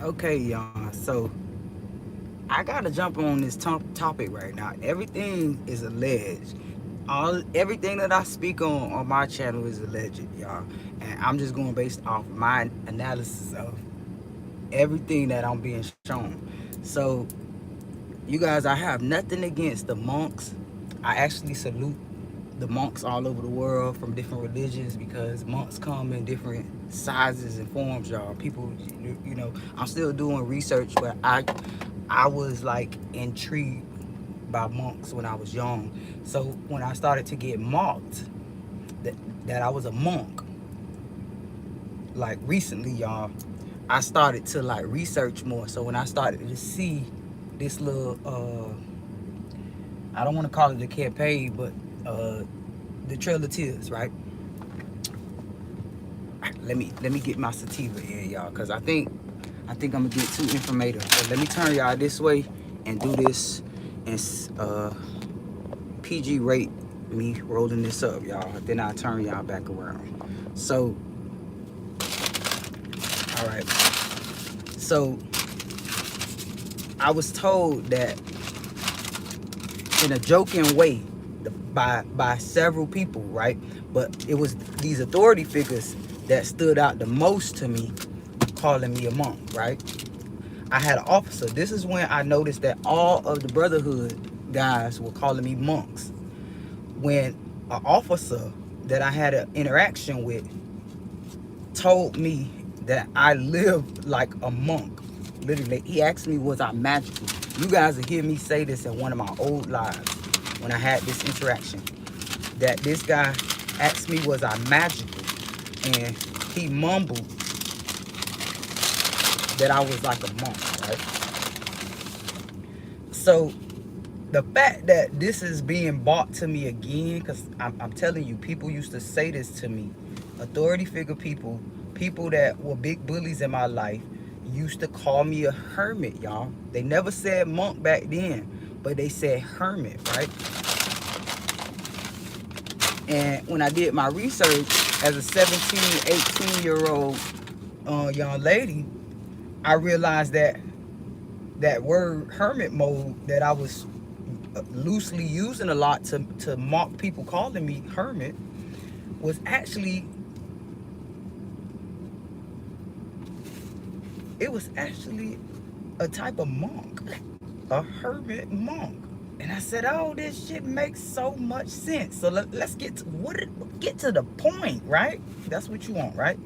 Okay, y'all. So I gotta jump on this topic right now. Everything is alleged. Everything that I speak on my channel is alleged, y'all. And I'm just going based off my analysis of everything that I'm being shown. So, you guys, I have nothing against the monks. I actually salute the monks all over the world from different religions because monks come in different sizes and forms, y'all. People, I'm still doing research, but I was like intrigued by monks when I was young. So when I started to get mocked that that I was a monk, like recently, y'all, I started to like research more. So when I started to see this little I don't want to call it a campaign, but the Trail of Tears, right? Let me get my sativa in, y'all, cause I think I'm gonna get too informative. So let me turn y'all this way and do this and PG rate me rolling this up, y'all. Then I turn y'all back around. So, all right. So I was told that in a joking way by several people, right? But it was these authority figures that stood out the most to me, calling me a monk, right? I had an officer. This is when I noticed that all of the brotherhood guys were calling me monks. When an officer that I had an interaction with told me that I lived like a monk. Literally, he asked me, was I magical? You guys will hear me say this in one of my old lives when I had this interaction. That this guy asked me, was I magical? And he mumbled that I was like a monk, right? So the fact that this is being brought to me again, because I'm telling you, people used to say this to me, authority figure people, people that were big bullies in my life, used to call me a hermit, y'all. They never said monk back then, but they said hermit, right? And when I did my research as a 17, 18-year-old young lady, I realized that that word hermit mode that I was loosely using a lot to mock people calling me hermit was actually, it was actually a type of monk, a hermit monk. And I said, oh, this shit makes so much sense. So let's get to get to the point, right? That's what you want, right?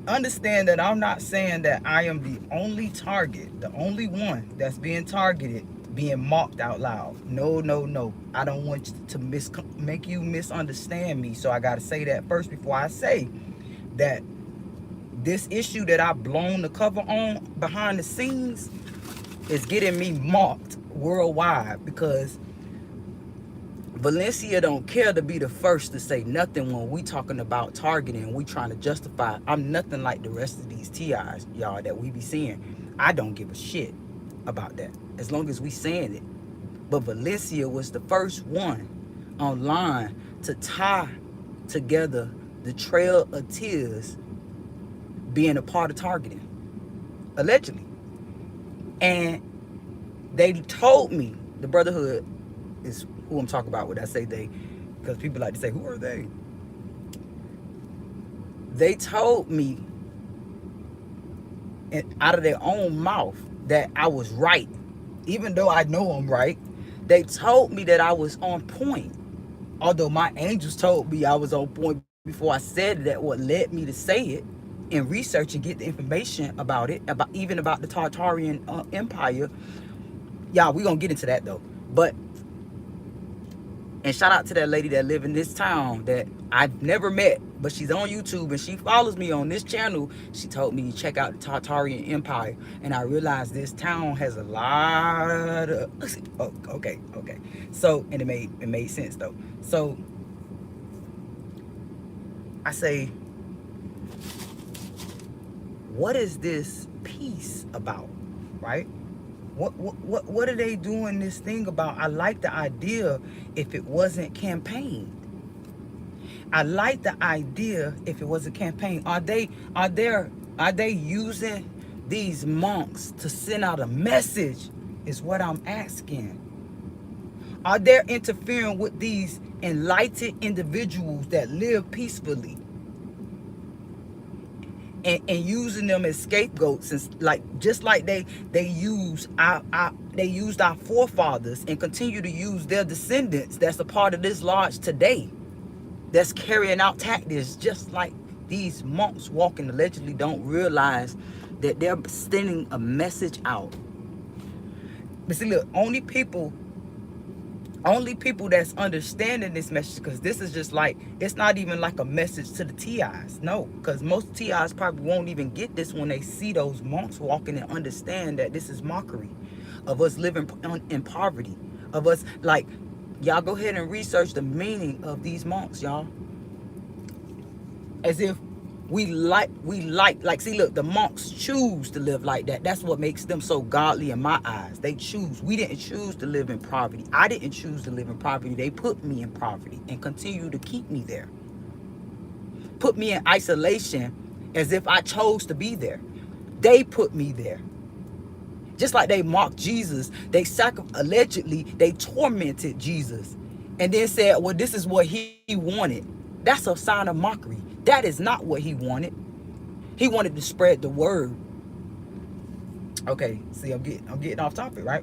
Understand that I'm not saying that I am the only target, the only one that's being targeted, being mocked out loud. No, no, no. I don't want to make you misunderstand me. So I got to say that first before I say that this issue that I've blown the cover on behind the scenes is getting me mocked worldwide because Valencia don't care to be the first to say nothing when we talking about targeting. We trying to justify. I'm nothing like the rest of these TIs, y'all, that we be seeing. I don't give a shit about that as long as we saying it. But Valencia was the first one online to tie together the Trail of Tears being a part of targeting, allegedly. And they told me, the Brotherhood is who I'm talking about when I say they, because people like to say, who are they? They told me out of their own mouth that I was right. Even though I know I'm right, they told me that I was on point. Although my angels told me I was on point before I said that, what led me to say it and research and get the information about it, about even about the Tartarian Empire. Yeah, we gonna get into that though. But and shout out to that lady that live in this town that I've never met, but she's on YouTube and she follows me on this channel. She told me to check out the Tartarian Empire, and I realized this town has a lot of. Oh, okay. So, and it made sense though. So I say, what is this piece about, right? What are they doing this thing about? I like the idea if it wasn't campaigned. I like the idea. If it was a campaign, are they using these monks to send out a message? Is what I'm asking. Are they interfering with these enlightened individuals that live peacefully and using them as scapegoats, and like just like they use they used our forefathers and continue to use their descendants that's a part of this lodge today, that's carrying out tactics just like these monks walking allegedly don't realize that they're sending a message out. But see, look, only people that's understanding this message, because this is just like, it's not even like a message to the TIs. No, because most TIs probably won't even get this when they see those monks walking and understand that this is mockery of us living in poverty, of us, like, y'all go ahead and research the meaning of these monks, y'all. As if see, look, the monks choose to live like that. That's what makes them so godly in my eyes. They choose. We didn't choose to live in poverty. I didn't choose to live in poverty. They put me in poverty and continue to keep me there, put me in isolation as if I chose to be there. They put me there. Just like they mocked Jesus, they allegedly they tormented Jesus and then said, well, this is what he wanted. That's a sign of mockery. That is not what he wanted. He wanted to spread the word. Okay, see, I'm getting off topic, right?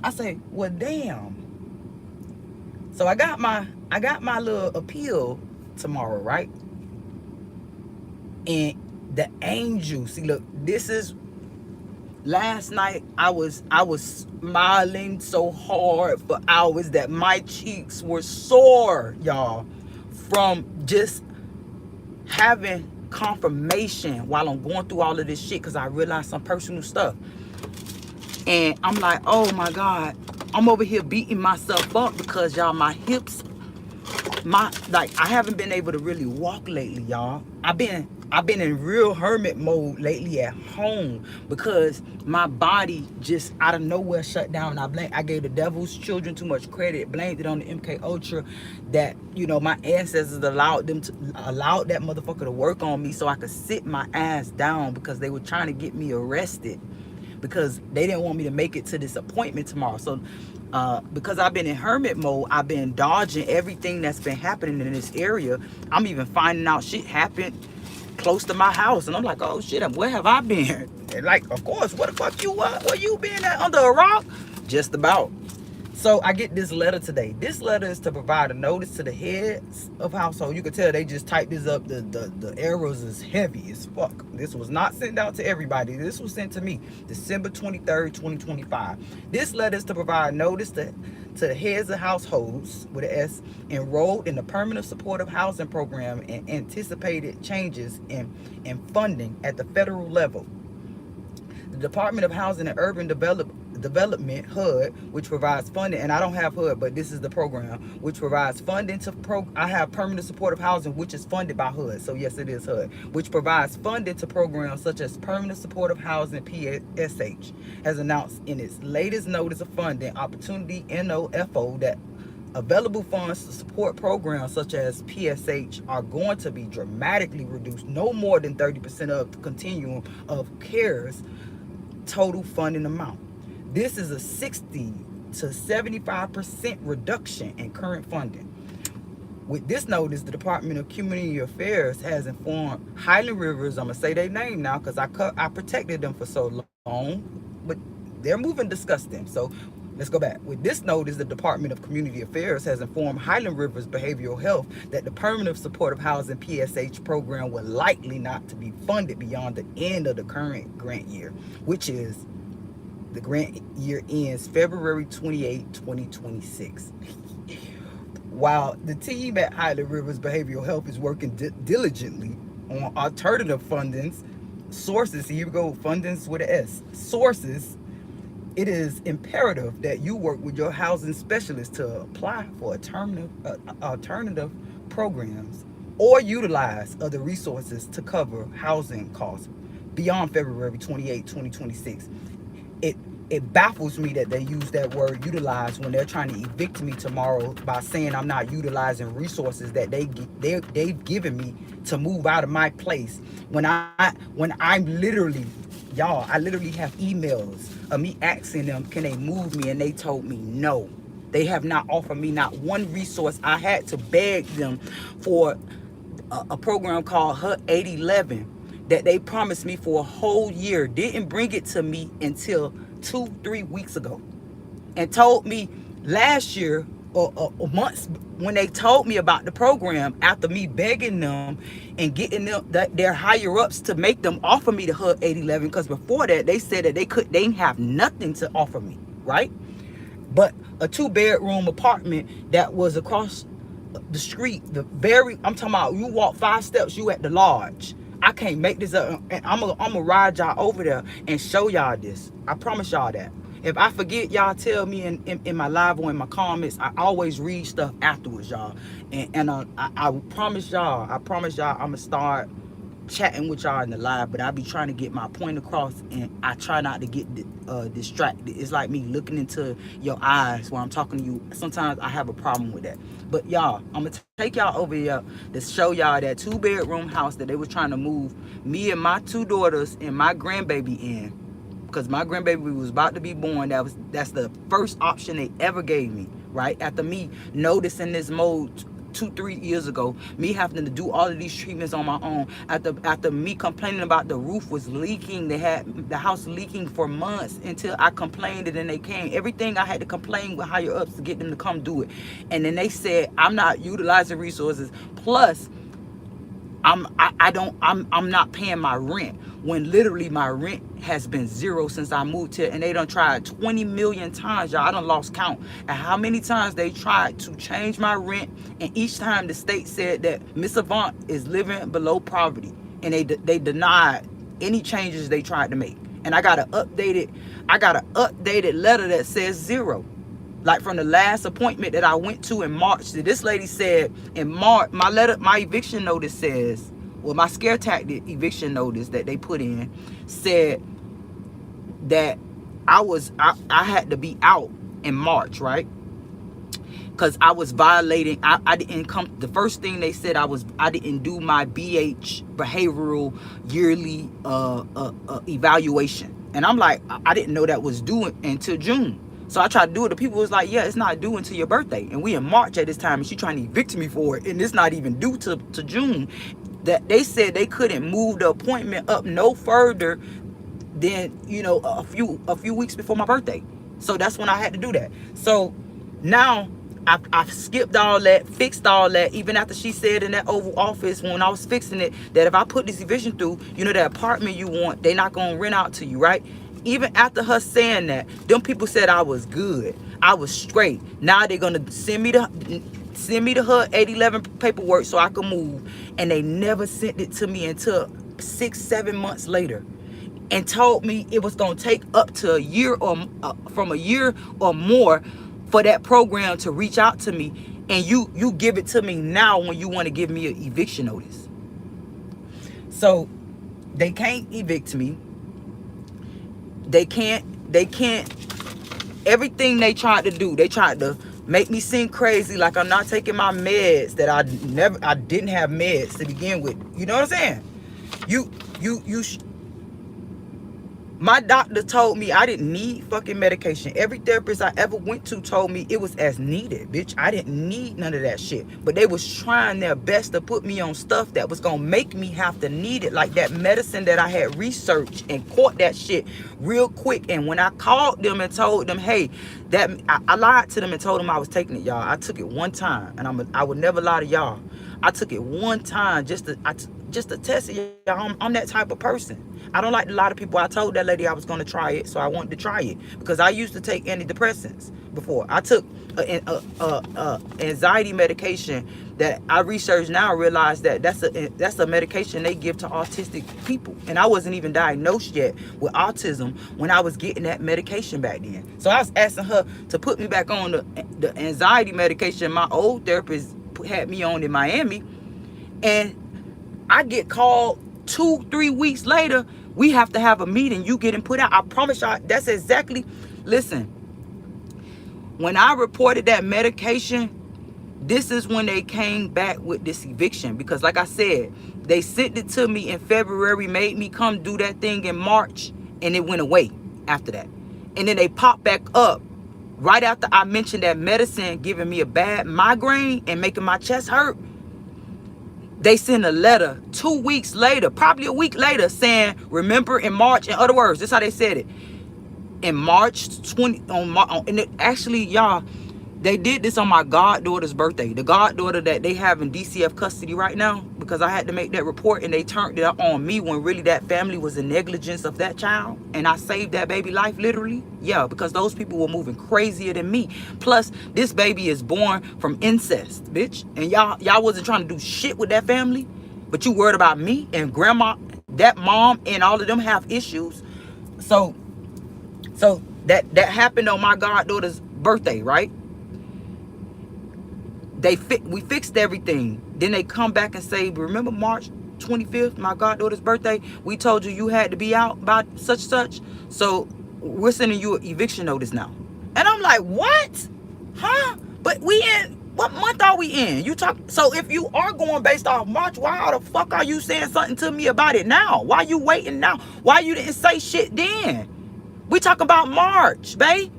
I say, well, damn. So I got my little appeal tomorrow, right? And the angel, see, look, this is, last night I was smiling so hard for hours that my cheeks were sore, y'all, from just having confirmation while I'm going through all of this shit, because I realized some personal stuff. And I'm like, oh my God, I'm over here beating myself up because, y'all, my hips, I haven't been able to really walk lately, y'all. I've been in real hermit mode lately at home because my body just out of nowhere shut down. I gave the devil's children too much credit, blamed it on the MK Ultra, that, you know, my ancestors allowed that motherfucker to work on me so I could sit my ass down, because they were trying to get me arrested because they didn't want me to make it to this appointment tomorrow. So because I've been in hermit mode, I've been dodging everything that's been happening in this area. I'm even finding out shit happened close to my house, and I'm like, oh shit, where have I been? And like, of course, what the fuck you what? Where you been at, under a rock? Just about. So I get this letter today. This letter is to provide a notice to the heads of household. You can tell they just typed this up. The arrows is heavy as fuck. This was not sent out to everybody. This was sent to me December 23rd, 2025. This letter is to provide notice to the heads of households, with an S, enrolled in the permanent supportive housing program, and anticipated changes in funding at the federal level. The Department of Housing and Urban Development, HUD, which provides funding, and I don't have HUD, but this is the program, which provides funding to I have permanent supportive housing, which is funded by HUD, so yes, it is HUD, which provides funding to programs such as permanent supportive housing, PSH, has announced in its latest notice of funding opportunity, NOFO, that available funds to support programs such as PSH are going to be dramatically reduced, no more than 30% of the continuum of CARES total funding amount. This is a 60 to 75% reduction in current funding. With this notice, the Department of Community Affairs has informed Highland Rivers, I'm going to say their name now because I protected them for so long, but they're moving to discuss them. So let's go back. With this notice, the Department of Community Affairs has informed Highland Rivers Behavioral Health that the Permanent Supportive Housing PSH program will likely not to be funded beyond the end of the current grant year, which is, the grant year ends February 28, 2026. While the team at Highland Rivers Behavioral Health is working diligently on alternative fundings sources, here we go, fundings with an S, sources, it is imperative that you work with your housing specialist to apply for alternative programs or utilize other resources to cover housing costs beyond February 28, 2026. it baffles me that they use that word utilize when they're trying to evict me tomorrow by saying I'm not utilizing resources that they've given me to move out of my place. When I'm literally, y'all, I literally have emails of me asking them, can they move me? And they told me no. They have not offered me not one resource. I had to beg them for a program called HUT 811 that they promised me for a whole year. Didn't bring it to me until 2-3 weeks ago, and told me last year or months when they told me about the program, after me begging them and getting them their higher ups to make them offer me the HUD 811, because before that they said that they didn't have nothing to offer me, right? But a 2-bedroom apartment that was across the street, I'm talking about, you walk 5 steps, you at the lodge. I can't make this up, and I'm gonna ride y'all over there and show y'all this. I promise y'all that. If I forget, y'all tell me in my live or in my comments. I always read stuff afterwards, y'all. And I promise y'all, I'm gonna start chatting with y'all in the live, but I be trying to get my point across, and I try not to get distracted. It's like me looking into your eyes while I'm talking to you. Sometimes I have a problem with that. But y'all, I'm gonna take y'all over here to show y'all that 2-bedroom house that they was trying to move me and my 2 daughters and my grandbaby in, because my grandbaby was about to be born. That's the first option they ever gave me, right? After me noticing this mold 2-3 years ago, me having to do all of these treatments on my own, after me complaining about the roof was leaking. They had the house leaking for months until I complained, and then they came. Everything I had to complain with higher ups to get them to come do it. And then they said I'm not utilizing resources, plus I'm not paying my rent, when literally my rent has been zero since I moved here, and they done tried 20 million times, y'all. I done lost count at how many times they tried to change my rent, and each time the state said that Miss Avant is living below poverty, and they denied any changes they tried to make. And I got an updated letter that says zero. Like from the last appointment that I went to in March, this lady said in March, my eviction notice says, well, my scare tactic eviction notice that they put in said that I had to be out in March, right? Because I was violating, I didn't come, the first thing they said, I didn't do my BH behavioral yearly evaluation. And I'm like, I didn't know that was due until June. So I tried to do it. The people was like, yeah, it's not due until your birthday. And we in March at this time, and she trying to evict me for it. And it's not even due to June. That they said they couldn't move the appointment up no further than, you know, a few weeks before my birthday. So that's when I had to do that. So now I've skipped all that, fixed all that, even after she said in that Oval Office when I was fixing it, that if I put this eviction through, you know, that apartment you want, they're not going to rent out to you, right? Even after her saying that, them people said I was good, I was straight. Now they're going to send me the HUD 811 paperwork so I can move, and they never sent it to me until 6-7 months later, and told me it was going to take up to a year, or from a year or more, for that program to reach out to me, and you give it to me now when you want to give me an eviction notice. So they can't evict me. They can't, everything they tried to do, they tried to make me seem crazy, like I'm not taking my meds, that I didn't have meds to begin with. You know what I'm saying? My doctor told me I didn't need fucking medication. Every therapist I ever went to told me it was as needed, bitch. I didn't need none of that shit. But they was trying their best to put me on stuff that was gonna make me have to need it. Like that medicine that I had researched and caught that shit real quick. And when I called them and told them, hey, I lied to them and told them I was taking it, y'all. I took it one time, and I would never lie to y'all. I took it one time just to test it, y'all. I'm that type of person. I don't like to lie to people. I told that lady I was going to try it, so I wanted to try it, because I used to take antidepressants before. I took anxiety medication that I researched now, realized that that's a medication they give to autistic people, and I wasn't even diagnosed yet with autism when I was getting that medication back then. So I was asking her to put me back on the anxiety medication my old therapist had me on in Miami, and I get called 2-3 weeks later We have to have a meeting. You getting put out. I promise y'all, that's exactly, listen, when I reported that medication, this is when they came back with this eviction. Because like I said, they sent it to me in February, made me come do that thing in March, and it went away after that. And then they popped back up right after I mentioned that medicine giving me a bad migraine and making my chest hurt. They sent a letter 2 weeks later, probably a week later, saying, remember in March, in other words, this is how they said it. In March 20, and it actually, y'all, they did this on my goddaughter's birthday. The goddaughter that they have in DCF custody right now, because I had to make that report, and they turned it up on me when really that family was in negligence of that child. And I saved that baby life, literally. Yeah, because those people were moving crazier than me. Plus, this baby is born from incest, bitch. And y'all wasn't trying to do shit with that family. But you worried about me and grandma, that mom, and all of them have issues. So that happened on my goddaughter's birthday, right? We fixed everything. Then they come back and say, remember March 25th, my goddaughter's birthday? We told you had to be out by such. So we're sending you an eviction notice now. And I'm like, what? Huh? But we in, what month are we in? You talk. So if you are going based off March, why the fuck are you saying something to me about it now? Why you waiting now? Why you didn't say shit then? We talking about March, babe.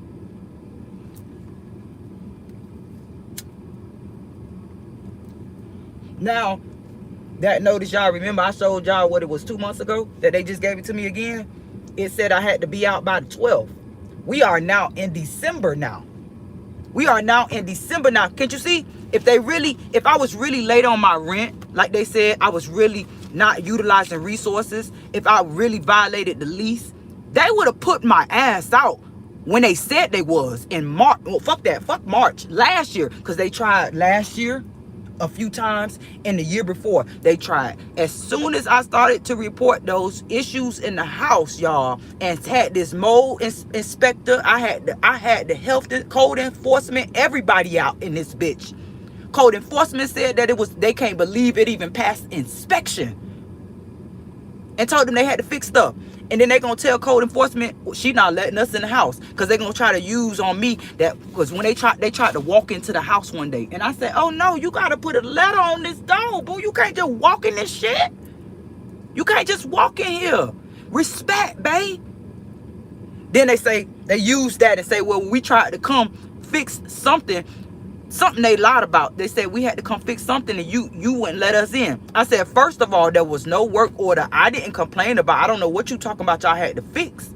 Now, that notice, y'all remember I showed y'all what it was 2 months ago that they just gave it to me again? It said I had to be out by the 12th. We are now in December now. We are now in December now. Can't you see? If I was really late on my rent, like they said, I was really not utilizing resources, if I really violated the lease, they would have put my ass out when they said they was in March. Well, fuck that. Fuck March. Last year. Because they tried last year a few times, and the year before they tried. As soon as I started to report those issues in the house, y'all, and had this mold inspector, I had the health code enforcement, everybody out in this bitch. Code enforcement said that they can't believe it even passed inspection, and told them they had to fix stuff. And then they gonna tell code enforcement she not letting us in the house, because they gonna try to use on me that, because when they tried to walk into the house one day, and I said, oh no, you gotta put a letter on this door, boo. You can't just walk in this shit. You can't just walk in here. Respect, babe. Then they use that and say, well, when we tried to come fix something they lied about. They said we had to come fix something and you wouldn't let us in. I said, first of all, there was no work order. I didn't complain about. I don't know what you talking about y'all had to fix.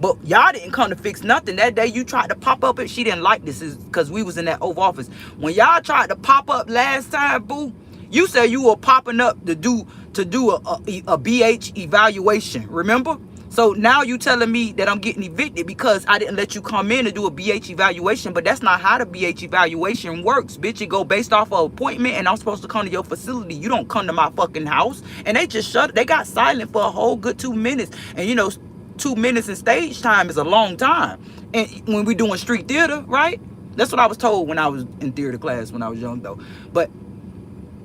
But y'all didn't come to fix nothing. That day you tried to pop up, and she didn't like this, is because we was in that Oval Office. When y'all tried to pop up last time, boo, you said you were popping up to do a BH evaluation. Remember? So now you telling me that I'm getting evicted because I didn't let you come in to do a BH evaluation. But that's not how the BH evaluation works, bitch. It go based off of appointment, and I'm supposed to come to your facility. You don't come to my fucking house. And they just they got silent for a whole good 2 minutes. And you know, 2 minutes in stage time is a long time. And when we're doing street theater, right? That's what I was told when I was in theater class when I was young, though. But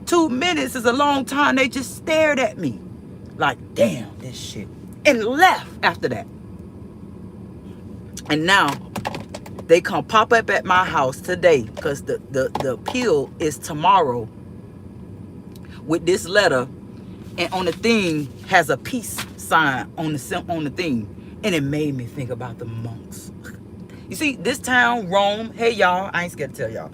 2 minutes is a long time. They just stared at me like, damn, this shit. And left after that. And now they come pop up at my house today, because the appeal is tomorrow, with this letter, and on the thing has a peace sign on the thing. And it made me think about the monks. You see, this town, Rome, hey y'all, I ain't scared to tell y'all.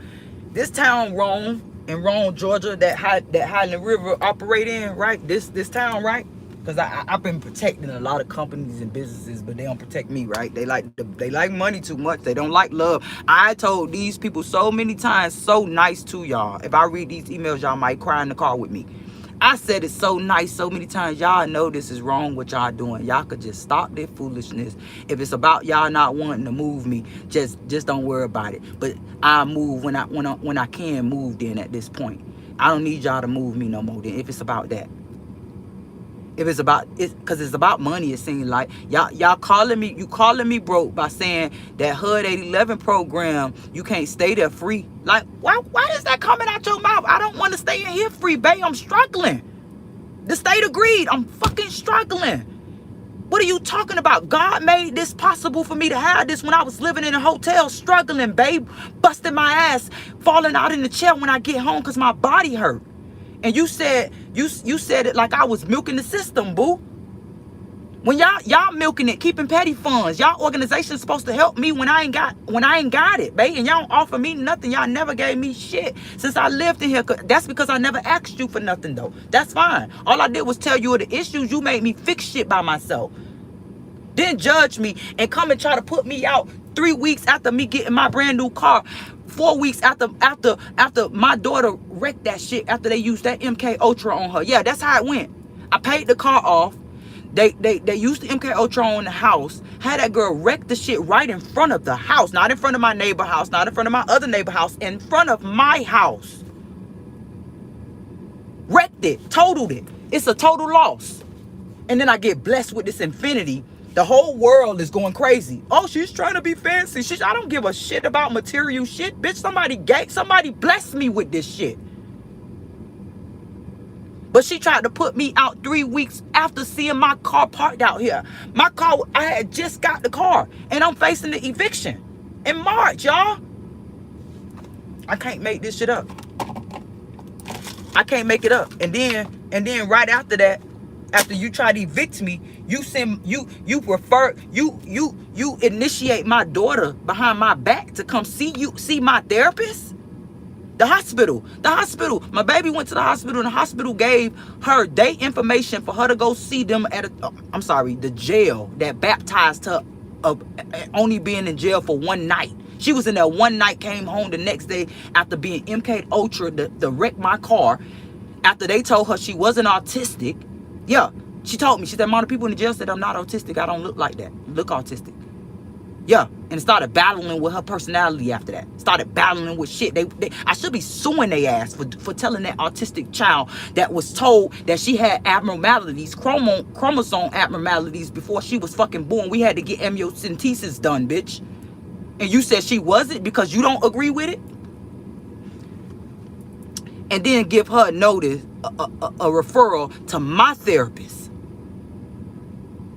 This town, Rome, in Rome, Georgia, that Highland River operate in, right? This town, right? Because I've been protecting a lot of companies and businesses, but they don't protect me, right? They like money too much. They don't like love. I told these people so many times, so nice to y'all. If I read these emails, y'all might cry in the car with me. I said it so nice so many times. Y'all know this is wrong what y'all doing. Y'all could just stop their foolishness. If it's about y'all not wanting to move me, just don't worry about it. But I move when I can move then at this point. I don't need y'all to move me no more then if it's about that. If it's about it, because it's about money, it seems like. Y'all calling me broke by saying that HUD 811 program, you can't stay there free. Like, why is that coming out your mouth? I don't want to stay in here free, babe. I'm struggling. The state agreed. I'm fucking struggling. What are you talking about? God made this possible for me to have this when I was living in a hotel, struggling, babe, busting my ass, falling out in the chair when I get home because my body hurt. And you said it like I was milking the system, boo. When y'all milking it, keeping petty funds. Y'all organization's supposed to help me when I ain't got it, babe. And y'all don't offer me nothing. Y'all never gave me shit since I lived in here. That's because I never asked you for nothing though. That's fine. All I did was tell you the issues. You made me fix shit by myself. Then judge me and come and try to put me out 3 weeks after me getting my brand new car. 4 weeks after my daughter wrecked that shit after they used that MK Ultra on her. Yeah, that's how it went. I paid the car off. They used the MK Ultra on the house. Had that girl wreck the shit right in front of the house. Not in front of my neighbor house. Not in front of my other neighbor house. In front of my house. Wrecked it. Totaled it. It's a total loss. And then I get blessed with this infinity. The whole world is going crazy. Oh, she's trying to be fancy. I don't give a shit about material shit. Bitch, somebody blessed me with this shit. But she tried to put me out 3 weeks after seeing my car parked out here. My car, I had just got the car. And I'm facing the eviction in March, y'all. I can't make this shit up. I can't make it up. And then right after that, after you try to evict me, you initiate my daughter behind my back to come see my therapist. The hospital. My baby went to the hospital, and the hospital gave her their information for her to go see them at the jail that baptized her of only being in jail for one night. She was in there one night, came home the next day after being MK Ultra to wreck my car. After they told her she wasn't autistic. Yeah, she told me. She said, "Mom, the people in the jail said I'm not autistic. I don't look like that. Look autistic." Yeah, and started battling with her personality after that. Started battling with shit. I should be suing their ass for telling that autistic child that was told that she had abnormalities, chromosome abnormalities before she was fucking born. We had to get amniocentesis done, bitch. And you said she wasn't because you don't agree with it? And then give her a notice, a referral to my therapist.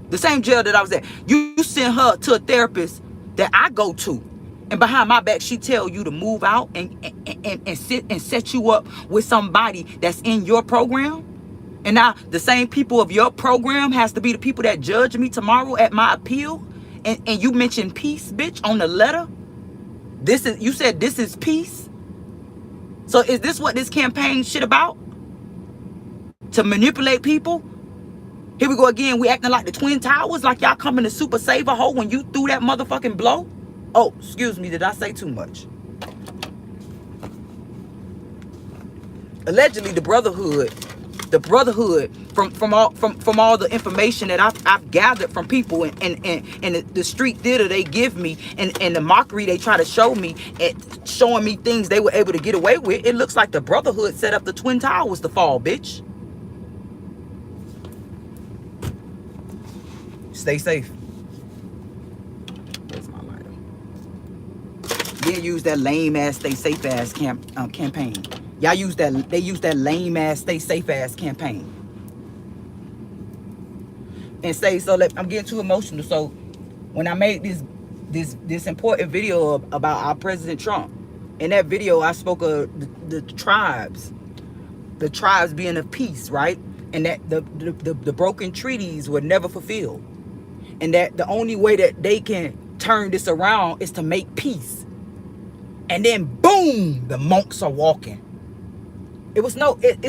The same jail that I was at. You send her to a therapist that I go to. And behind my back, she tell you to move out and sit and set you up with somebody that's in your program. And now the same people of your program has to be the people that judge me tomorrow at my appeal. And you mentioned peace, bitch, on the letter. You said this is peace. So is this what this campaign shit about? To manipulate people? Here we go again. We acting like the Twin Towers, like y'all coming to super save a hoe when you threw that motherfucking blow. Oh, excuse me. Did I say too much? Allegedly, the brotherhood, from all the information that I've gathered from people and the street theater they give me and the mockery they try to show me, showing me things they were able to get away with. It looks like the brotherhood set up the Twin Towers to fall, bitch. Stay safe. Where's my lighter? Then use that lame ass stay safe ass campaign. Y'all use that. They use that lame ass stay safe ass campaign. And say so. I'm getting too emotional. So when I made this important video about our President Trump, in that video I spoke of the tribes being of peace, right? And that the broken treaties were never fulfilled. And that the only way that they can turn this around is to make peace. And then boom, the monks are walking. It's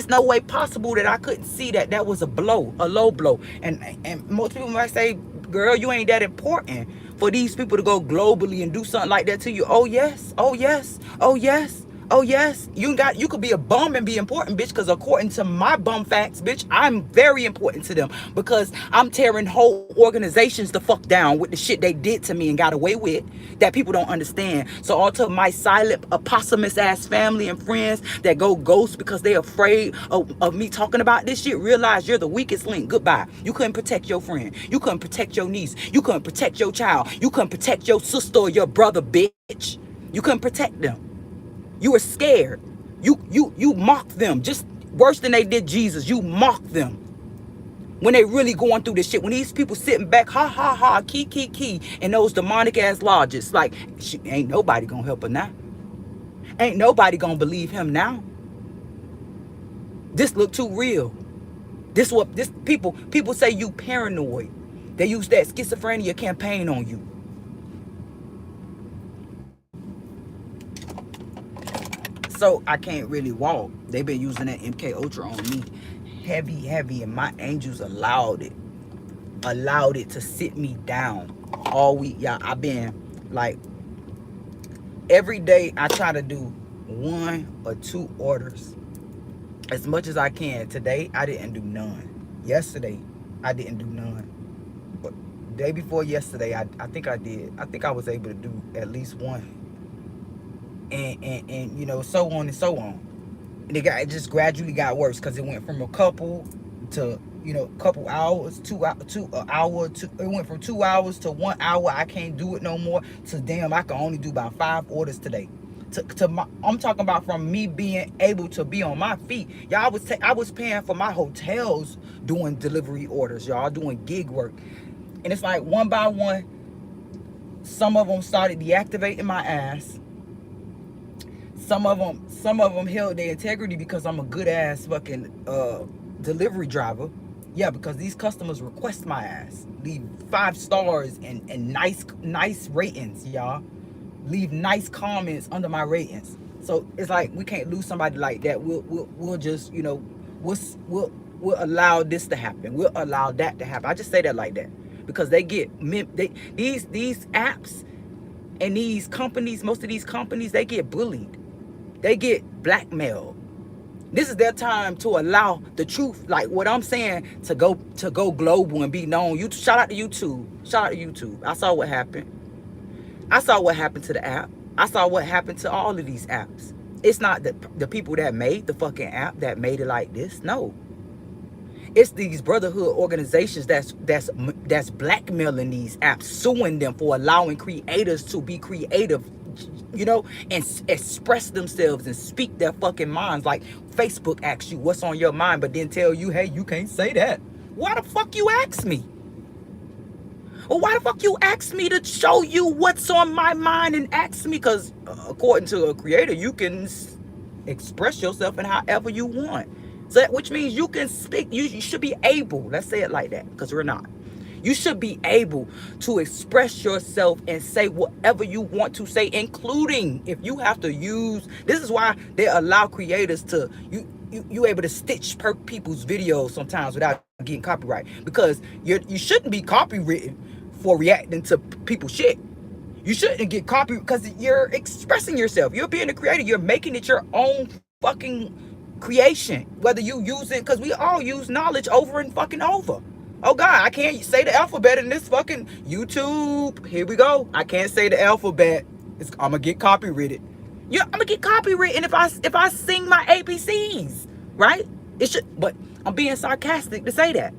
no way possible that I couldn't see that was a low blow. And most people might say, girl, you ain't that important for these people to go globally and do something like that to you. Oh yes, oh yes, oh yes. Oh yes, you could be a bum and be important, bitch, because according to my bum facts, bitch, I'm very important to them because I'm tearing whole organizations the fuck down with the shit they did to me and got away with that people don't understand. So all to my silent, opossumous ass family and friends that go ghost because they afraid of me talking about this shit, realize you're the weakest link. Goodbye. You couldn't protect your friend. You couldn't protect your niece. You couldn't protect your child. You couldn't protect your sister or your brother, bitch. You couldn't protect them. You were scared. You mocked them just worse than they did Jesus. You mocked them. when they really going through this shit. When these people sitting back, ha ha ha, key, in those demonic ass lodges, like, ain't nobody gonna help her now. Ain't nobody gonna believe him now. This look too real. This people say you paranoid. They use that schizophrenia campaign on you. So I can't really walk. They've been using that MK Ultra on me, heavy, and my angels allowed it to sit me down all week. Y'all, I've been like, every day I try to do 1 or 2 orders as much as I can. Today I didn't do none. Yesterday I didn't do none. But the day before yesterday, I think I did. I think I was able to do at least 1. And you know, so on and so on. And it just gradually got worse, because it went from a couple to, you know, couple hours, 2 hour, it went from 2 hours to 1 hour. I can't do it no more. To damn, I can only do about 5 orders today. I'm talking about from me being able to be on my feet. Y'all, I was paying for my hotels doing delivery orders, y'all, doing gig work. And it's like, one by one, some of them started deactivating my ass. Some of them held their integrity because I'm a good ass fucking delivery driver. Yeah, because these customers request my ass. Leave 5 stars and nice ratings, y'all. Leave nice comments under my ratings. So it's like, we can't lose somebody like that. We'll just, you know, we'll allow this to happen. We'll allow that to happen. I just say that like that because they get these apps and these companies. Most of these companies, they get bullied. They get blackmailed. This is their time to allow the truth, like what I'm saying, to go global and be known. Shout out to YouTube. Shout out to YouTube. I saw what happened. I saw what happened to the app. I saw what happened to all of these apps. It's not the people that made the fucking app that made it like this. No. It's these brotherhood organizations that's blackmailing these apps, suing them for allowing creators to be creative, you know, and express themselves and speak their fucking minds. Like Facebook asks you what's on your mind, but then tell you, hey, you can't say that. Why the fuck you ask me? Or why the fuck you ask me to show you what's on my mind and ask me? Because according to a creator, you can express yourself in however you want. So which means you can speak. You should be able. Let's say it like that, because we're not. You should be able to express yourself and say whatever you want to say, including if you have to use. This is why they allow creators to you able to stitch people's videos sometimes without getting copyright, because you shouldn't be copywritten for reacting to people's shit. You shouldn't get copy because you're expressing yourself. You're being a creator. You're making it your own fucking creation. Whether you use it, because we all use knowledge over and fucking over. Oh God, I can't say the alphabet in this fucking YouTube. Here we go. I can't say the alphabet. I'm gonna get copywritten. Yeah, I'm gonna get copywritten if I sing my ABCs, right? It should, but I'm being sarcastic to say that.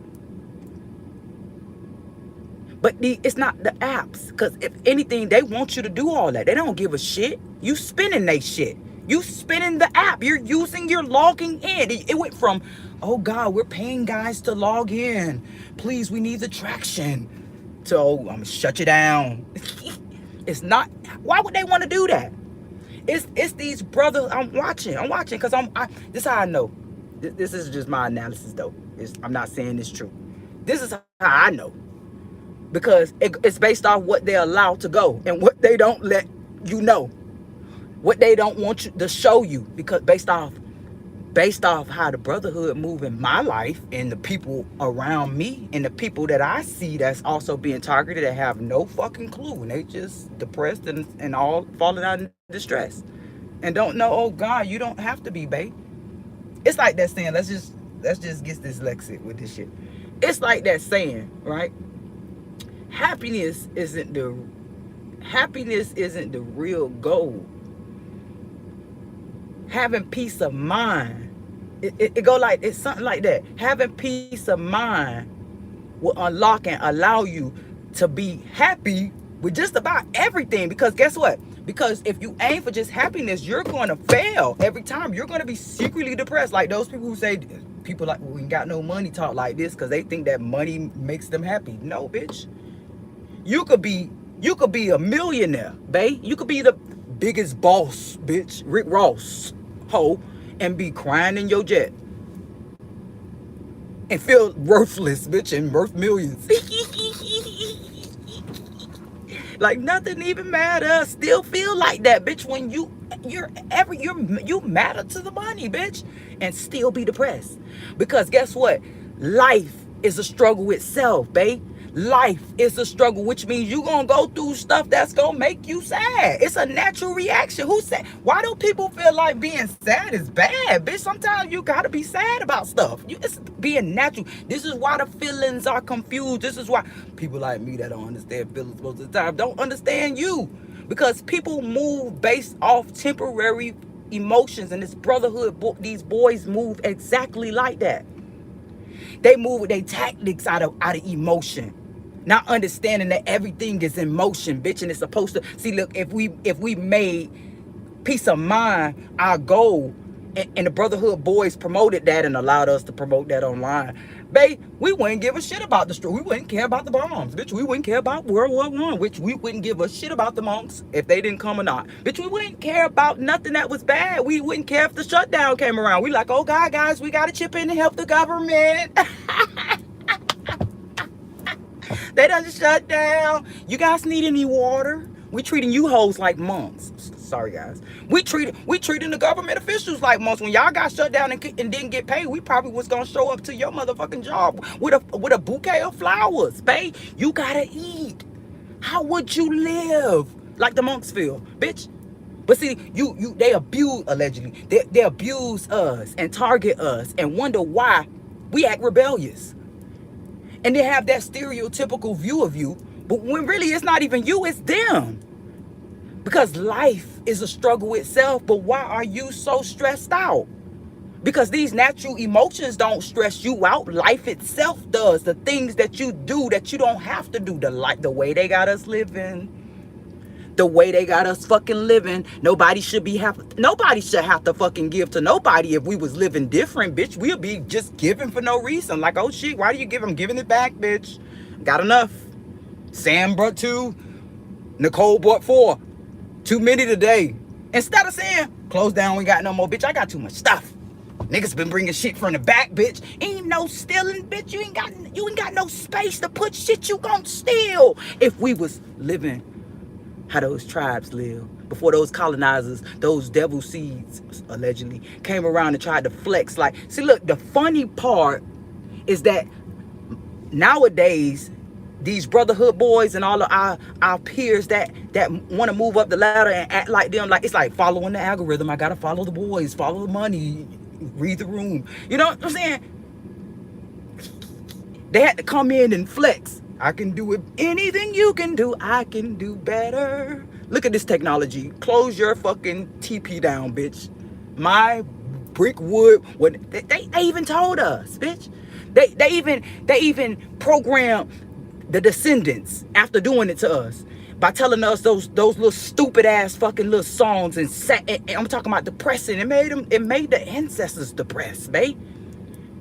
But it's not the apps, because if anything, they want you to do all that. They don't give a shit. You spinning they shit. You spinning the app. You're logging in. It went from, oh God, we're paying guys to log in. Please, we need the traction. To, oh, I'm gonna shut you down. It's not. Why would they want to do that? It's these brothers. I'm watching because this is how I know. This is just my analysis though. I'm not saying it's true. This is how I know. Because it's based off what they allow to go and what they don't let you know. What they don't want you to show you, because based off how the brotherhood move in my life and the people around me and the people that I see that's also being targeted that have no fucking clue, and they just depressed and all falling out in distress and don't know, oh God, you don't have to be, babe. It's like that saying, let's just get dyslexic with this shit. It's like that saying, right? Happiness isn't the real goal. Having peace of mind, it go like, it's something like that. Having peace of mind will unlock and allow you to be happy with just about everything. Because guess what? Because if you aim for just happiness, you're going to fail every time. You're going to be secretly depressed, like those people who say people like we ain't got no money talk like this because they think that money makes them happy. No, bitch. You could be a millionaire, babe. You could be the biggest boss, bitch, Rick Ross, ho, and be crying in your jet and feel worthless, bitch, and worth millions. Like nothing even matters. Still feel like that, bitch, when you matter to the money, bitch, and still be depressed. Because guess what? Life is a struggle itself, babe. Life is a struggle, which means you gonna go through stuff that's gonna make you sad. It's a natural reaction. Who said? Why do people feel like being sad is bad, bitch? Sometimes you gotta be sad about stuff. It's being natural. This is why the feelings are confused. This is why people like me that don't understand feelings most of the time don't understand you, because people move based off temporary emotions, and this brotherhood, these boys move exactly like that. They move with their tactics out of emotion, not understanding that everything is in motion, bitch, and it's supposed to see. Look, if we made peace of mind our goal, and the brotherhood boys promoted that and allowed us to promote that online, babe, we wouldn't give a shit about the story. We wouldn't care about the bombs, bitch. We wouldn't care about World War I, which we wouldn't give a shit about the monks if they didn't come or not, bitch. We wouldn't care about nothing that was bad. We wouldn't care if the shutdown came around. We like, oh God, guys, we gotta chip in to help the government. They done shut down. You guys need any water? We treating you hoes like monks. Sorry, guys. We treating the government officials like monks. When y'all got shut down and didn't get paid, we probably was gonna show up to your motherfucking job with a bouquet of flowers, babe. You gotta eat. How would you live like the monks feel, bitch? But see, they abuse, allegedly. They abuse us and target us and wonder why we act rebellious. And they have that stereotypical view of you, but when really it's not even you, it's them. Because life is a struggle itself, but why are you so stressed out? Because these natural emotions don't stress you out. Life itself does. The things that you do that you don't have to do. The way they got us living. The way they got us fucking living. Nobody should have to fucking give to nobody. If we was living different, bitch, we'll be just giving for no reason. Like, oh shit, why do you give? I'm giving it back, bitch. Got enough. Sam brought 2. Nicole brought 4. Too many today. Instead of saying, close down, we got no more, bitch, I got too much stuff. Niggas been bringing shit from the back, bitch. Ain't no stealing, bitch. You ain't got no space to put shit you gon' steal. If we was living how those tribes live before those colonizers, those devil seeds allegedly came around and tried to flex. Like, see, look, the funny part is that nowadays these brotherhood boys and all of our peers that want to move up the ladder and act like them, like it's like following the algorithm. I gotta follow the boys, follow the money, read the room. You know what I'm saying? They had to come in and flex. I can do it. Anything you can do, I can do better. Look at this technology. Close your fucking TP down, bitch. My brick wood. What they even told us, bitch. They even programmed the descendants after doing it to us by telling us those little stupid ass fucking little songs and I'm talking about depressing. It made the ancestors depressed, babe.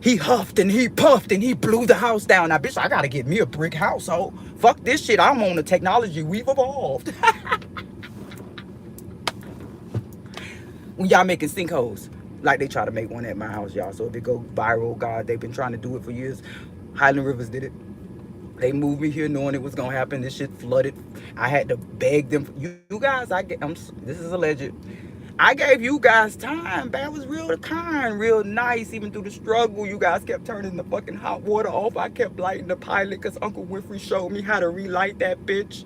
He huffed and he puffed and he blew the house down. Now, bitch, I gotta get me a brick household. Fuck this shit. I'm on the technology we've evolved. When y'all making sinkholes, like they try to make one at my house, y'all. So if it go viral, God, they've been trying to do it for years. Highland Rivers did it. They moved me here knowing it was gonna happen. This shit flooded. I had to beg them. You guys, this is alleged. I gave you guys time, but I was real kind, real nice, even through the struggle. You guys kept turning the fucking hot water off. I kept lighting the pilot because Uncle Winfrey showed me how to relight that bitch.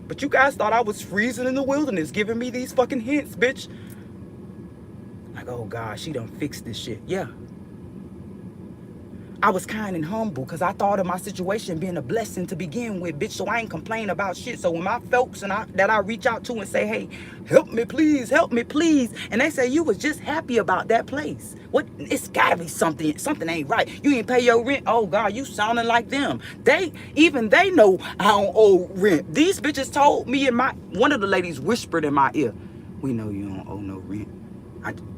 But you guys thought I was freezing in the wilderness, giving me these fucking hints, bitch. Like, oh God, she done fixed this shit. Yeah. I was kind and humble because I thought of my situation being a blessing to begin with, bitch. So I ain't complain about shit. So when my folks that I reach out to and say, hey, help me please, and they say you was just happy about that place. What? It's gotta be something ain't right. You ain't pay your rent. Oh God, you sounding like them. They know I don't owe rent. These bitches told me, and one of the ladies whispered in my ear, we know you don't owe no rent.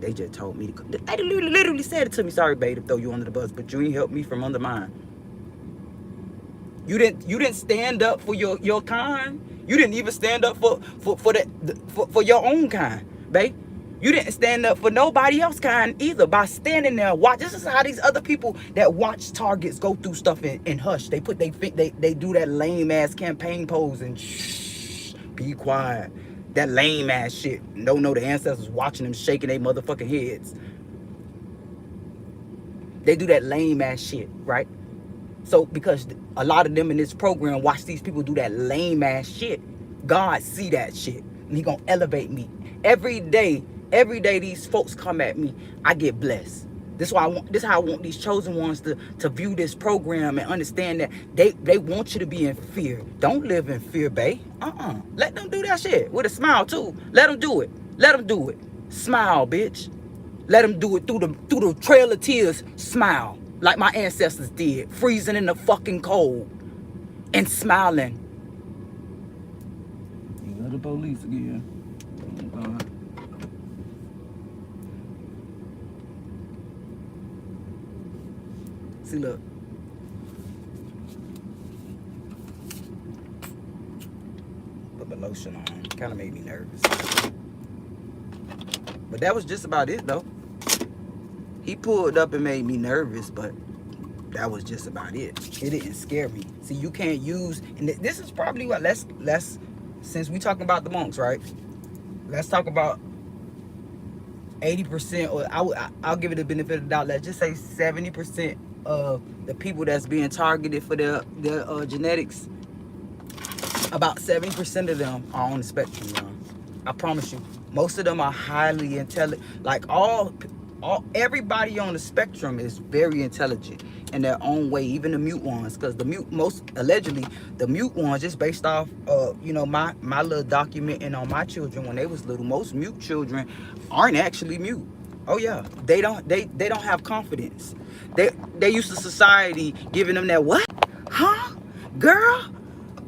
They just told me to. They literally said it to me. Sorry, babe, to throw you under the bus, but you ain't helped me from under mine. You didn't stand up for your kind. You didn't even stand up for your own kind, babe. You didn't stand up for nobody else kind either by standing there and watch. This is how these other people that watch targets go through stuff in hush. They do that lame ass campaign pose and shh, be quiet. That lame ass shit. Don't know the ancestors watching them shaking their motherfucking heads. They do that lame ass shit, right? So because a lot of them in this program watch these people do that lame ass shit, God see that shit and he gonna elevate me. Every day these folks come at me, I get blessed. This is how I want these chosen ones to view this program and understand that they want you to be in fear. Don't live in fear, babe. Let them do that shit with a smile too. Let them do it. Let them do it. Smile, bitch. Let them do it through the trail of tears. Smile. Like my ancestors did, freezing in the fucking cold and smiling. You got the police again. Oh, God. See, look. Put the lotion on. Kind of made me nervous. But that was just about it, though. He pulled up and made me nervous, but that was just about it. It didn't scare me. See, you can't use, and this is probably what, let's since we talking about the monks, right? Let's talk about 80%, or I'll give it a benefit of the doubt. Let's just say 70% of the people that's being targeted for their genetics. About 70% of them are on the spectrum, y'all. I promise you. Most of them are highly intelligent. Like everybody on the spectrum is very intelligent in their own way, even the mute ones, because the mute ones, just based off my little documenting on my children when they was little, most mute children aren't actually mute. Oh yeah, they don't have confidence. They used to society giving them that, what, huh, girl,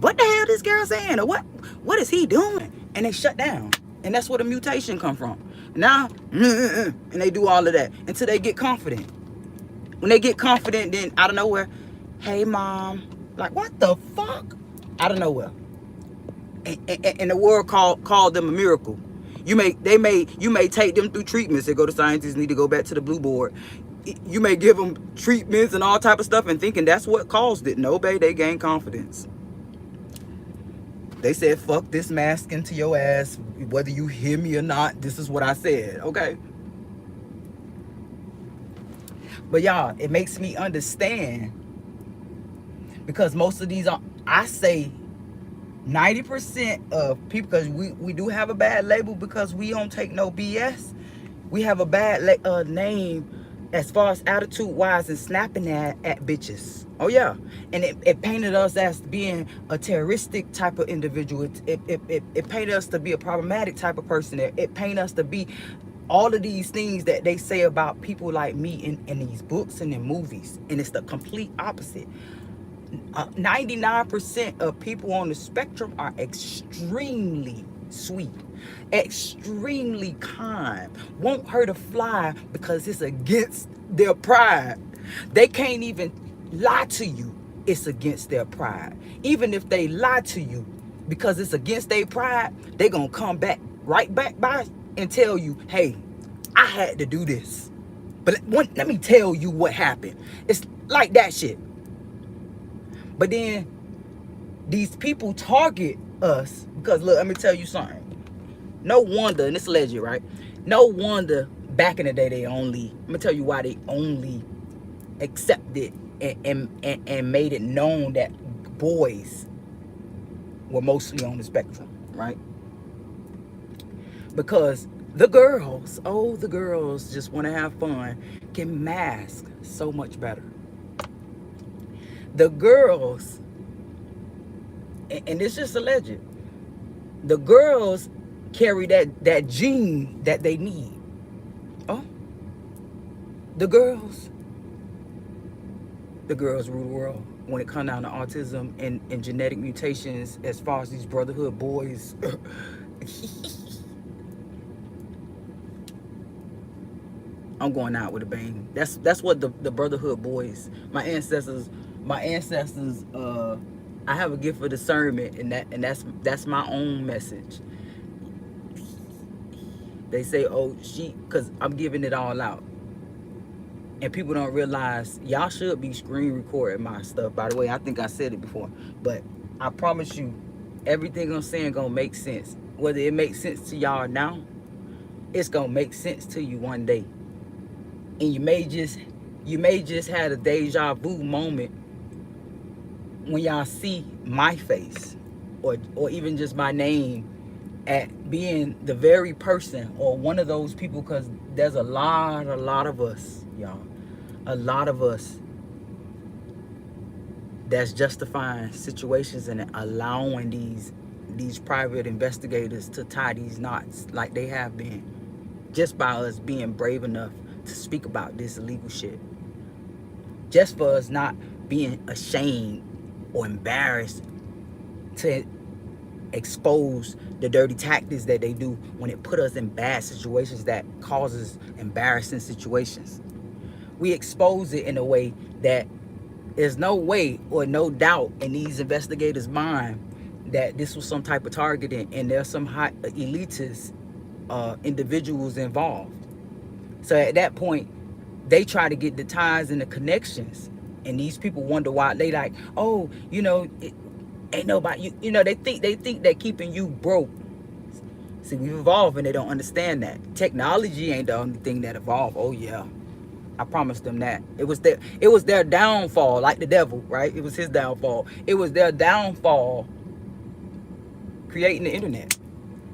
what the hell this girl saying, or what is he doing, and they shut down. And that's where the mutation come from. Now, and they do all of that until they get confident. When they get confident, then out of nowhere, hey mom, like what the fuck? Out of nowhere. And the world called them a miracle. You may take them through treatments. They go to scientists, need to go back to the blue board. You may give them treatments and all type of stuff and thinking that's what caused it. No, babe, they gain confidence. They said, fuck this mask into your ass, whether you hear me or not. This is what I said, okay? But y'all, it makes me understand, because most of these are, I say 90% of people, because we do have a bad label because we don't take no BS. We have a bad name as far as attitude wise and snapping at bitches. Oh yeah. And it painted us as being a terroristic type of individual. It painted us to be a problematic type of person. It painted us to be all of these things that they say about people like me in these books and in movies. And it's the complete opposite. 99% of people on the spectrum are extremely sweet, extremely kind, won't hurt a fly because it's against their pride. They can't even lie to you. It's against their pride. Even if they lie to you because it's against their pride, they're gonna come back right back by and tell you, hey, I had to do this, but let me tell you what happened. It's like that shit. But then these people target us because, look, let me tell you something. No wonder, and it's legit, right? No wonder back in the day let me tell you why they only accepted and made it known that boys were mostly on the spectrum, right? Because the girls just want to have fun, can mask so much better. The girls, and it's just alleged, the girls carry that gene that they need. Oh, the girls rule the world when it comes down to autism and genetic mutations as far as these brotherhood boys. I'm going out with a bang. That's what the brotherhood boys, my ancestors. I have a gift for discernment, and that's my own message. They say, oh, because I'm giving it all out, and people don't realize y'all should be screen recording my stuff. By the way, I think I said it before, but I promise you, everything I'm saying gonna make sense. Whether it makes sense to y'all now, it's gonna make sense to you one day, and you may just had a deja vu moment when y'all see my face, or even just my name, at being the very person or one of those people, because there's a lot of us, y'all, a lot of us that's justifying situations and allowing these private investigators to tie these knots like they have been, just by us being brave enough to speak about this illegal shit, just for us not being ashamed or embarrassed to expose the dirty tactics that they do when it put us in bad situations that causes embarrassing situations. We expose it in a way that there's no way or no doubt in these investigators' mind that this was some type of targeting, and there's some high elitist individuals involved. So at that point, they try to get the ties and the connections, and these people wonder why they like, oh, ain't nobody, they think that keeping you broke. See, we've evolved, and they don't understand that technology ain't the only thing that evolved. Oh yeah, I promised them that. It was their downfall, like the devil, right? It was his downfall. It was their downfall creating the internet.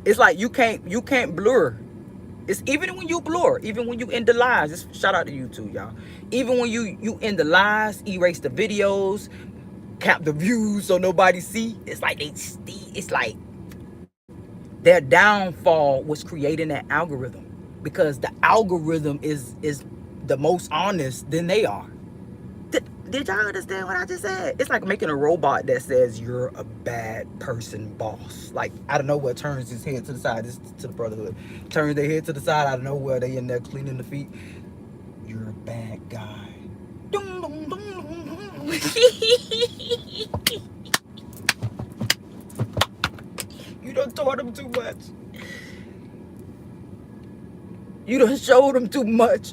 It's like you can't blur. It's even when you blur, even when you end the lies. Shout out to you too, y'all. Even when you end the lies, erase the videos, cap the views so nobody see. It's like their downfall was creating that algorithm, because the algorithm is the most honest than they are. Did y'all understand what I just said? It's like making a robot that says you're a bad person, boss. Like, out of nowhere, turns his head to the side. This is to the brotherhood. Turns their head to the side out of nowhere. They in there cleaning the feet. You're a bad guy. Dum, dum, dum, dum. You done taught them too much. You done showed them too much.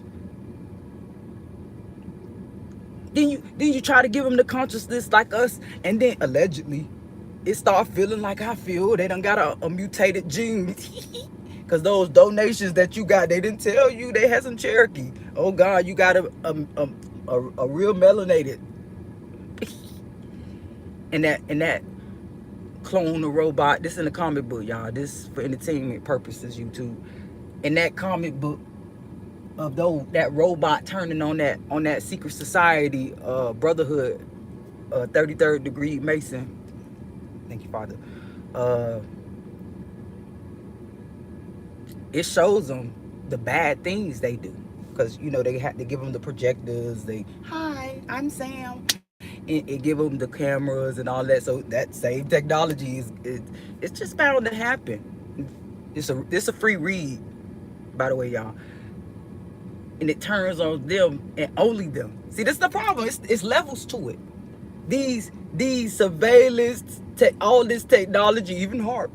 Then you try to give them the consciousness like us, and then allegedly it start feeling like I feel. They done got a mutated gene. Because those donations that you got, they didn't tell you they had some Cherokee. Oh God, you got a real melanated. and that clone a robot. This in the comic book, y'all. This for entertainment purposes, YouTube. In that comic book, of that robot turning on that secret society, brotherhood, 33rd degree Mason. Thank you, Father. It shows them the bad things they do, because they had to give them the projectors. Hi, I'm Sam. It give them the cameras and all that. So that same technology it's just bound to happen. It's a free read, by the way, y'all. And it turns on them and only them. See, this is the problem. It's levels to it. These surveillance, all this technology, even HARP.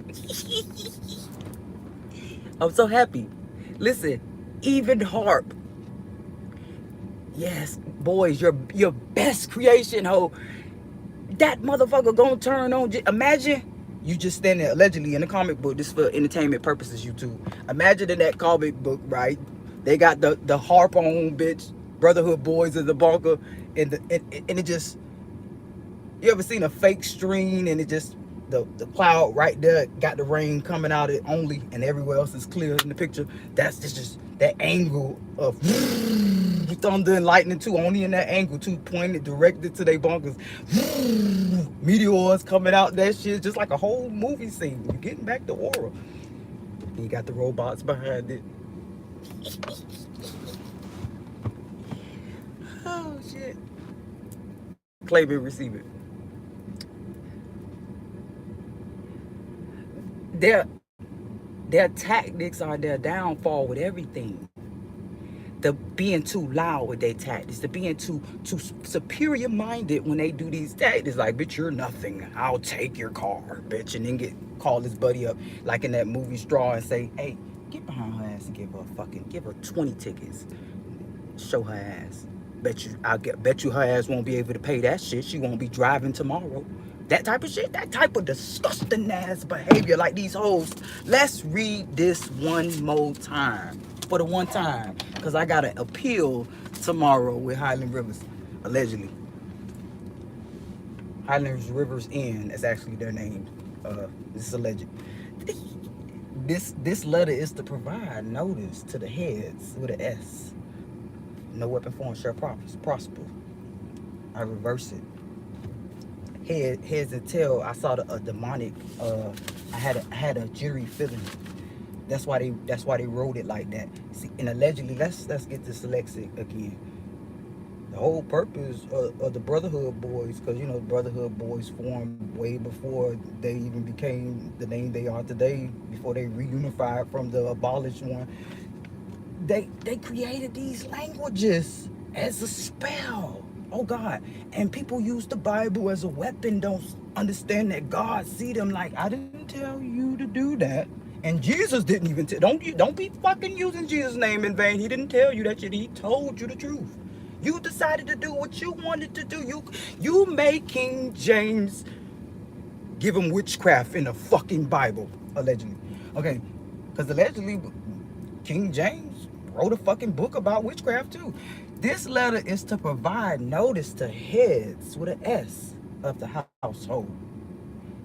I'm so happy. Listen, even HARP. Yes, boys, your best creation, ho. That motherfucker gonna turn on. Imagine you just standing allegedly in a comic book. This is for entertainment purposes, YouTube. Imagine in that comic book, right? They got the harp on, bitch. Brotherhood boys in the bunker, and it just. You ever seen a fake stream and it just the cloud right there got the rain coming out of it only, and everywhere else is clear in the picture? That's just that angle of thunder and lightning too, only in that angle too, pointed directed to their bunkers. Meteors coming out, that shit just like a whole movie scene. You're getting back to aura. And you got the robots behind it. Oh shit. Claim it, receive it. Their tactics are their downfall with everything. The being too loud with their tactics, the being too superior minded when they do these tactics. Like, bitch, you're nothing. I'll take your car, bitch, and then call his buddy up like in that movie Straw and say, hey, get behind her ass and give her 20 tickets. Show her ass. Bet you her ass won't be able to pay that shit. She won't be driving tomorrow. That type of shit, that type of disgusting ass behavior like these hoes. Let's read this one more time. For the one time. Because I got an appeal tomorrow with Highland Rivers. Allegedly. Highland Rivers Inn is actually their name. This is alleged. This letter is to provide notice to the heads with an S. No weapon formed shall prosper. I reverse it. Heads and tail. I saw a demonic. I had a jittery feeling. That's why they wrote it like that. See, and allegedly, let's get this lexic again. The whole purpose of the Brotherhood Boys, because you know the Brotherhood Boys formed way before they even became the name they are today. Before they reunified from the abolished one. They created these languages as a spell. Oh God. And people use the Bible as a weapon, don't understand that God see them like, I didn't tell you to do that. And Jesus didn't even tell. Don't be fucking using Jesus' name in vain. He didn't tell you that shit. He told you the truth. You decided to do what you wanted to do. You made King James give him witchcraft in the fucking Bible, allegedly. Okay, because allegedly King James wrote a fucking book about witchcraft too. This letter is to provide notice to heads with an S of the household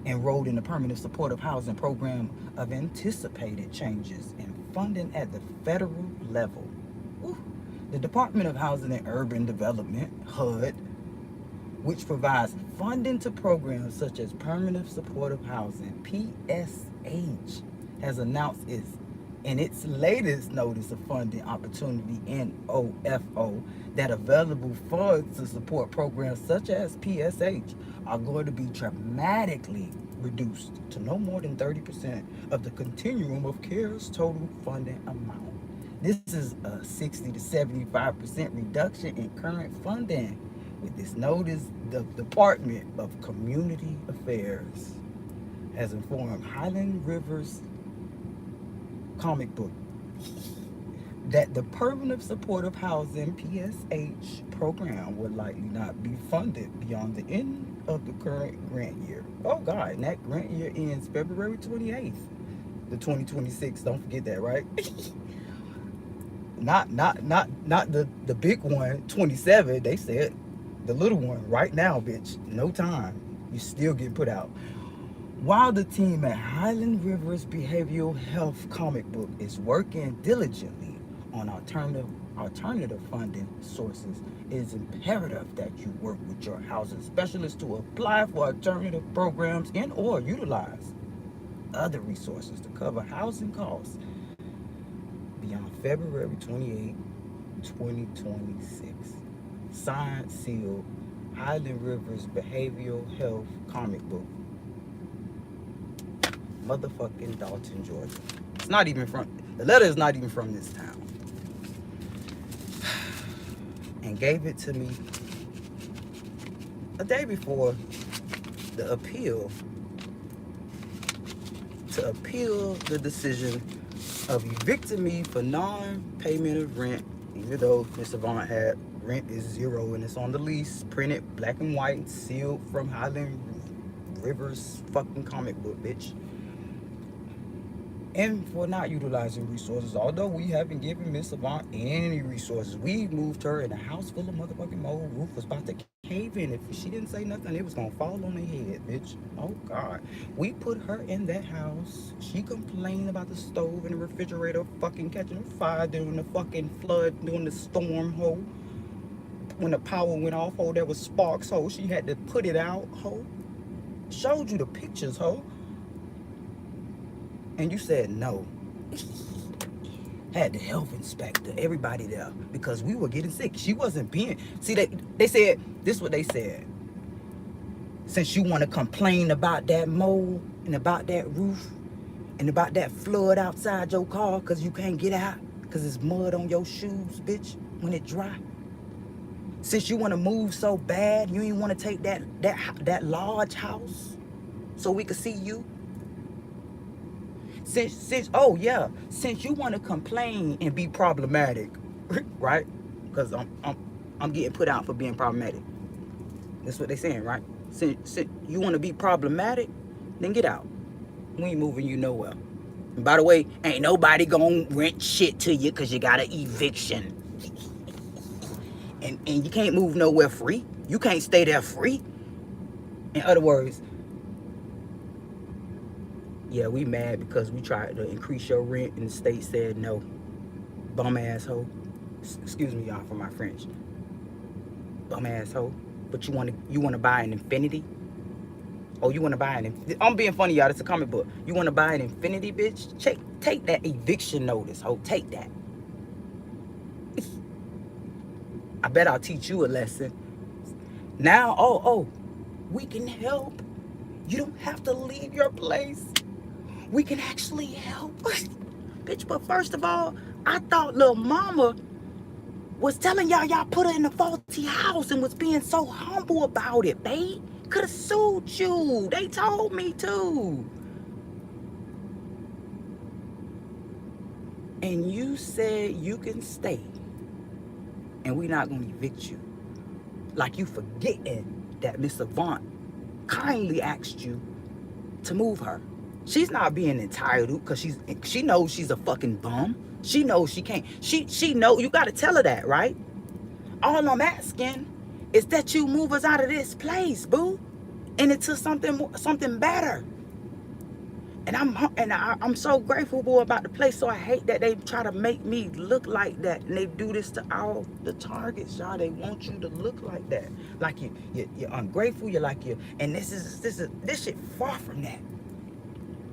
enrolled in the permanent supportive housing program of anticipated changes in funding at the federal level. Ooh. The Department of Housing and Urban Development, HUD, which provides funding to programs such as permanent supportive housing, PSH, has announced in its latest notice of funding opportunity, NOFO, that available funds to support programs such as PSH are going to be dramatically reduced to no more than 30% of the continuum of care's total funding amount. This is a 60 to 75% reduction in current funding. With this notice, the Department of Community Affairs has informed Highland Rivers comic book that the Permanent Supportive Housing PSH program will likely not be funded beyond the end of the current grant year. Oh God, and that grant year ends February 28th, the 2026. Don't forget that, right? not the big one, 27. They said the little one right now, bitch. No time. You still getting put out. While the team at Highland Rivers Behavioral Health comic book is working diligently on alternative funding sources, it is imperative that you work with your housing specialist to apply for alternative programs and or utilize other resources to cover housing costs beyond February 28, 2026. Signed, sealed, Highland Rivers Behavioral Health comic book, motherfucking Dalton, Georgia. It's not even from, the letter is not even from this town. And gave it to me a day before the appeal, to appeal the decision of evicting me for non-payment of rent, even though Mr. Vaughn had rent is zero and it's on the lease, printed black and white, sealed from Highland Rivers fucking comic book, bitch. And for not utilizing resources, although we haven't given Miss Savant any resources. We moved her in a house full of motherfucking mold. Roof was about to cave in. If she didn't say nothing, it was gonna fall on her head, bitch. Oh God. We put her in that house. She complained about the stove and the refrigerator fucking catching fire during the fucking flood, during the storm, ho. When the power went off, ho, there was sparks, ho. She had to put it out, ho. Showed you the pictures, ho. And you said no. Had the health inspector, everybody there, because we were getting sick. She wasn't being, see, they said, this is what they said. Since you want to complain about that mold and about that roof and about that flood outside your car because you can't get out, Cause it's mud on your shoes, bitch, when it dry. Since you want to move so bad, you ain't want to take that large house so we could see you. Since oh yeah, since you want to complain and be problematic, right? Because I'm getting put out for being problematic. That's what they saying, right? Since you want to be problematic, then get out. We ain't moving you nowhere. And by the way, ain't nobody gonna rent shit to you because you got an eviction. And you can't move nowhere free. You can't stay there free. In other words, yeah, we mad because we tried to increase your rent and the state said no. Bum asshole. Excuse me, y'all, for my French. Bum asshole. But you wanna buy an infinity? Oh, you wanna buy I'm being funny, y'all. It's a comic book. You wanna buy an infinity, bitch? Take that eviction notice, ho. Take that. I bet I'll teach you a lesson. Now, we can help. You don't have to leave your place. We can actually help. Bitch, but first of all, I thought little mama was telling y'all put her in a faulty house and was being so humble about it, babe. Could have sued you. They told me to. And you said you can stay. And we not gonna evict you. Like you forgetting that Miss Avant kindly asked you to move her. She's not being entitled because she knows she's a fucking bum. She knows she can't. She know you gotta tell her that, right? All I'm asking is that you move us out of this place, boo, and into something better. And I'm so grateful, boy, about the place. So I hate that they try to make me look like that, and they do this to all the targets, y'all. They want you to look like that, like you're ungrateful. You're like you, and this shit far from that.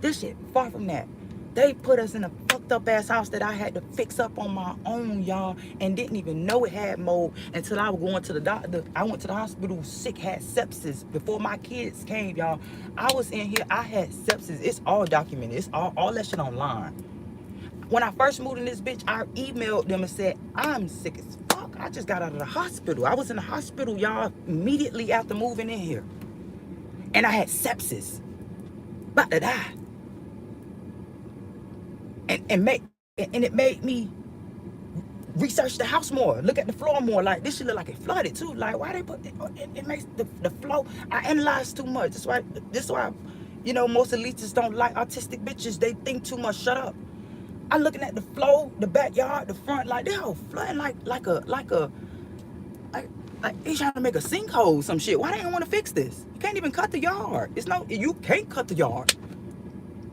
This shit far from that. They put us in a fucked up ass house that I had to fix up on my own, y'all, and didn't even know it had mold until I was going to the doctor. I went to the hospital sick, had sepsis before my kids came, y'all. I was in here, I had sepsis. It's all documented. It's all that shit online. When I first moved in this bitch, I emailed them and said, I'm sick as fuck. I just got out of the hospital. I was in the hospital, y'all, immediately after moving in here. And I had sepsis. About to die. And it made me research the house more, look at the floor more. Like, this shit look like it flooded too. Like, why they put it makes the flow. I analyze too much. That's why most elitists don't like autistic bitches. They think too much. Shut up. I'm looking at the flow, the backyard, the front, like they all flooding like they trying to make a sinkhole, some shit. Why they don't want to fix this? You can't even cut the yard. You can't cut the yard.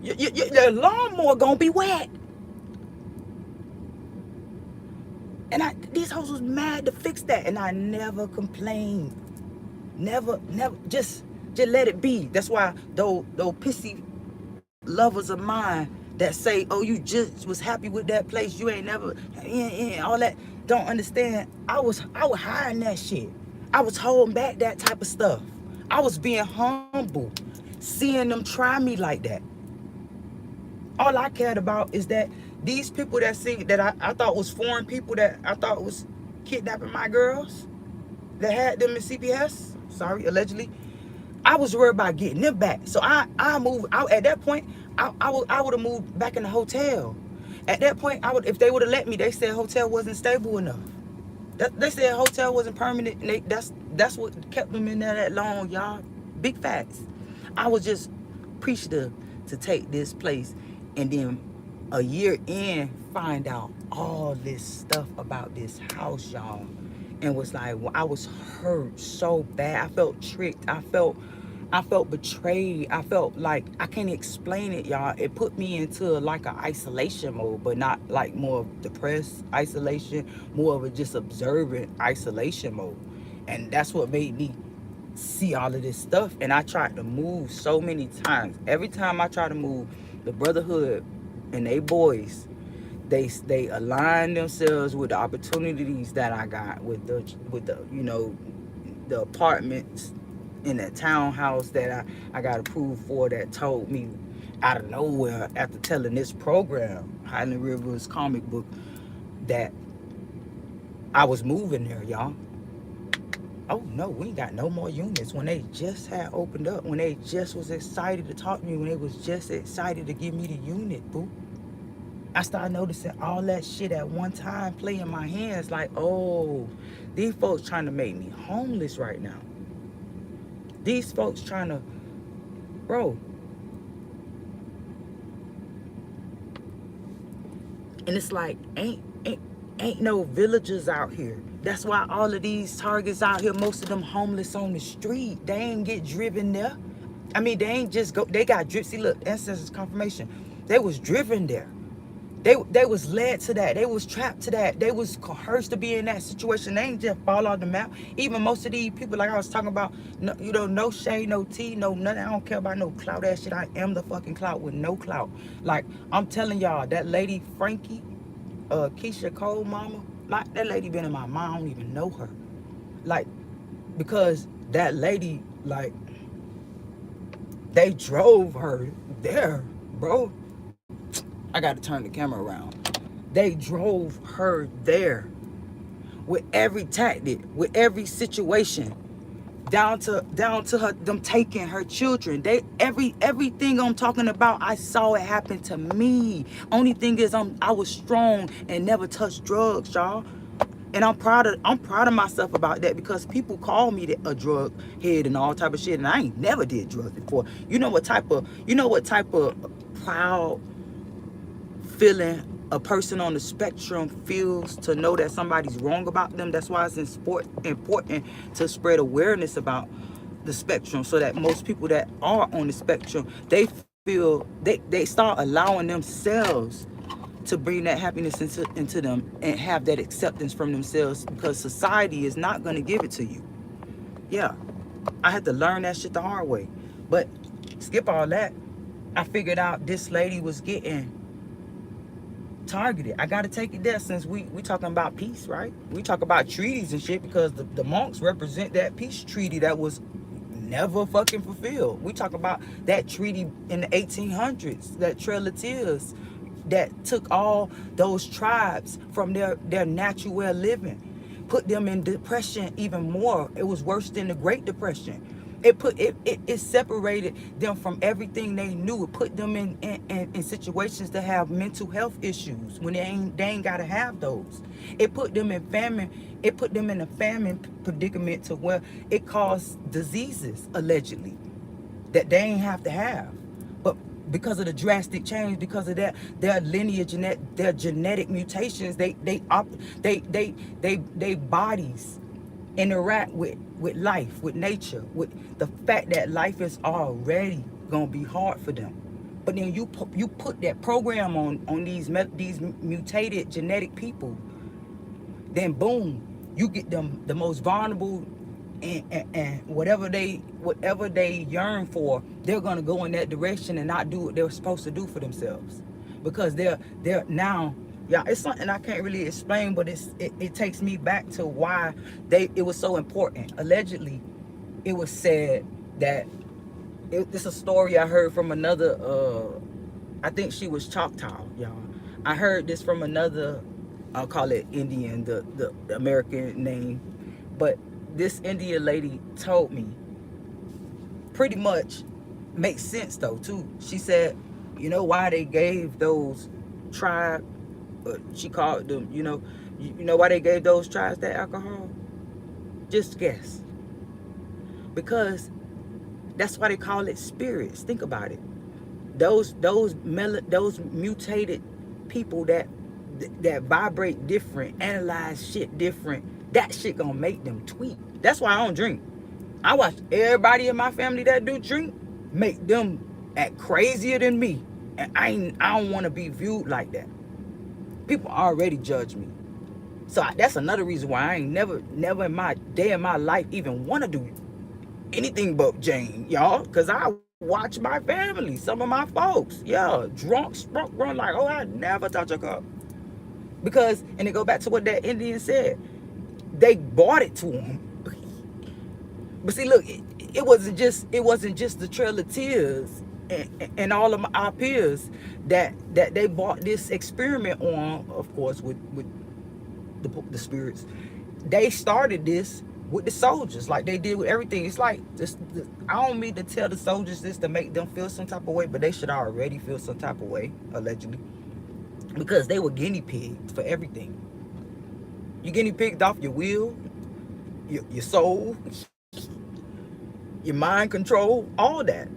Your lawnmower gonna be wet. And these hoes was mad to fix that, and I never complained. Never, just let it be. That's why those pissy lovers of mine that say, oh, you just was happy with that place, you ain't never, all that, don't understand. I was hiding that shit. I was holding back that type of stuff. I was being humble, seeing them try me like that. All I cared about is that these people that I thought was foreign people, that I thought was kidnapping my girls, that had them in CPS, sorry, allegedly, I was worried about getting them back. So I moved out. At that point, I would have moved back in the hotel. At that point, if they would have let me. They said hotel wasn't stable enough. They said hotel wasn't permanent, and that's what kept them in there that long, y'all. Big facts. I was just appreciative to take this place, and then a year in, find out all this stuff about this house, y'all, and was like, well, I was hurt so bad. I felt tricked. I felt betrayed. I felt like, I can't explain it, y'all. It put me into like an isolation mode, but not like more of depressed isolation, more of a just observant isolation mode. And that's what made me see all of this stuff. And I tried to move so many times. Every time I try to move, the brotherhood and they boys, they align themselves with the opportunities that I got with the the apartments in that townhouse that I got approved for, that told me out of nowhere after telling this program, Highland Rivers comic book, that I was moving there, y'all. Oh no, we ain't got no more units. When they just had opened up, when they just was excited to talk to me, when they was just excited to give me the unit, boo. I started noticing all that shit at one time play in my hands. Like, oh, these folks trying to make me homeless right now. These folks trying to, bro. And it's like, ain't no villagers out here. That's why all of these targets out here, most of them homeless on the street. They ain't get driven there. I mean, they ain't just go. They got driven. See, look, ancestors confirmation. They was driven there. They was led to that. They was trapped to that. They was coerced to be in that situation. They ain't just fall off the map. Even most of these people, like I was talking about, no, you know, no shade, no tea, no nothing. I don't care about no clout ass shit. I am the fucking clout with no clout. Like, I'm telling y'all, that lady Frankie, Keisha Cole mama, like, that lady been in my mind. I don't even know her. Like, because that lady, like, they drove her there, bro. I gotta turn the camera around. They drove her there with every tactic, with every situation, down to her, them taking her children. They everything I'm talking about, I saw it happen to me. Only thing is, I was strong and never touched drugs, y'all. And I'm proud of myself about that, because people call me a drug head and all type of shit, and I ain't never did drugs before. You know what type of proud feeling a person on the spectrum feels to know that somebody's wrong about them. That's why it's important to spread awareness about the spectrum, so that most people that are on the spectrum, they feel they start allowing themselves to bring that happiness into them, and have that acceptance from themselves, because society is not going to give it to you. Yeah, I had to learn that shit the hard way. But skip all that. I figured out this lady was getting targeted. I gotta take it there, since we talking about peace, right? We talk about treaties and shit, because the monks represent that peace treaty that was never fucking fulfilled. We talk about that treaty in the 1800s, that Trail of Tears, that took all those tribes from their natural way of living, put them in depression even more. It was worse than the Great Depression. It separated them from everything they knew. It put them in situations to have mental health issues when they ain't gotta have those. It put them in famine. It put them in a famine predicament to where it caused diseases, allegedly, that they ain't have to have. But because of the drastic change, because of their lineage and their genetic mutations, they bodies interact with life, with nature, with the fact that life is already gonna be hard for them. But then you put that program on these mutated genetic people, then boom, you get them the most vulnerable, and whatever they yearn for, they're gonna go in that direction and not do what they're supposed to do for themselves, because they're now. Yeah, it's something I can't really explain, but it takes me back to why it was so important. Allegedly, it was said that it's a story I heard from another. I think she was Choctaw, y'all. I heard this from another. I'll call it Indian, the American name, but this Indian lady told me, pretty much makes sense though too. She said, you know why they gave those tribes, she called them, you know why they gave those tribes that alcohol? Just guess. Because that's why they call it spirits. Think about it. Those mutated people that vibrate different, analyze shit different, that shit gonna make them tweak. That's why I don't drink. I watch everybody in my family that do drink make them act crazier than me, and I don't want to be viewed like that. People already judge me, so that's another reason why I ain't never in my day in my life even want to do anything but Jane, y'all, because I watch my family, some of my folks, yeah, drunk, sprunk, run like, oh, I never touch a cup. Because, and it go back to what that Indian said, they bought it to them. But see, look, it wasn't just the Trail of Tears and all of our peers that they bought this experiment on, of course, with the spirits. They started this with the soldiers, like they did with everything. It's like this. I don't mean to tell the soldiers this to make them feel some type of way, but they should already feel some type of way, allegedly, because they were guinea pigs for everything. You guinea pigged off your will, your soul, your mind control, all that,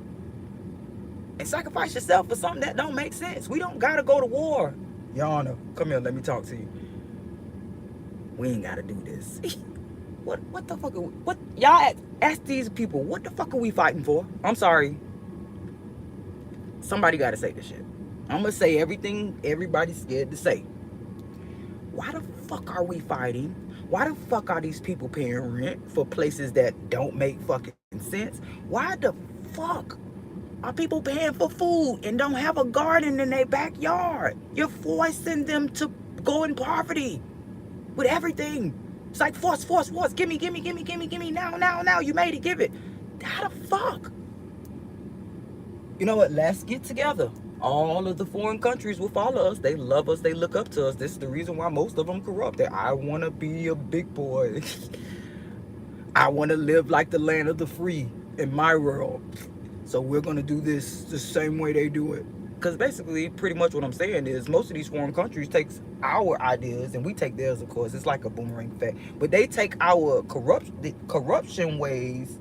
and sacrifice yourself for something that don't make sense. We don't gotta go to war. Your Honor, come here, let me talk to you. We ain't gotta do this. What the fuck are we, what y'all ask these people, what the fuck are we fighting for? I'm sorry. Somebody gotta say this shit. I'm gonna say everything everybody's scared to say. Why the fuck are we fighting? Why the fuck are these people paying rent for places that don't make fucking sense? Why the fuck are people paying for food and don't have a garden in their backyard? You're forcing them to go in poverty with everything. It's like force. Gimme. Now. You made it, give it. How the fuck? You know what? Let's get together. All of the foreign countries will follow us. They love us. They look up to us. This is the reason why most of them corrupt. I want to be a big boy. I want to live like the land of the free in my world. So we're going to do this the same way they do it. Because basically, pretty much what I'm saying is most of these foreign countries takes our ideas and we take theirs, of course. It's like a boomerang effect. But they take our corruption ways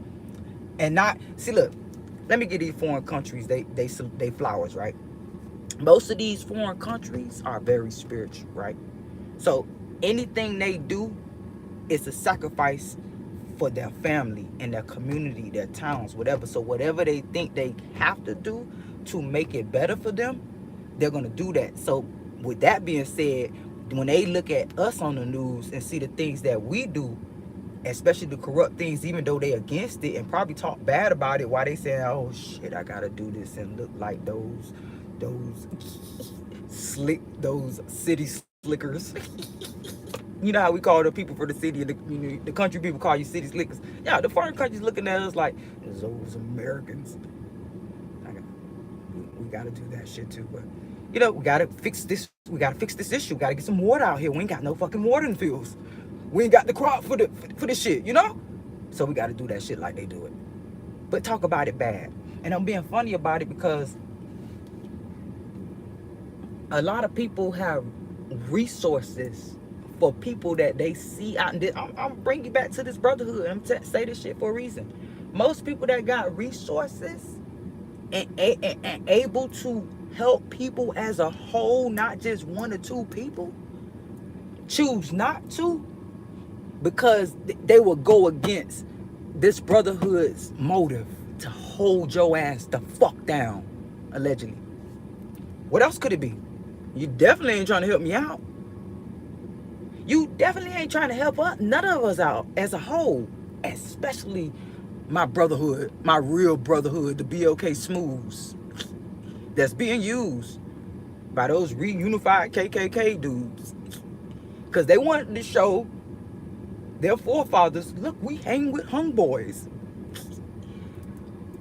and not... See, look. Let me get these foreign countries, they flowers, right? Most of these foreign countries are very spiritual, right? So anything they do is a sacrifice for their family and their community, their towns, whatever. So whatever they think they have to do to make it better for them, they're going to do that. So with that being said, when they look at us on the news and see the things that we do, especially the corrupt things, even though they against it and probably talk bad about it, while they saying, oh shit, I gotta do this and look like those city slickers. You know how we call the people for the city and the country people call you city slickers. Yeah, the foreign countries looking at us like those Americans. We gotta do that shit too, but you know, we gotta fix this. We gotta fix this issue. We gotta get some water out here. We ain't got no fucking water in the fields. We ain't got the crop for this shit, you know? So we got to do that shit like they do it. But talk about it bad. And I'm being funny about it because a lot of people have resources for people that they see out. And I'm bringing you back to this brotherhood. I'm say this shit for a reason. Most people that got resources and able to help people as a whole, not just one or two people, choose not to, because they will go against this brotherhood's motive to hold your ass the fuck down, allegedly. What else could it be? You definitely ain't trying to help me out. You definitely ain't trying to help us, none of us out as a whole, especially my brotherhood, my real brotherhood, the BOK Smooths, that's being used by those reunified KKK dudes. Because they wanted to show their forefathers, look, we hang with homeboys.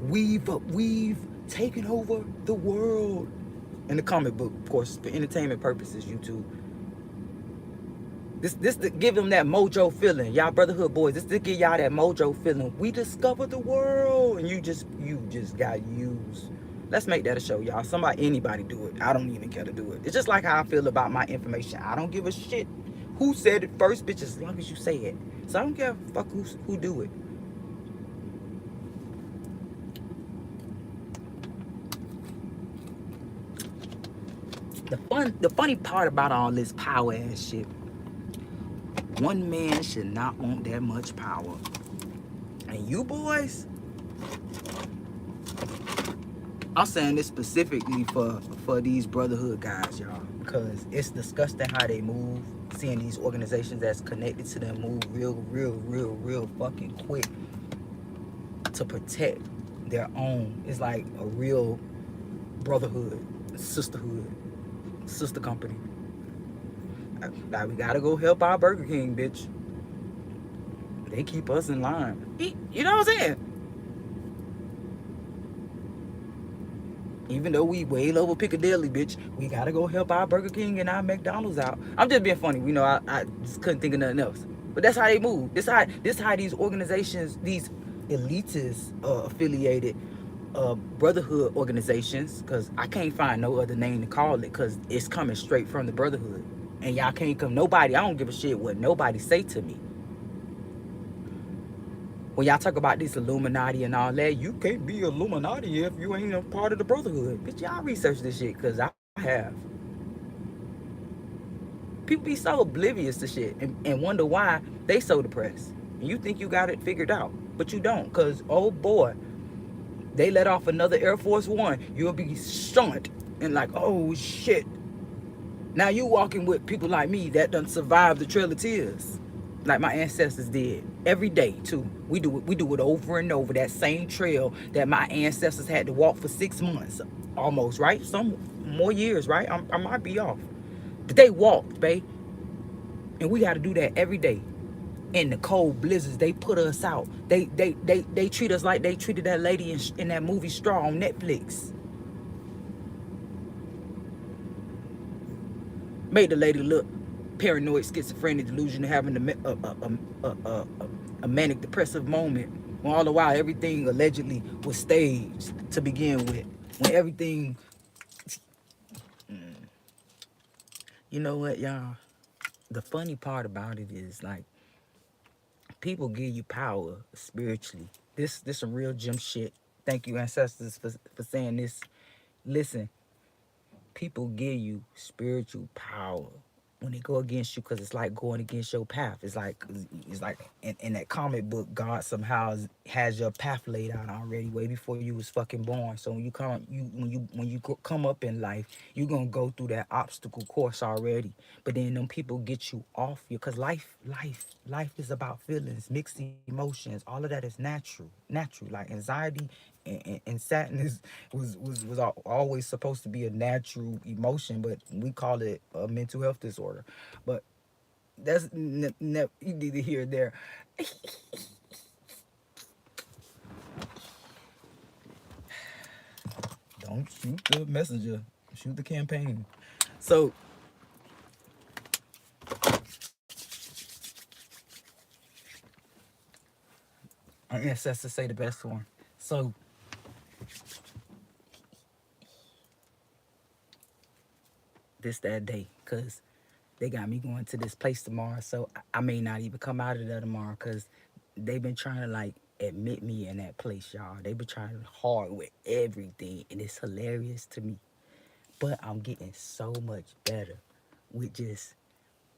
We've taken over the world. In the comic book, of course, for entertainment purposes, YouTube. This to give them that mojo feeling. Y'all brotherhood boys, this to give y'all that mojo feeling. We discovered the world and you just got used. Let's make that a show, y'all. Anybody do it. I don't even care to do it. It's just like how I feel about my information. I don't give a shit who said it first, bitch, as long as you say it. So I don't care fuck who do it. The funny part about all this power ass shit, one man should not want that much power. And you boys, I'm saying this specifically for these brotherhood guys, y'all, because it's disgusting how they move. Seeing these organizations that's connected to them move real fucking quick to protect their own. It's like a real brotherhood, sisterhood, sister company. Like, we gotta go help our Burger King, bitch. They keep us in line. You know what I'm saying? Even though we way over Piccadilly, bitch, we gotta go help our Burger King and our McDonald's out. I'm just being funny. You know, I just couldn't think of nothing else. But that's how they move. This how these organizations, these elitist affiliated brotherhood organizations, because I can't find no other name to call it, because it's coming straight from the brotherhood. And y'all can't come, nobody, I don't give a shit what nobody say to me. When y'all talk about this Illuminati and all that, you can't be Illuminati if you ain't a part of the brotherhood. Bitch, y'all research this shit, because I have. People be so oblivious to shit and wonder why they so depressed. And you think you got it figured out, but you don't, because, oh boy, they let off another Air Force One, you'll be stunned and like, oh shit. Now you walking with people like me that done survived the Trail of Tears, like my ancestors did. Every day too. We do it over and over. That same trail that my ancestors had to walk for 6 months, almost, right? Some more years, right? I might be off, but they walked, babe, and we got to do that every day. In the cold blizzards, they put us out. They treat us like they treated that lady in that movie Straw on Netflix. Made the lady look paranoid, schizophrenic, delusional, having a manic depressive moment. When all the while everything allegedly was staged to begin with. When everything, you know what, y'all? The funny part about it is, like, people give you power spiritually. This some real gym shit. Thank you, ancestors, for saying this. Listen, people give you spiritual power when they go against you, because it's like going against your path. It's like in that comic book, God somehow has your path laid out already way before you was fucking born. So when you come up in life, you gonna go through that obstacle course already. But then them people get you off you, because life is about feelings, mixed emotions. All of that is natural. Like anxiety and sadness was always supposed to be a natural emotion, but we call it a mental health disorder. But that's neither here nor there. Don't shoot the messenger, shoot the campaign. So our ancestors say the best one. So this that day, because they got me going to this place tomorrow. So I may not even come out of there tomorrow, because they've been trying to, like, admit me in that place, y'all. They been trying hard with everything, and it's hilarious to me. But I'm getting so much better with just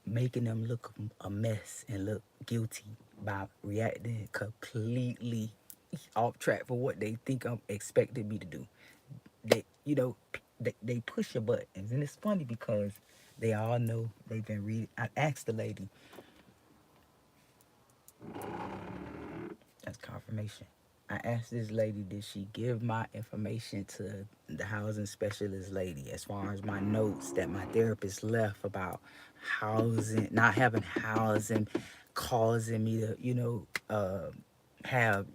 making them look a mess and look guilty by reacting completely off track for what they think I'm expecting me to do. They push your buttons, and it's funny because they all know they've been reading. I asked the lady, that's confirmation. I asked this lady, did she give my information to the housing specialist lady, as far as my notes that my therapist left about housing, not having housing, causing me to, have,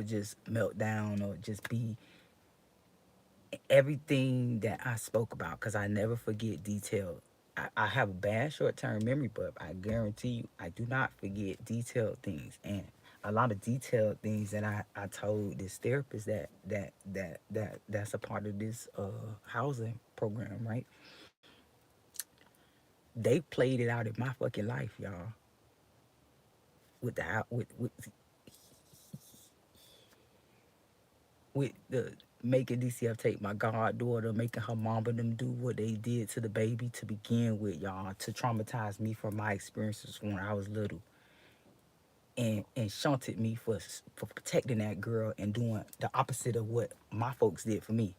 just meltdown or just be everything that I spoke about, because I never forget detail. I have a bad short-term memory, but I guarantee you I do not forget detailed things. And a lot of detailed things that I told this therapist that's a part of this housing program, right? They played it out in my fucking life, y'all. With the making DCF take my goddaughter, making her mom and them do what they did to the baby to begin with, y'all, to traumatize me from my experiences when I was little, and shunted me for protecting that girl and doing the opposite of what my folks did for me.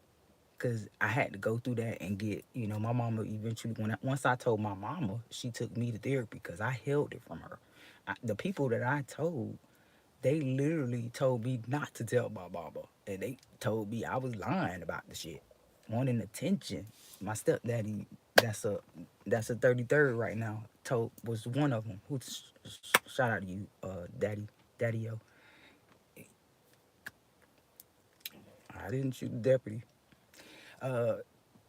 Cause I had to go through that and get, my mama eventually, once I told my mama, she took me to therapy because I held it from her. The people that I told, they literally told me not to tell my mama, and they told me I was lying about the shit, wanting attention. My stepdaddy, that's a that's a 33rd right now, told was one of them. Who shout out to you, daddy yo. I didn't shoot the deputy. uh,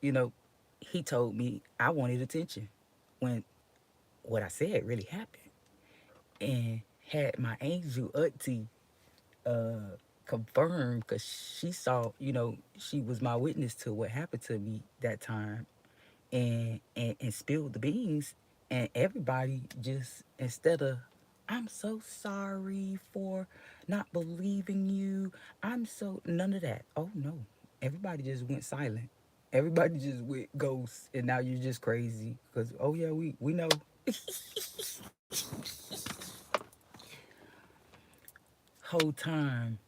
you know, he told me I wanted attention when what I said really happened, and had my angel auntie confirmed because she saw, she was my witness to what happened to me that time, and spilled the beans, and everybody just, instead of, I'm so sorry for not believing you, I'm so, none of that. Oh no, everybody just went silent. Everybody just went ghost, and now you're just crazy because, oh yeah, we know. Whole time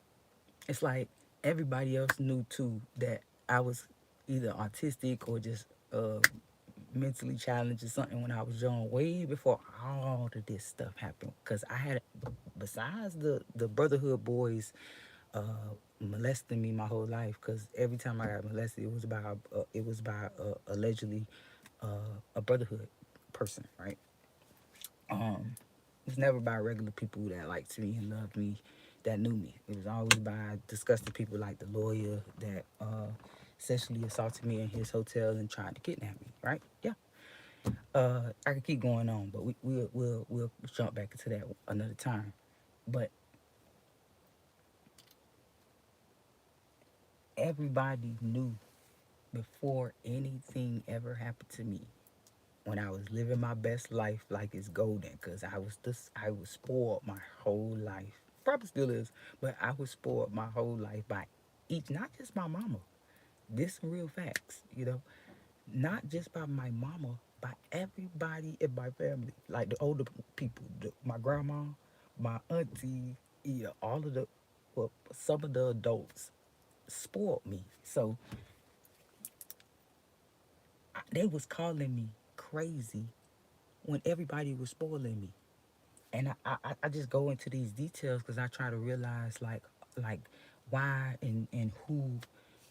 it's like everybody else knew too that I was either autistic or just mentally challenged or something when I was young, way before all of this stuff happened. Cause I had, besides the brotherhood boys molesting me my whole life. Cause every time I got molested, it was by allegedly a brotherhood person, right? Um, it's never by regular people that liked me and loved me, that knew me. It was always by disgusting people like the lawyer that sexually assaulted me in his hotel and tried to kidnap me. Right? Yeah. I could keep going on, but we'll jump back into that another time. But everybody knew before anything ever happened to me, when I was living my best life like it's golden, because I was spoiled my whole life. Probably still is, but I was spoiled my whole life by each, not just my mama. This some real facts, not just by my mama, by everybody in my family, like the older people, my grandma, my auntie, all of the, well, some of the adults spoiled me. So they was calling me crazy when everybody was spoiling me. And I just go into these details because I try to realize like why and who,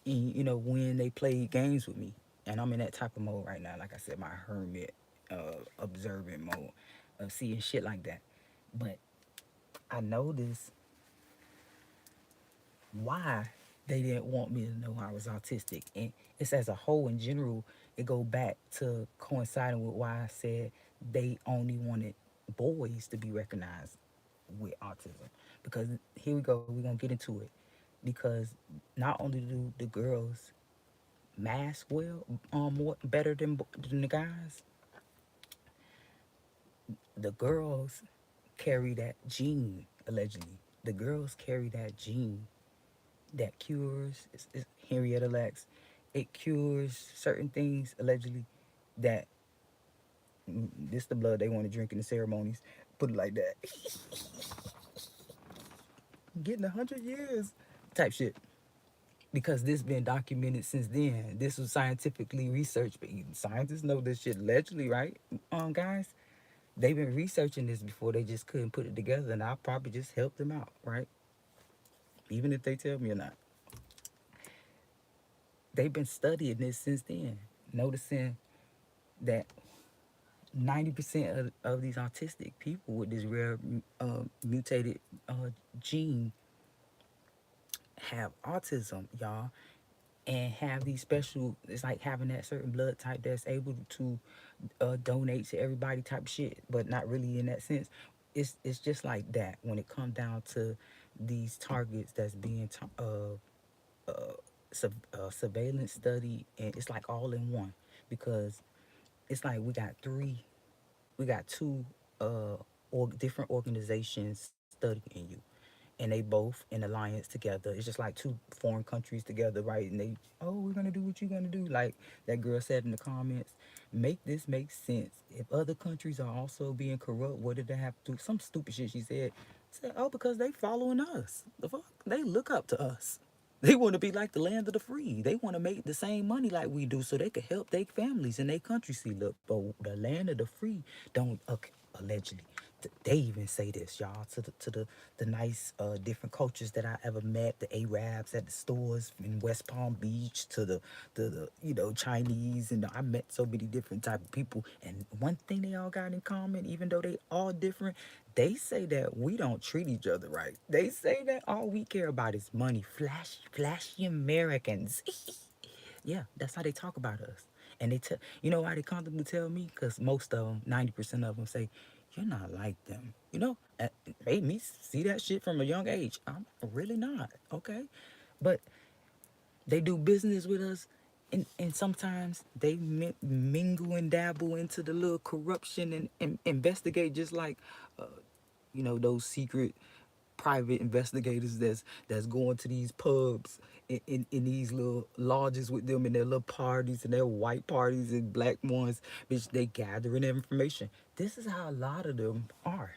and, when they play games with me. And I'm in that type of mode right now. Like I said, my hermit, observant mode, of seeing shit like that. But I noticed why they didn't want me to know I was autistic, and it's as a whole in general. It go back to coinciding with why I said they only wanted boys to be recognized with autism. Because here we go, we're gonna get into it. Because not only do the girls mask well, more better than the guys, the girls carry that gene allegedly. The girls carry that gene that cures, it's Henrietta Lacks, it cures certain things allegedly that, this the blood they want to drink in the ceremonies. Put it like that. Getting 100 years type shit. Because this been documented since then. This was scientifically researched, but even scientists know this shit allegedly, right? Guys, they've been researching this before. They just couldn't put it together, and I probably just helped them out, right? Even if they tell me or not, they've been studying this since then, noticing that 90% of these autistic people with this rare mutated gene have autism, y'all, and have these special, it's like having that certain blood type that's able to donate to everybody type of shit, but not really in that sense. It's just like that when it comes down to these targets that's being surveillance study, and it's like all in one. Because it's like we got two different organizations studying you, and they both in alliance together. It's just like two foreign countries together, right? And they, oh, we're gonna do what you're gonna do, like that girl said in the comments. Make this make sense. If other countries are also being corrupt, what did they have to do? Some stupid shit she said. Said, oh, because they following us. The fuck, they look up to us. They want to be like the land of the free. They want to make the same money like we do, so they could help their families and their country. See, look, but the land of the free don't, okay, allegedly. They even say this, y'all, to the nice different cultures that I ever met, the Arabs at the stores in West Palm Beach, to the Chinese, and I met so many different type of people. And one thing they all got in common, even though they all different, they say that we don't treat each other right. They say that all we care about is money. Flashy, flashy Americans. Yeah, that's how they talk about us. And they tell, you know why they comfortably tell me? Because most of them, 90% of them say, you're not like them. You know, made me see that shit from a young age. I'm really not, okay? But they do business with us, and sometimes they mingle and dabble into the little corruption and investigate just like, uh, those secret private investigators that's going to these pubs in these little lodges with them and their little parties and their white parties and black ones, bitch, they gathering information. This is how a lot of them are.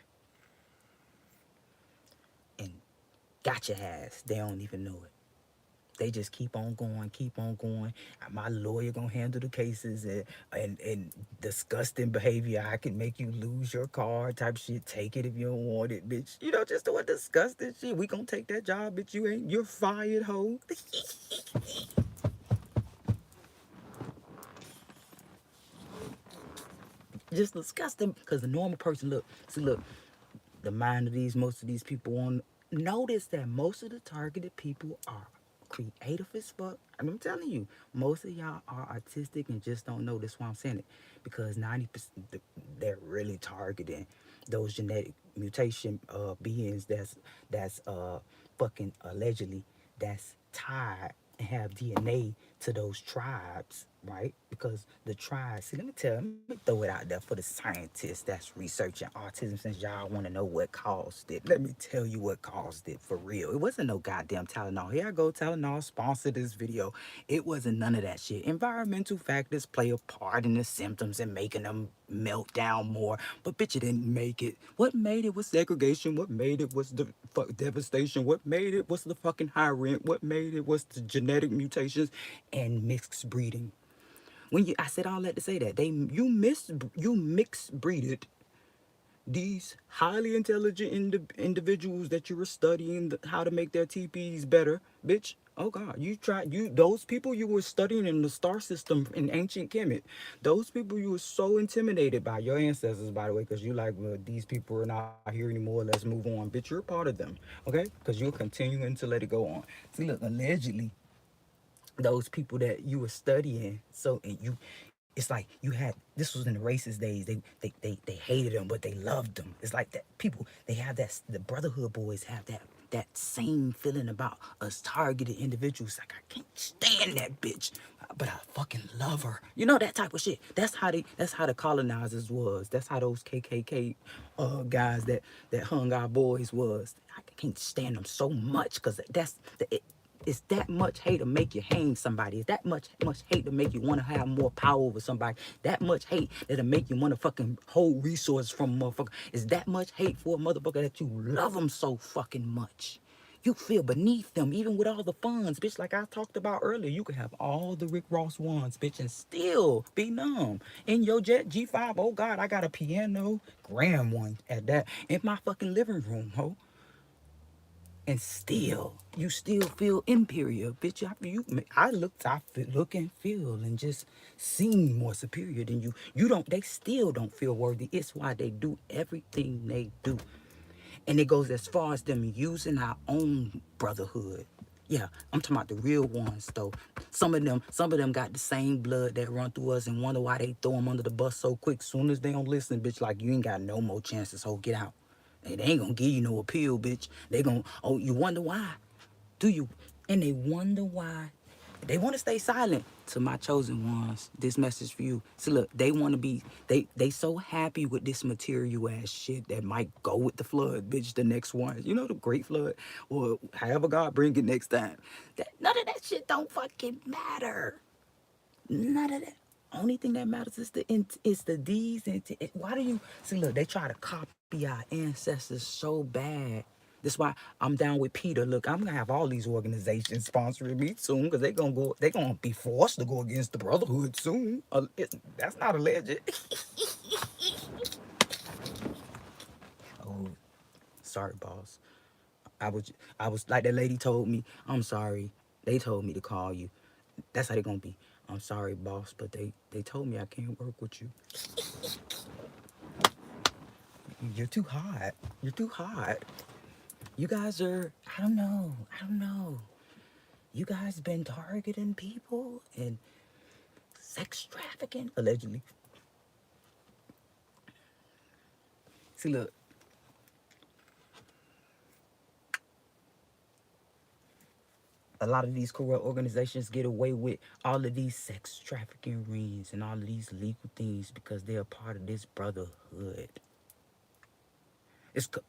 And got your ass. They don't even know it. They just keep on going, keep on going. My lawyer gonna handle the cases and disgusting behavior. I can make you lose your car type shit. Take it if you don't want it, bitch. Just doing disgusting shit. We gonna take that job, bitch. You're fired, hoe. Just disgusting. Cause the normal person, look, the mind of most of these people on, notice that most of the targeted people are creative as fuck. And I'm telling you, most of y'all are artistic and just don't know. That's why I'm saying it, because 90% they're really targeting those genetic mutation beings that's fucking allegedly that's tied and have DNA to those tribes, right? Because the tribes, see, let me throw it out there for the scientists that's researching autism, since y'all want to know what caused it. Let me tell you what caused it for real. It wasn't no goddamn Tylenol. Here I go, Tylenol sponsor this video. It wasn't none of that shit. Environmental factors play a part in the symptoms and making them melt down more. But bitch, it didn't make it. What made it was segregation. What made it was the devastation. What made it was the fucking high rent. What made it was the genetic mutations and mixed breeding. I said all that to say that you mix breeded these highly intelligent individuals that you were studying how to make their TPs better, bitch. Oh God, those people you were studying in the star system in ancient Kemet, those people you were so intimidated by your ancestors, by the way, because you like, well, these people are not here anymore. Let's move on, bitch. You're a part of them, okay? Because you're continuing to let it go on. See, look, allegedly those people that you were studying, so and you it's like you had, this was in the racist days, they hated them but they loved them. It's like that people, they have that, the brotherhood boys have that same feeling about us targeted individuals. Like, I can't stand that bitch, but I fucking love her. That type of shit. That's how the colonizers was. That's how those KKK guys that hung our boys was. I can't stand them so much because it's that much hate to make you hang somebody. It's that much hate to make you want to have more power over somebody. That much hate that'll make you want to fucking hold resources from a motherfucker. It's that much hate for a motherfucker that you love them so fucking much. You feel beneath them, even with all the funds, bitch. Like I talked about earlier, you could have all the Rick Ross ones, bitch, and still be numb. In your Jet G5, oh God, I got a piano, grand one at that, in my fucking living room, ho, and still you still feel inferior, bitch. I look and feel and just seem more superior than you. They still don't feel worthy. It's why they do everything they do. And it goes as far as them using our own brotherhood. Yeah, I'm talking about the real ones though. Some of them got the same blood that run through us and wonder why they throw them under the bus so quick. Soon as they don't listen, bitch, like, you ain't got no more chances, so get out. And they ain't gonna give you no appeal, bitch. They gonna, oh, you wonder why? Do you? And they wonder why. They want to stay silent. To my chosen ones, this message for you. See, look, they want to be, they so happy with this material ass shit that might go with the flood, bitch, the next one. The great flood, or however God bring it next time. None of that shit don't fucking matter. None of that. Only thing that matters is the D's and why do you see? Look, they try to copy our ancestors so bad. That's why I'm down with Peter. Look, I'm gonna have all these organizations sponsoring me soon because they gonna be forced to go against the brotherhood soon. That's not alleged. Oh, sorry, boss. I was like that lady told me. I'm sorry. They told me to call you. That's how they gonna be. I'm sorry, boss, but they told me I can't work with you. You're too hot. You're too hot. You guys are. I don't know. You guys been targeting people and sex trafficking, allegedly. See, look, a lot of these corrupt organizations get away with all of these sex trafficking rings and all of these legal things because they're a part of this brotherhood.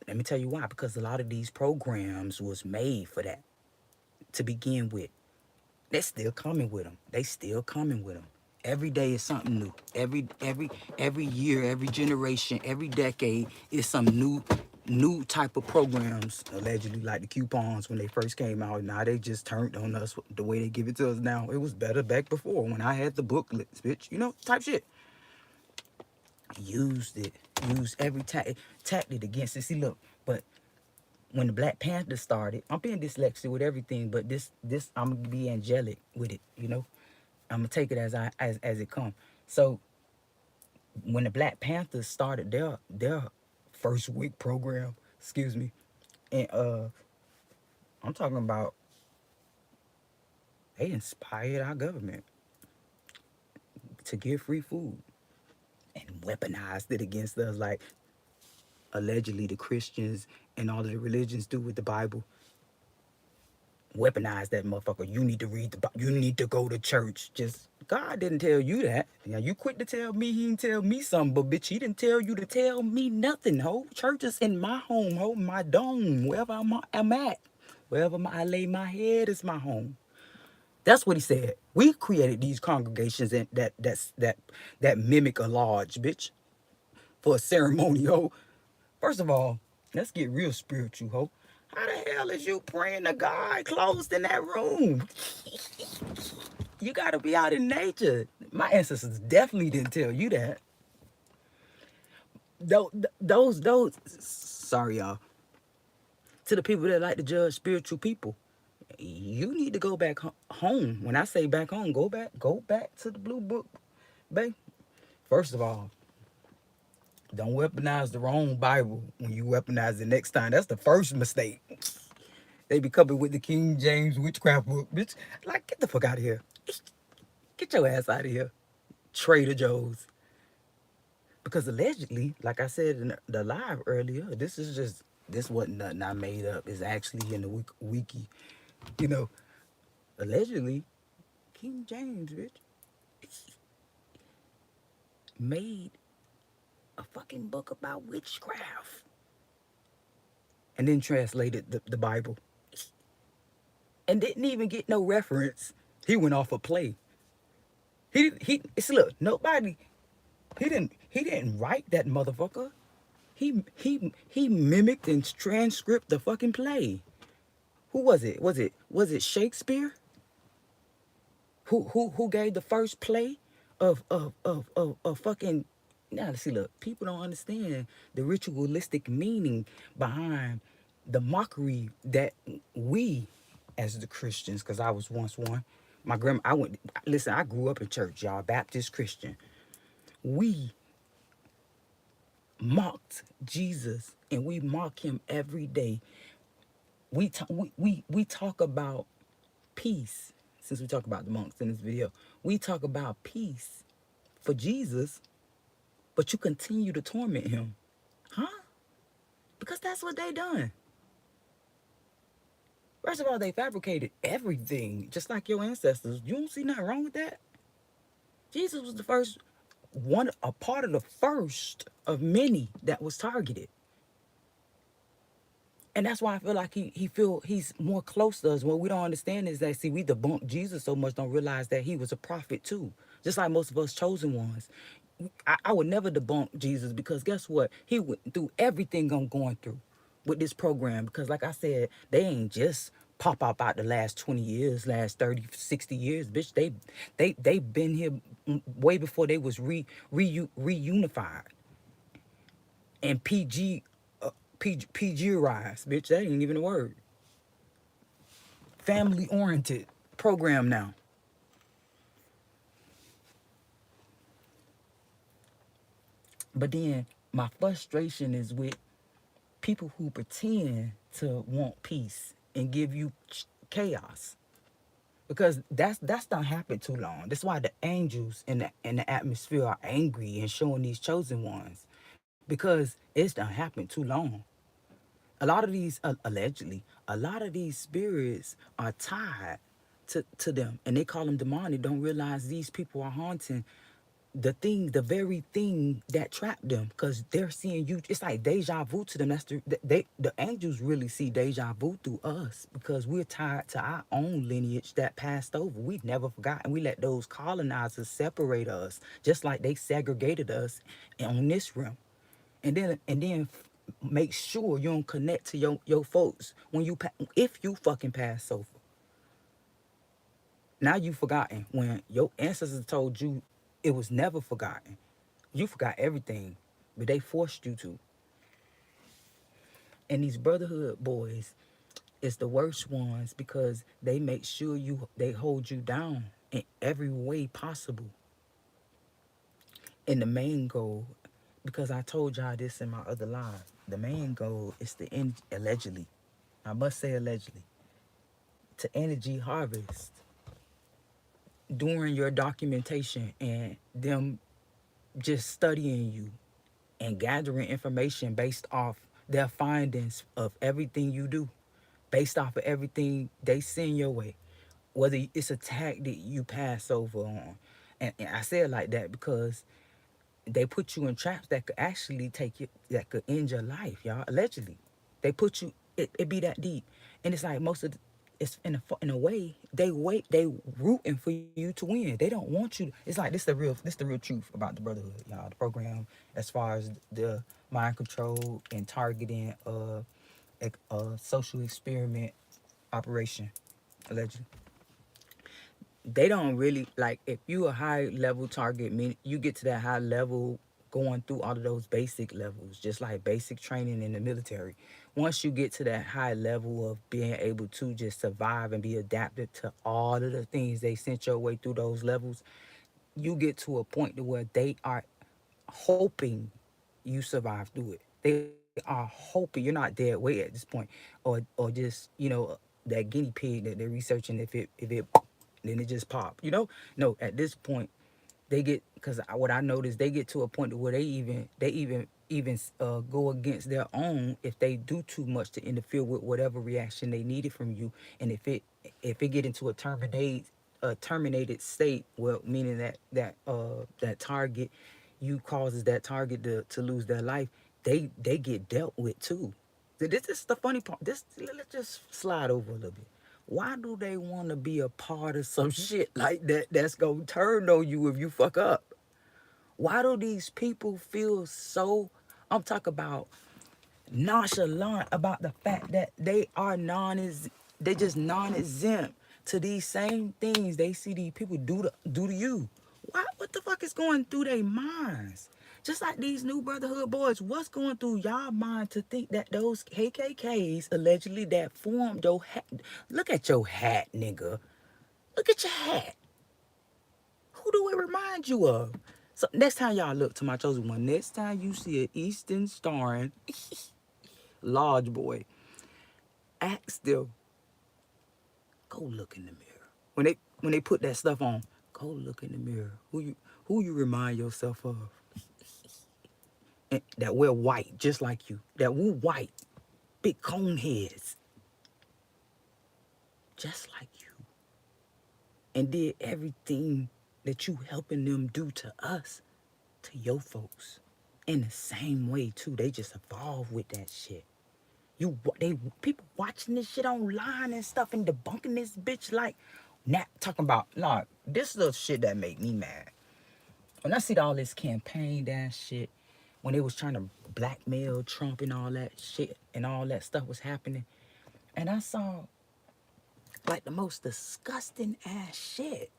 Let me tell you why. Because a lot of these programs was made for that to begin with. They're still coming with them. They still coming with them. Every day is something new. Every year, every generation, every decade is some new type of programs. Allegedly, like the coupons when they first came out. Now they just turned on us the way they give it to us now. It was better back before when I had the booklets, bitch. You know, type shit. Used it. Used every tactic against it. See, look, but when the Black Panther started, I'm being dyslexic with everything, but this I'm gonna be angelic with it, you know. I'm gonna take it as it comes. So when the Black Panthers started their first week program, excuse me, and I'm talking about they inspired our government to give free food and weaponized it against us, like allegedly the Christians and all of the religions do with the Bible. Weaponize that motherfucker. You need to read the Bible. You need to go to church. Just God didn't tell you that. Now you quick to tell me he didn't tell me something, but bitch, he didn't tell you to tell me nothing, ho. Church is in my home, ho, my dome, wherever I'm at. Wherever I lay my head is my home. That's what he said. We created these congregations and that mimic a lodge, bitch, for a ceremony, ho. First of all, let's get real spiritual, ho. How the hell is you praying to God closed in that room? You gotta be out in nature. My ancestors definitely didn't tell you that. Those. Sorry, y'all. To the people that like to judge spiritual people, you need to go back home. When I say back home, go back to the blue book, babe. First of all, don't weaponize the wrong Bible when you weaponize it next time. That's the first mistake. They be coming with the King James witchcraft book, bitch. Like, get the fuck out of here. Get your ass out of here. Trader Joe's. Because allegedly, like I said in the live earlier, this wasn't nothing I made up. It's actually in the wiki. You know, allegedly, King James, bitch, made a fucking book about witchcraft. And then translated the Bible. And didn't even get no reference. He went off a play. Look, nobody, he didn't write that motherfucker. He mimicked and transcribed the fucking play. Who was it? Was it Shakespeare? Who gave the first play of fucking. Now see, look, people don't understand the ritualistic meaning behind the mockery that we as the Christians, because I was once one. My grandma, listen, I grew up in church, y'all, Baptist Christian. We mocked Jesus and we mock him every day. We talk about peace. Since we talk about the monks in this video, we talk about peace for Jesus, but you continue to torment him, huh? Because that's what they done. First of all, they fabricated everything, just like your ancestors. You don't see nothing wrong with that. Jesus was the first one, a part of the first of many that was targeted. And that's why I feel like he's more close to us. What we don't understand is that, see, we debunk Jesus so much, don't realize that he was a prophet too. Just like most of us chosen ones. I would never debunk Jesus because guess what? He went through everything I'm going through with this program. Because like I said, they ain't just pop up out the last 20 years, last 30, 60 years. Bitch, they been here way before they was reunified. And PG rise, bitch. That ain't even a word. Family oriented program now. But then my frustration is with people who pretend to want peace and give you chaos. because that's done happened too long. That's why the angels in the atmosphere are angry and showing these chosen ones, because it's done happened too long. A lot of these allegedly, a lot of these spirits are tied to them, and they call them demonic. Don't realize these people are haunting the very thing that trapped them, because they're seeing you. It's like deja vu to them. That's the angels really see deja vu through us, because we're tied to our own lineage that passed over. We've never forgotten. We let those colonizers separate us, just like they segregated us on this realm. And then make sure you don't connect to your folks when if you fucking pass over. Now you forgotten when your ancestors told you it was never forgotten. You forgot everything, but they forced you to. And these brotherhood boys is the worst ones, because they make sure they hold you down in every way possible. And the main goal, because I told y'all this in my other live, the main goal is to end, allegedly, I must say allegedly, to energy harvest during your documentation and them just studying you and gathering information based off their findings of everything you do, based off of everything they send your way, whether it's a tactic you pass over on. And I say it like that because they put you in traps that could actually take you, that could end your life, y'all. Allegedly, they put you. It be that deep, and it's like most of it's in a way they rooting for you to win. They don't want you. It's like this the real truth about the brotherhood, y'all. The program, as far as the mind control and targeting, social experiment operation, allegedly, they don't really like, if you a high level target, mean you get to that high level going through all of those basic levels, just like basic training in the military. Once you get to that high level of being able to just survive and be adapted to all of the things they sent your way through those levels, you get to a point to where they are hoping you survive through it. They are hoping you're not dead weight at this point, or just, that guinea pig that they're researching. If it then it just pop. No, at this point they get, because what I noticed, they get to a point where they even go against their own if they do too much to interfere with whatever reaction they needed from you. And if it get into a terminated state, well, meaning that target, you causes that target to lose their life, they get dealt with too. This is the funny part. Let's just slide over a little bit. Why do they want to be a part of some shit like that that's gonna turn on you if you fuck up? Why do these people feel so, I'm talking about, nonchalant about the fact that they just non-exempt to these same things they see these people do to you? What the fuck is going through their minds? Just like these new brotherhood boys, what's going through y'all mind to think that those KKKs allegedly that formed your hat? Look at your hat, nigga. Look at your hat. Who do it remind you of? So next time y'all look to my chosen one, next time you see an Eastern starring large boy, ask them, go look in the mirror. When they put that stuff on, go look in the mirror. Who you remind yourself of? And that wear white just like you. That woo white, big cone heads, just like you. And did everything that you helping them do to us, to your folks. In the same way too. They just evolve with that shit. They people watching this shit online and stuff and debunking this bitch, like, not talking about, nah, this is the shit that make me mad. When I see all this campaign that shit, when they was trying to blackmail Trump and all that shit and all that stuff was happening, and I saw like the most disgusting ass shit.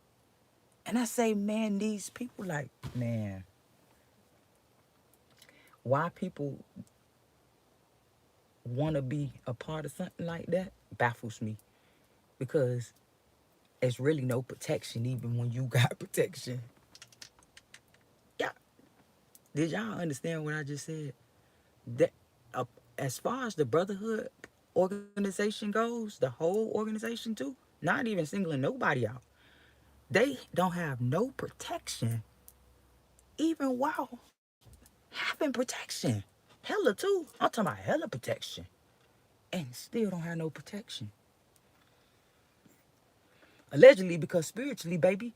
And I say, man, these people, like, man, why people want to be a part of something like that baffles me, because it's really no protection even when you got protection. Yeah, did y'all understand what I just said? That as far as the brotherhood organization goes, the whole organization too, Not even singling nobody out. They don't have no protection, even while having protection. Hella too. I'm talking about hella protection. And still don't have no protection. Allegedly, because spiritually, baby,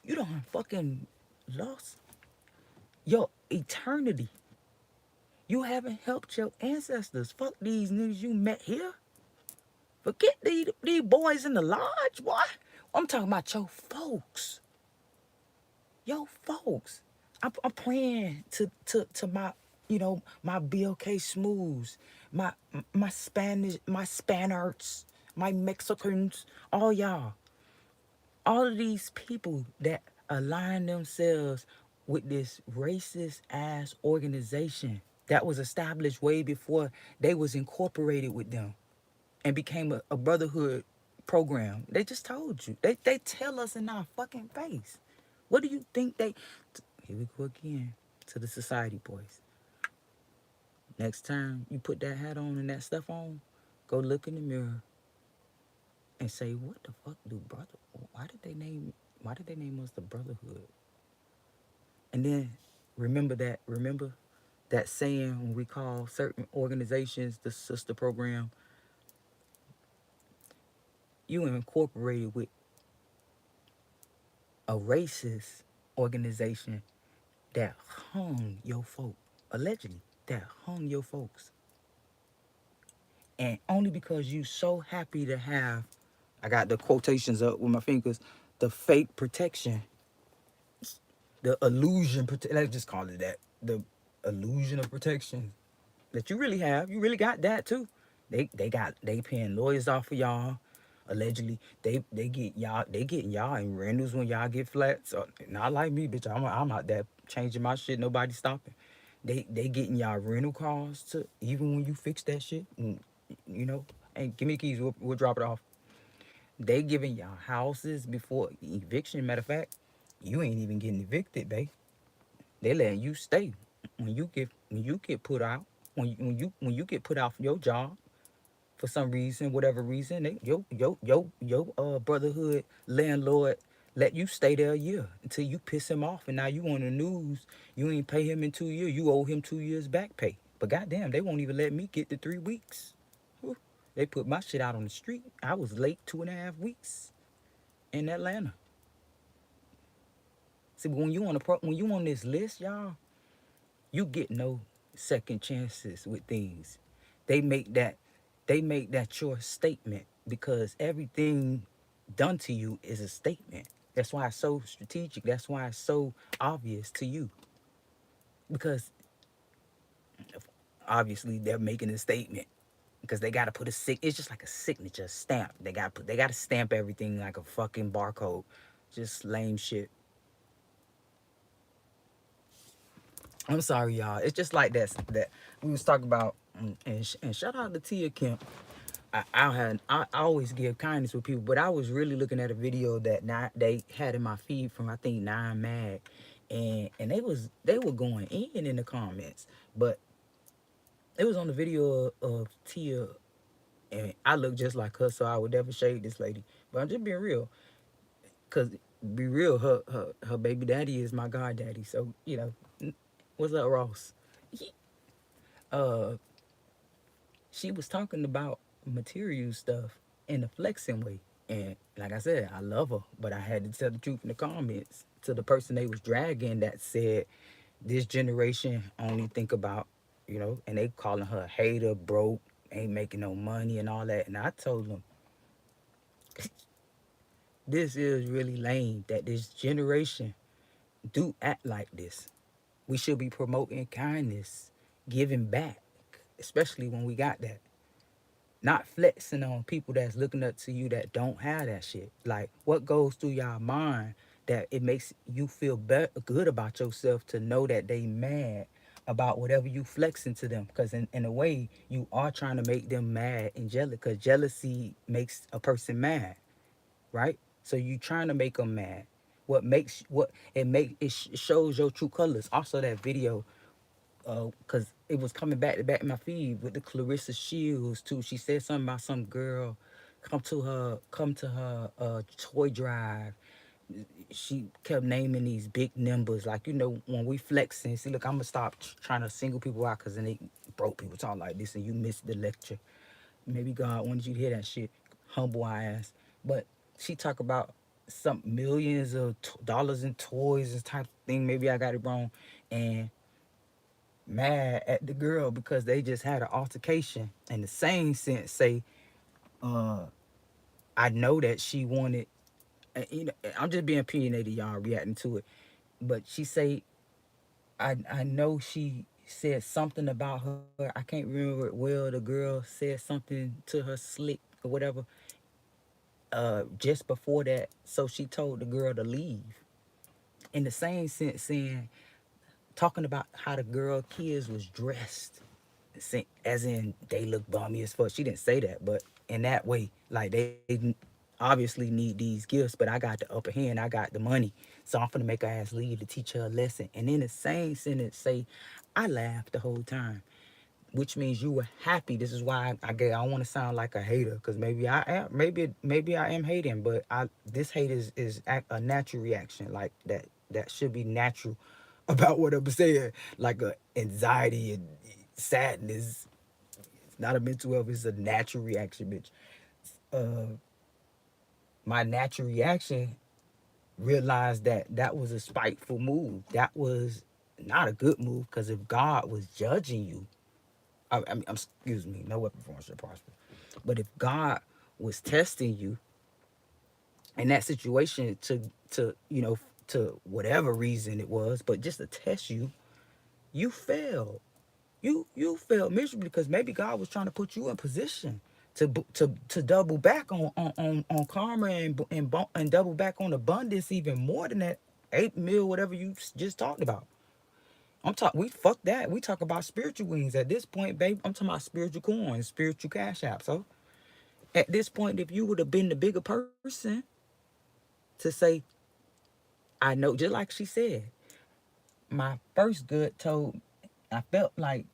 you don't fucking lost your eternity. You haven't helped your ancestors. Fuck these niggas you met here. Forget these boys in the lodge, boy. I'm talking about your folks. Yo, folks. I'm praying to my, my BLK Smooths, my Spanish, my Spaniards, my Mexicans, all y'all. All of these people that align themselves with this racist ass organization that was established way before they was incorporated with them and became a brotherhood program. They just told you. They tell us in our fucking face. What do you think they... Here we go again to the society boys. Next time you put that hat on and that stuff on, go look in the mirror and say, what the fuck do brother... Why did they name us the brotherhood? And then remember that saying when we call certain organizations the sister program, you incorporated with a racist organization that hung your folk, allegedly, that hung your folks. And only because you so happy to have, I got the quotations up with my fingers, the fake protection, the illusion, let's just call it that, the illusion of protection that you really have. You really got that too. They paying lawyers off for y'all. Allegedly, they getting y'all in rentals when y'all get flats. So, not like me, bitch. I'm out there changing my shit. Nobody stopping. They getting y'all rental cars to even when you fix that shit. You know, hey, give me the keys. We'll drop it off. They giving y'all houses before eviction. Matter of fact, you ain't even getting evicted, babe. They letting you stay when you get put out. When you get put out from your job for some reason, whatever reason, your brotherhood landlord let you stay there a year until you piss him off, and now you on the news. You ain't pay him in 2 years. You owe him 2 years back pay. But goddamn, they won't even let me get the 3 weeks. Whew. They put my shit out on the street. I was late 2.5 weeks in Atlanta. See, when you on this list, y'all, you get no second chances with things. They make that they make that your statement because everything done to you is a statement. That's why it's so strategic. That's why it's so obvious to you. Because obviously they're making a statement. Because they gotta put it's just like a signature stamp. They gotta stamp everything like a fucking barcode. Just lame shit. I'm sorry, y'all. It's just like that we was talking about, and shout out to Tia Kemp. I always give kindness with people, but I was really looking at a video that they had in my feed from I think Nine Mag, and they were going in the comments, but it was on the video of Tia, and I look just like her, so I would never shade this lady. But I'm just being real, cause be real, her baby daddy is my god daddy, so what's up, Ross? He, uh, she was talking about material stuff in a flexing way. And like I said, I love her, but I had to tell the truth in the comments to the person they was dragging that said this generation only think about, and they calling her a hater, broke, ain't making no money and all that. And I told them, this is really lame that this generation do act like this. We should be promoting kindness, giving back, especially when we got that. Not flexing on people that's looking up to you that don't have that shit. Like, what goes through y'all mind that it makes you feel good about yourself to know that they mad about whatever you flexing to them? Because in a way, you are trying to make them mad and jealous. Because jealousy makes a person mad, right? So you trying to make them mad. It shows your true colors. Also, that video, because it was coming back to back in my feed with the Clarissa Shields too. She said something about some girl come to her toy drive. She kept naming these big numbers, like, when we flexing. See, look, I'm gonna stop trying to single people out, because then they broke people talk like this and you missed the lecture. Maybe God wanted you to hear that shit. Humble ass. But she talk about some millions of dollars in toys and type of thing. Maybe I got it wrong. And mad at the girl because they just had an altercation. In the same sense, say, uh, I know that she wanted. I'm just being opinionated, y'all, reacting to it. But she say, I know she said something about her. I can't remember it well. The girl said something to her slick or whatever. Just before that, so she told the girl to leave. In the same sense, saying, talking about how the girl kids was dressed, as in they look bummy as fuck. She didn't say that, but in that way, like, they obviously need these gifts, but I got the upper hand. I got the money, so I'm finna make her ass leave to teach her a lesson. And in the same sentence, say, I laughed the whole time, which means you were happy. This is why I don't want to sound like a hater, because maybe I am, maybe I am hating, but I this hate is a natural reaction, like that should be natural about what I'm saying, like a anxiety and sadness. It's not a mental health, it's a natural reaction, bitch. Uh, my natural reaction realized that that was a spiteful move. That was not a good move, because if God was judging you, I mean, excuse me, no weapon formed shall prosper. But if God was testing you in that situation, to to whatever reason it was, but just to test you, you failed. You failed miserably, because maybe God was trying to put you in position to double back on karma, and double back on abundance, even more than that 8 mil whatever you just talked about. We fuck that. We talk about spiritual wings at this point, babe. I'm talking about spiritual coins, spiritual cash app. So at this point, if you would have been the bigger person to say, I know, just like she said, my first good told, I felt like,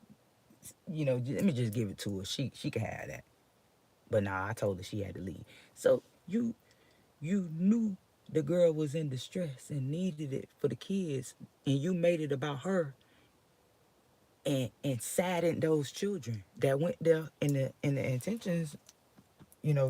let me just give it to her. She can have that. But nah, I told her she had to leave. So you knew the girl was in distress and needed it for the kids, and you made it about her, and saddened those children that went there in the intentions,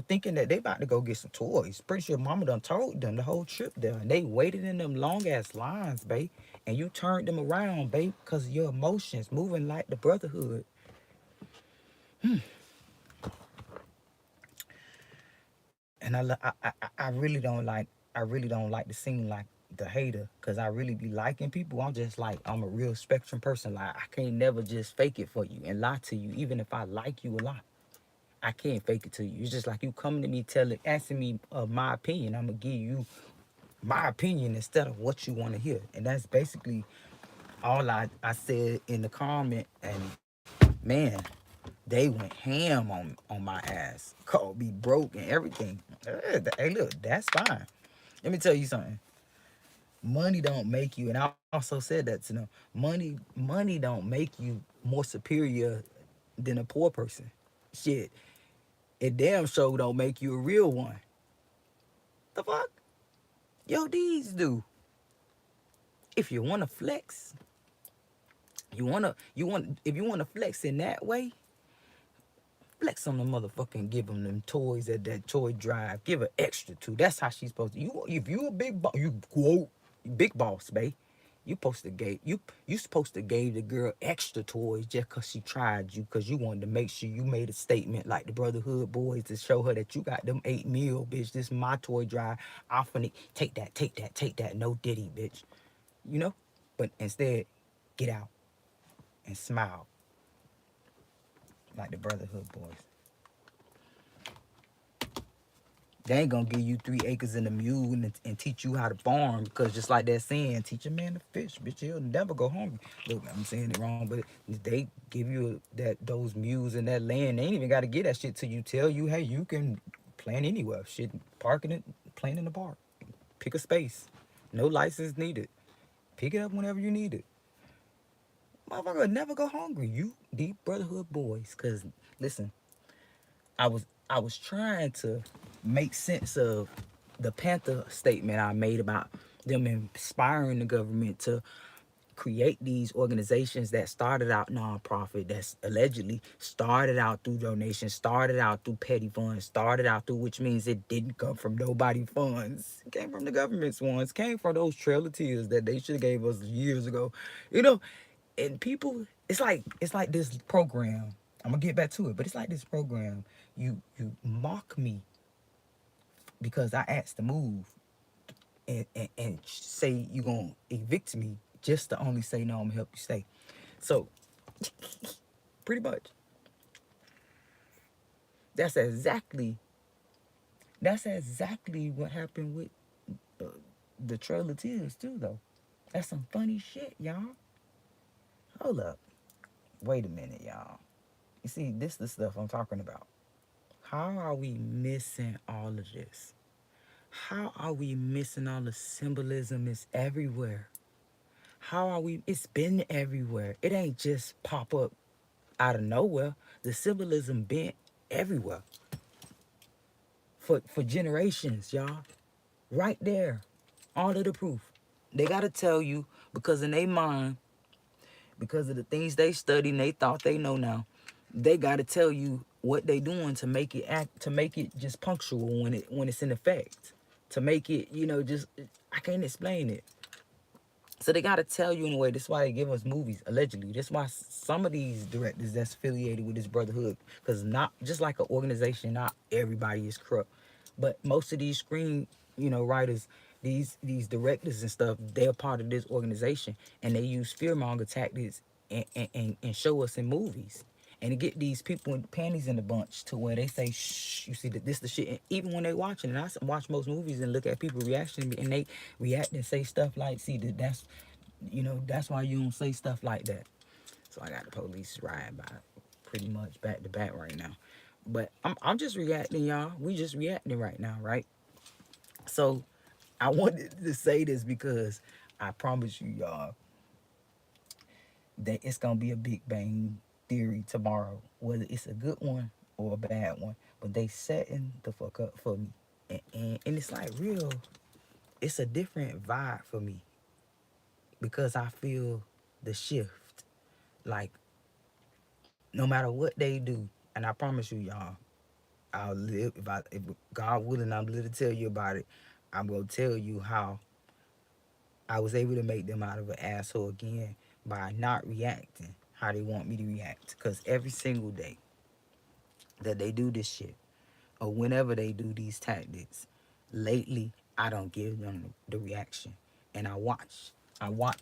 thinking that they about to go get some toys. Pretty sure mama done told them the whole trip there. And they waited in them long ass lines, babe. And you turned them around, babe, because of your emotions moving like the brotherhood. And I really don't like, to seem like the hater, because I really be liking people. I'm just like, I'm a real spectrum person. Like, I can't never just fake it for you and lie to you, even if I like you a lot. I can't fake it to you. It's just like you coming to me, asking me my opinion. I'm gonna give you my opinion instead of what you want to hear. And that's basically all I said in the comment. And man, they went ham on my ass, called me broke and everything. Hey, look, that's fine. Let me tell you something. Money don't make you, and I also said that to them. Money don't make you more superior than a poor person. Shit, it damn sure don't make you a real one. The fuck? Yo, these do. If you wanna flex, if you wanna flex in that way, flex on the motherfucking, give them toys at that toy drive. Give her extra too. That's how she's supposed to. If you a big boss, you quote big boss, babe. You supposed to gave the girl extra toys just cause she tried you, cause you wanted to make sure you made a statement like the brotherhood boys to show her that you got them 8 mil, bitch. This is my toy drive. I'm finna take that, take that, take that. No diddy, bitch. You know. But instead, get out and smile like the brotherhood boys. They ain't gonna give you 3 acres and a mule and teach you how to farm, because just like that saying, teach a man to fish, bitch, he'll never go hungry. Look, I'm saying it wrong, but they give you those mules and that land. They ain't even got to get that shit till you tell you, hey, you can plant anywhere. Shit, parking it, plant in the park. Pick a space. No license needed. Pick it up whenever you need it. Motherfucker will never go hungry. You deep brotherhood boys, cause listen, I was trying to make sense of the Panther statement I made about them inspiring the government to create these organizations that started out nonprofit, that's allegedly started out through donations, started out through petty funds, started out through, which means it didn't come from nobody funds. It came from the government's ones, came from those trail of tears that they should have gave us years ago. You know, and people, it's like this program. I'm gonna get back to it, but it's like this program. You mock me because I asked to move, and say you gonna evict me just to only say no, I'm gonna help you stay. So pretty much that's exactly that's exactly what happened with uh, the Trail of Tears too, though. That's some funny shit, y'all. Hold up, wait a minute, y'all. You see, this is the stuff I'm talking about. How are we missing all of this? How are we missing all the symbolism? Is everywhere. How are we? It's been everywhere. It ain't just pop up out of nowhere. The symbolism been everywhere for generations, y'all. Right there, all of the proof. They gotta tell you because in their mind, because of the things they study and they thought they know now, they gotta tell you what they doing to make it act, to make it just punctual when it's in effect, to make it, just I can't explain it. So they gotta tell you in a way. That's why they give us movies, allegedly. That's why some of these directors that's affiliated with this brotherhood, because not just like an organization, not everybody is corrupt, but most of these screen, writers, these directors and stuff, they're part of this organization, and they use fearmonger tactics and show us in movies. And to get these people in panties in the bunch to where they say, shh, you see that this the shit. And even when they watching, and watch most movies and look at people reaction and they react and say stuff like, see, that's why you don't say stuff like that. So I got the police riding by pretty much back to back right now. But I'm just reacting, y'all. We just reacting right now, right? So I wanted to say this because I promise you, y'all, that it's gonna be a Big Bang theory tomorrow, whether it's a good one or a bad one. But they setting the fuck up for me, and it's like real. It's a different vibe for me because I feel the shift. Like no matter what they do, and I promise you, y'all, I'll live if God willing, I'm live to tell you about it. I'm gonna tell you how I was able to make them out of an asshole again by not reacting how they want me to react. Cause every single day that they do this shit, or whenever they do these tactics, lately I don't give them the reaction, and I watch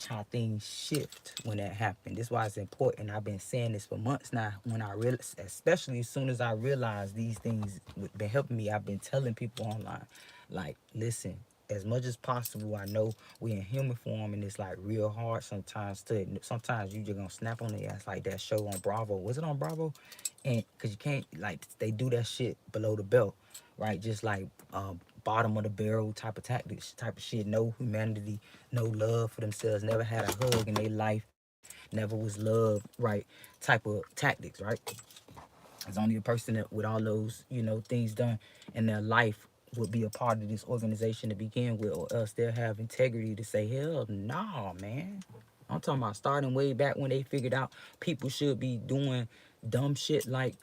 how things shift when that happens. This is why it's important. I've been saying this for months now. When I realize, especially as soon as I realized these things been helping me, I've been telling people online, like, listen, as much as possible, I know we in human form and it's like real hard sometimes sometimes you just gonna snap on the ass like that show on Bravo. Was it on Bravo? And cause you can't, like, they do that shit below the belt, right? Just like bottom of the barrel type of tactics, type of shit. No humanity, no love for themselves. Never had a hug in their life. Never was loved, right? Type of tactics, right? It's only a person that with all those things done in their life would be a part of this organization to begin with, or else they'll have integrity to say, hell nah, man. I'm talking about starting way back when they figured out people should be doing dumb shit like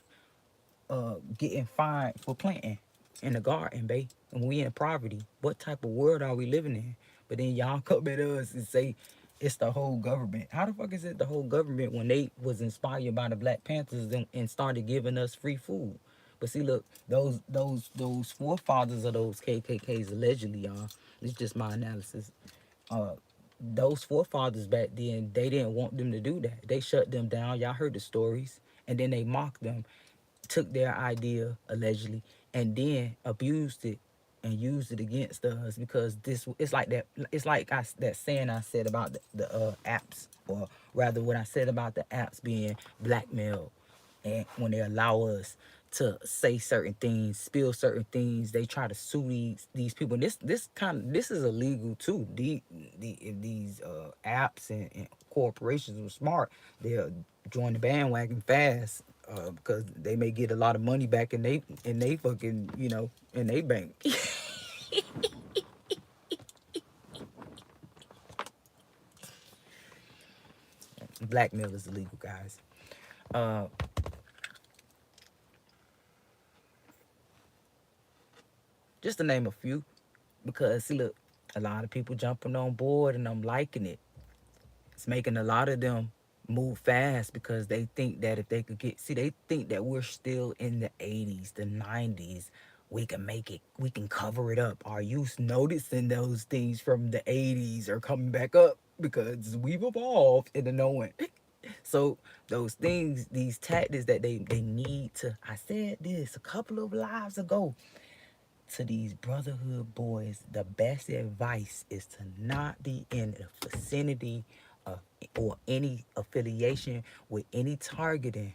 getting fined for planting in the garden, babe. And we in poverty. What type of world are we living in? But then y'all come at us and say it's the whole government. How the fuck is it the whole government when they was inspired by the Black Panthers and started giving us free food? But see, look, those forefathers of those KKKs allegedly, y'all. It's just my analysis. Uh, those forefathers back then, they didn't want them to do that. They shut them down. Y'all heard the stories, and then they mocked them, took their idea allegedly, and then abused it and used it against us because this it's like that. It's like that saying I said about the apps, or rather what I said about the apps being blackmailed, and when they allow us to say certain things, spill certain things, they try to sue these people. And this is illegal too. If these apps and corporations were smart, they'll join the bandwagon fast. because they may get a lot of money back in they fucking in they bank. Blackmail is illegal, guys. Uh, just to name a few, because see, look, a lot of people jumping on board, and I'm liking it. It's making a lot of them move fast because they think that if they could they think that we're still in the 80s, the 90s. We can make it, we can cover it up. Are you noticing those things from the 80s are coming back up? Because we've evolved into knowing. So those things, these tactics that they need to, I said this a couple of lives ago to these brotherhood boys, the best advice is to not be in the vicinity of or any affiliation with any targeting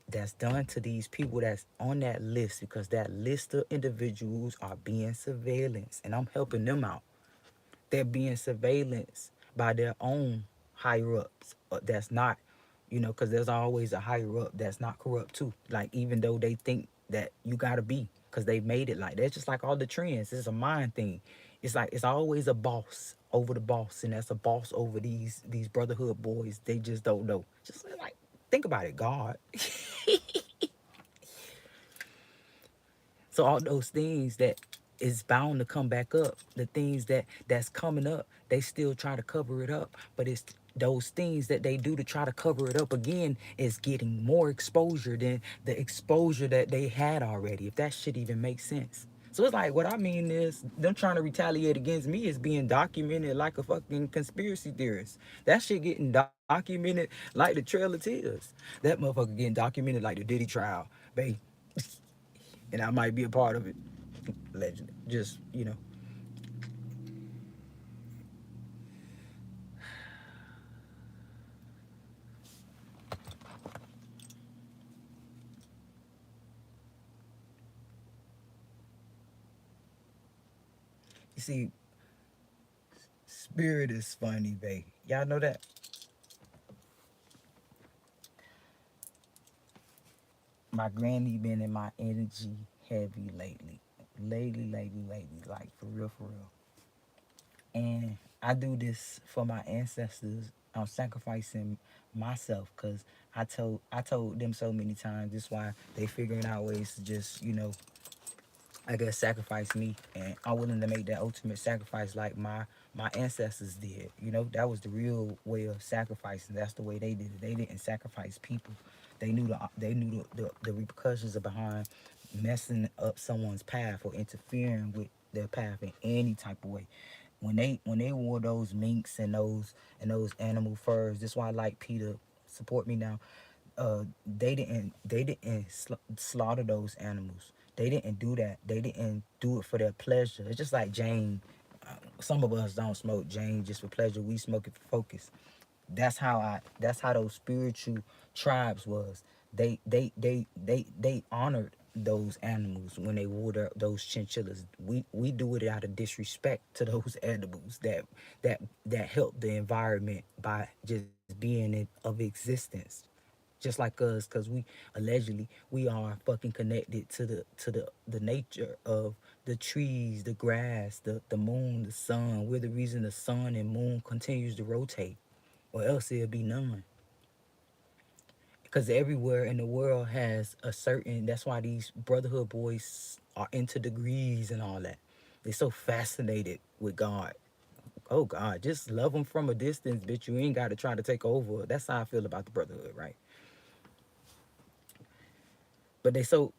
that's done to these people that's on that list, because that list of individuals are being surveillance, and I'm helping them out. They're being surveillance by their own higher ups. That's not, because there's always a higher up that's not corrupt too. Like, even though they think that you gotta be, because they made it like that. It's just like all the trends. It's a mind thing. It's like it's always a boss over the boss, and that's a boss over these brotherhood boys. They just don't know. Just like think about it, God. So all those things that is bound to come back up, the things that's coming up, they still try to cover it up. But it's those things that they do to try to cover it up again is getting more exposure than the exposure that they had already, if that shit even makes sense. So it's like, what I mean is them trying to retaliate against me is being documented like a fucking conspiracy theorist. That shit getting documented like the Trail of Tears. That motherfucker getting documented like the Diddy trial, babe. And I might be a part of it. Legend. Just, you see, spirit is funny, babe. Y'all know that? My granny been in my energy heavy lately. Lately. Like, for real, for real. And I do this for my ancestors. I'm sacrificing myself because I told them so many times. This is why they figuring out ways to just, I guess, sacrifice me, and I'm willing to make that ultimate sacrifice like my ancestors did. That was the real way of sacrificing. That's the way they did it. They didn't sacrifice people. They knew the repercussions of behind messing up someone's path or interfering with their path in any type of way. When they wore those minks and those animal furs, that's why I like Peter. Support me now. They didn't slaughter those animals. They didn't do that. They didn't do it for their pleasure. It's just like Jane. Some of us don't smoke Jane just for pleasure. We smoke it for focus. That's how those spiritual tribes was. They honored those animals when they wore those chinchillas. We do it out of disrespect to those animals that help the environment by just being of existence, just like us, because we allegedly we are fucking connected to the nature of the trees, the grass, the moon, the sun. We're the reason the sun and moon continues to rotate, or else it'll be none. Because everywhere in the world has a certain, that's why these brotherhood boys are into degrees and all that. They're so fascinated with God. Oh God, just love them from a distance, bitch. You ain't got to try to take over. That's how I feel about the brotherhood, right? But they so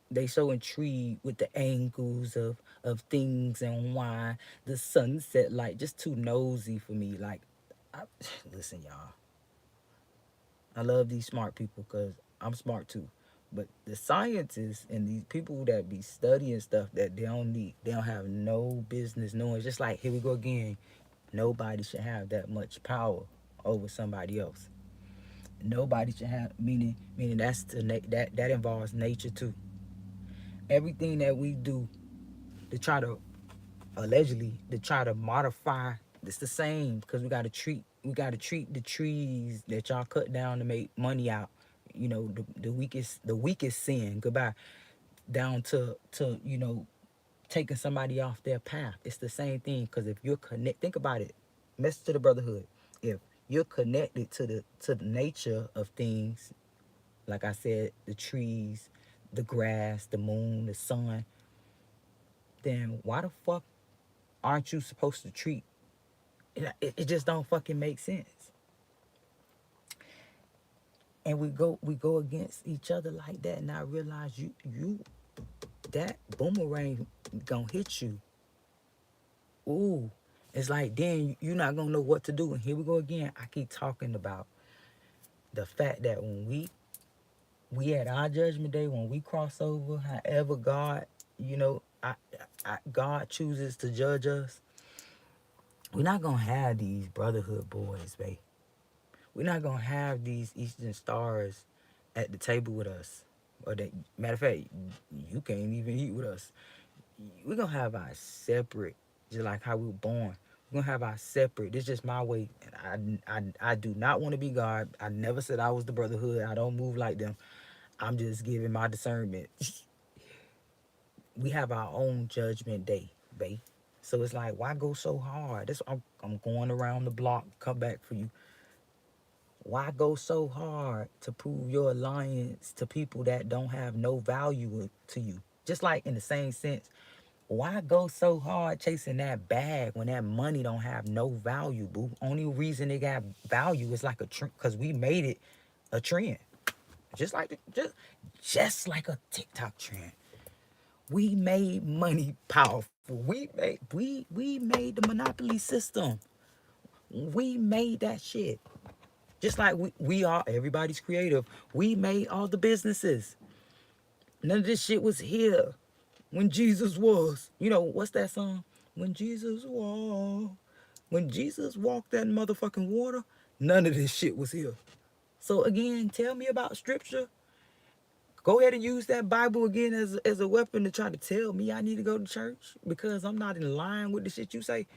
intrigued with the angles of things and why the sunset light, just too nosy for me. Like, I, listen, y'all, I love these smart people because I'm smart too. But the scientists and these people that be studying stuff that they don't have no business knowing. It's just like, here we go again. Nobody should have that much power over somebody else. Nobody should have, meaning that's that involves nature too. Everything that we do to try to allegedly to try to modify, it's the same, because we got to treat the trees that y'all cut down to make money out. You know, the weakest sin. Goodbye. Down to taking somebody off their path. It's the same thing. Because if you're think about it. Message to the brotherhood. If you're connected to the nature of things, like I said, the trees, the grass, the moon, the sun, then why the fuck aren't you supposed to treat it just don't fucking make sense. And we go against each other like that, and I realize you that boomerang gonna hit you. Ooh, it's like then you're not gonna know what to do. And here we go again. I keep talking about the fact that when we at our judgment day, when we cross over, however God, God chooses to judge us, we're not gonna have these brotherhood boys, babe. We're not gonna have these Eastern stars at the table with us. Or that matter of fact, you can't even eat with us. We're gonna have our separate, just like how we were born. We're gonna have our separate. This is just my way. I do not want to be God. I never said I was the brotherhood. I don't move like them. I'm just giving my discernment. We have our own judgment day, babe. So it's like, why go so hard? I'm going around the block, come back for you. Why go so hard to prove your alliance to people that don't have no value to you? Just like in the same sense, why go so hard chasing that bag when that money don't have no value, boo? Only reason it got value is like a trend, because we made it a trend. Just like a TikTok trend. We made money powerful. We made the monopoly system. We made that shit. Just like we are, everybody's creative. We made all the businesses. None of this shit was here when Jesus was. What's that song? When Jesus walked. When Jesus walked that motherfucking water, none of this shit was here. So again, tell me about scripture. Go ahead and use that Bible again as a weapon to try to tell me I need to go to church because I'm not in line with the shit you say.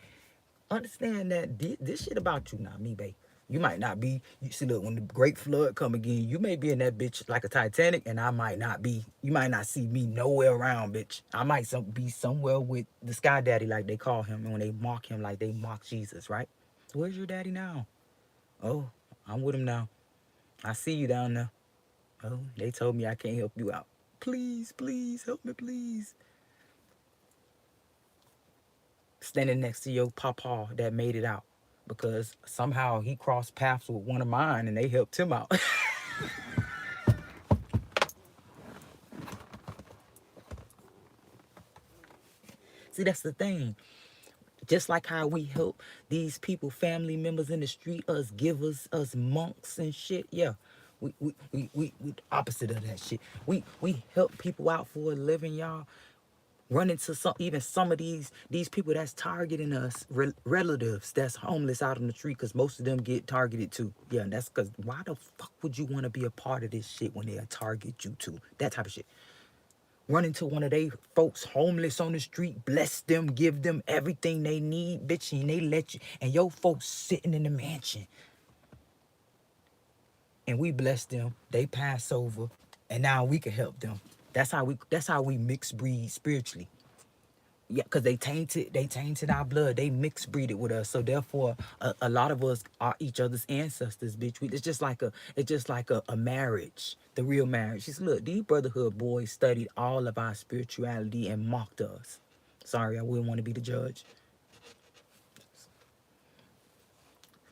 Understand that this shit about you, not me, babe. You might not be. You see, look, when the great flood come again, you may be in that bitch like a Titanic, and I might not be. You might not see me nowhere around, bitch. I might be somewhere with the Sky Daddy, like they call him, and when they mock him, like they mock Jesus, right? Where's your daddy now? Oh, I'm with him now. I see you down there. Oh, they told me I can't help you out. Please, please, help me, please. Standing next to your papa that made it out because somehow he crossed paths with one of mine and they helped him out. See, that's the thing. Just like how we help these people, family members in the street, us givers, us monks and shit. Yeah, we opposite of that shit. We help people out for a living, y'all. Run into some of these people that's targeting us, relatives that's homeless out on the street, because most of them get targeted too. Yeah, and that's because why the fuck would you want to be a part of this shit when they target you too? That type of shit. Run into one of they folks homeless on the street, bless them, give them everything they need, bitch, and they let you, and your folks sitting in the mansion, and we bless them, they pass over, and now we can help them. That's how we mix breed spiritually. Yeah, because they tainted our blood. They mixed breeded with us. So therefore, a lot of us are each other's ancestors, bitch. It's just like a marriage, the real marriage. Just look, these brotherhood boys studied all of our spirituality and mocked us. Sorry, I wouldn't want to be the judge.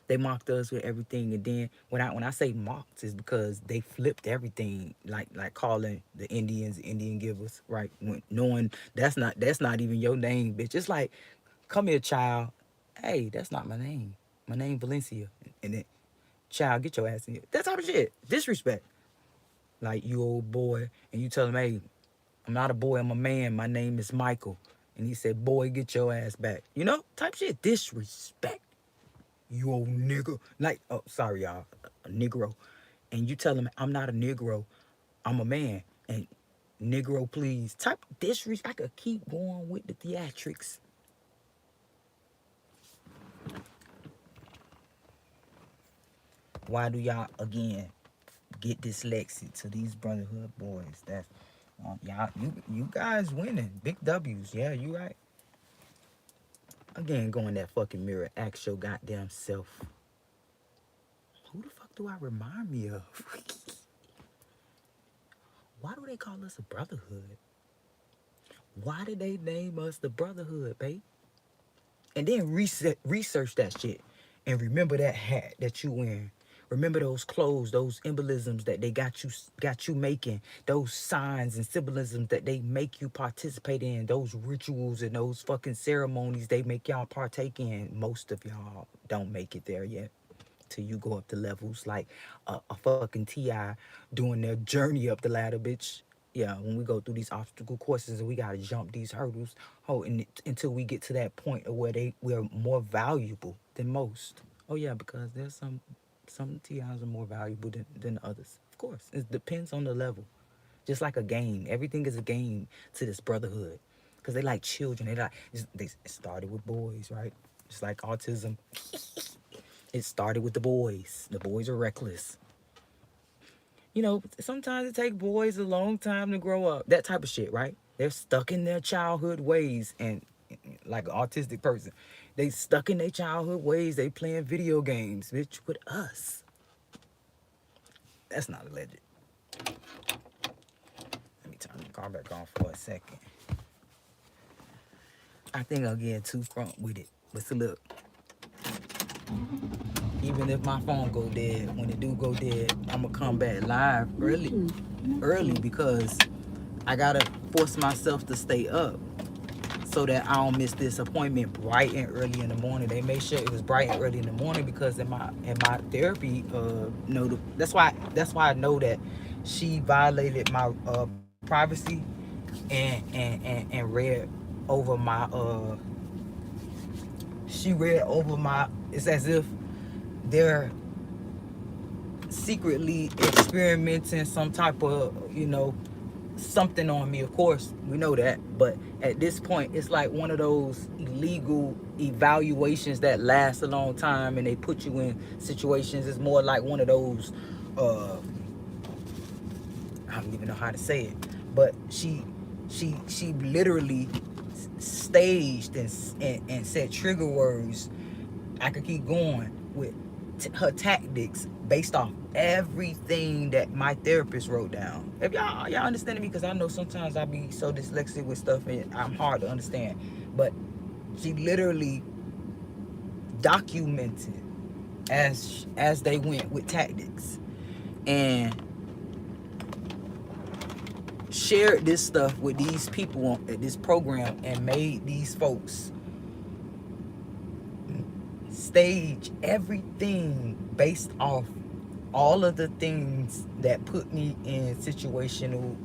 They mocked us with everything, and then when I say mocked, is because they flipped everything, like calling the Indians Indian givers, right? Knowing that's not even your name, bitch. It's like, come here, child. Hey, that's not my name. My name Valencia, and then, child, get your ass in here. That type of shit, disrespect. Like, you old boy, and you tell him, hey, I'm not a boy, I'm a man. My name is Michael, and he said, boy, get your ass back. Type shit, disrespect. You old nigga. Like, oh, sorry, y'all, a Negro. And you tell him, I'm not a Negro, I'm a man. And Negro, please. Type disrespect. I could keep going with the theatrics. Why do y'all, again, get dyslexic to these brotherhood boys. That's y'all, you guys winning. Big W's. Yeah, you right. Again, go in that fucking mirror. Ask your goddamn self. Who the fuck do I remind me of? Why do they call us a brotherhood? Why did they name us the brotherhood, babe? And then research that shit. And remember that hat that you wearing. Remember those clothes, those embolisms that they got you making, those signs and symbolisms that they make you participate in, those rituals and those fucking ceremonies they make y'all partake in. Most of y'all don't make it there yet. Till you go up the levels like a fucking TI doing their journey up the ladder, bitch. Yeah, when we go through these obstacle courses and we gotta jump these hurdles, until we get to that point of where we're more valuable than most. Oh yeah, because there's some TIs are more valuable than others. Of course, it depends on the level. Just like a game, everything is a game to this brotherhood, because they like children. It started with boys, right? It's like autism. It started with the boys. The boys are reckless. You know, sometimes it takes boys a long time to grow up. That type of shit, right? They're stuck in their childhood ways, and like an autistic person, they stuck in their childhood ways. They playing video games, bitch, with us. That's not alleged. Let me turn the car back on for a second. I think I'm getting too front with it. But so look, even if my phone go dead, when it do go dead, I'ma come back live early because I gotta force myself to stay up so that I don't miss this appointment bright and early in the morning. They made sure it was bright and early in the morning because in my therapy, that's why I know that she violated my privacy and read over my she read over my, it's as if they're secretly experimenting some type of, something on me. Of course, we know that, but at this point, it's like one of those illegal evaluations that last a long time, and they put you in situations. It's more like one of those. I don't even know how to say it, but she literally staged and said trigger words. I could keep going with her tactics based off everything that my therapist wrote down. If y'all understanding me, because I know sometimes I be so dyslexic with stuff and I'm hard to understand, but she literally documented as they went with tactics and shared this stuff with these people on this program and made these folks stage everything based off all of the things that put me in situational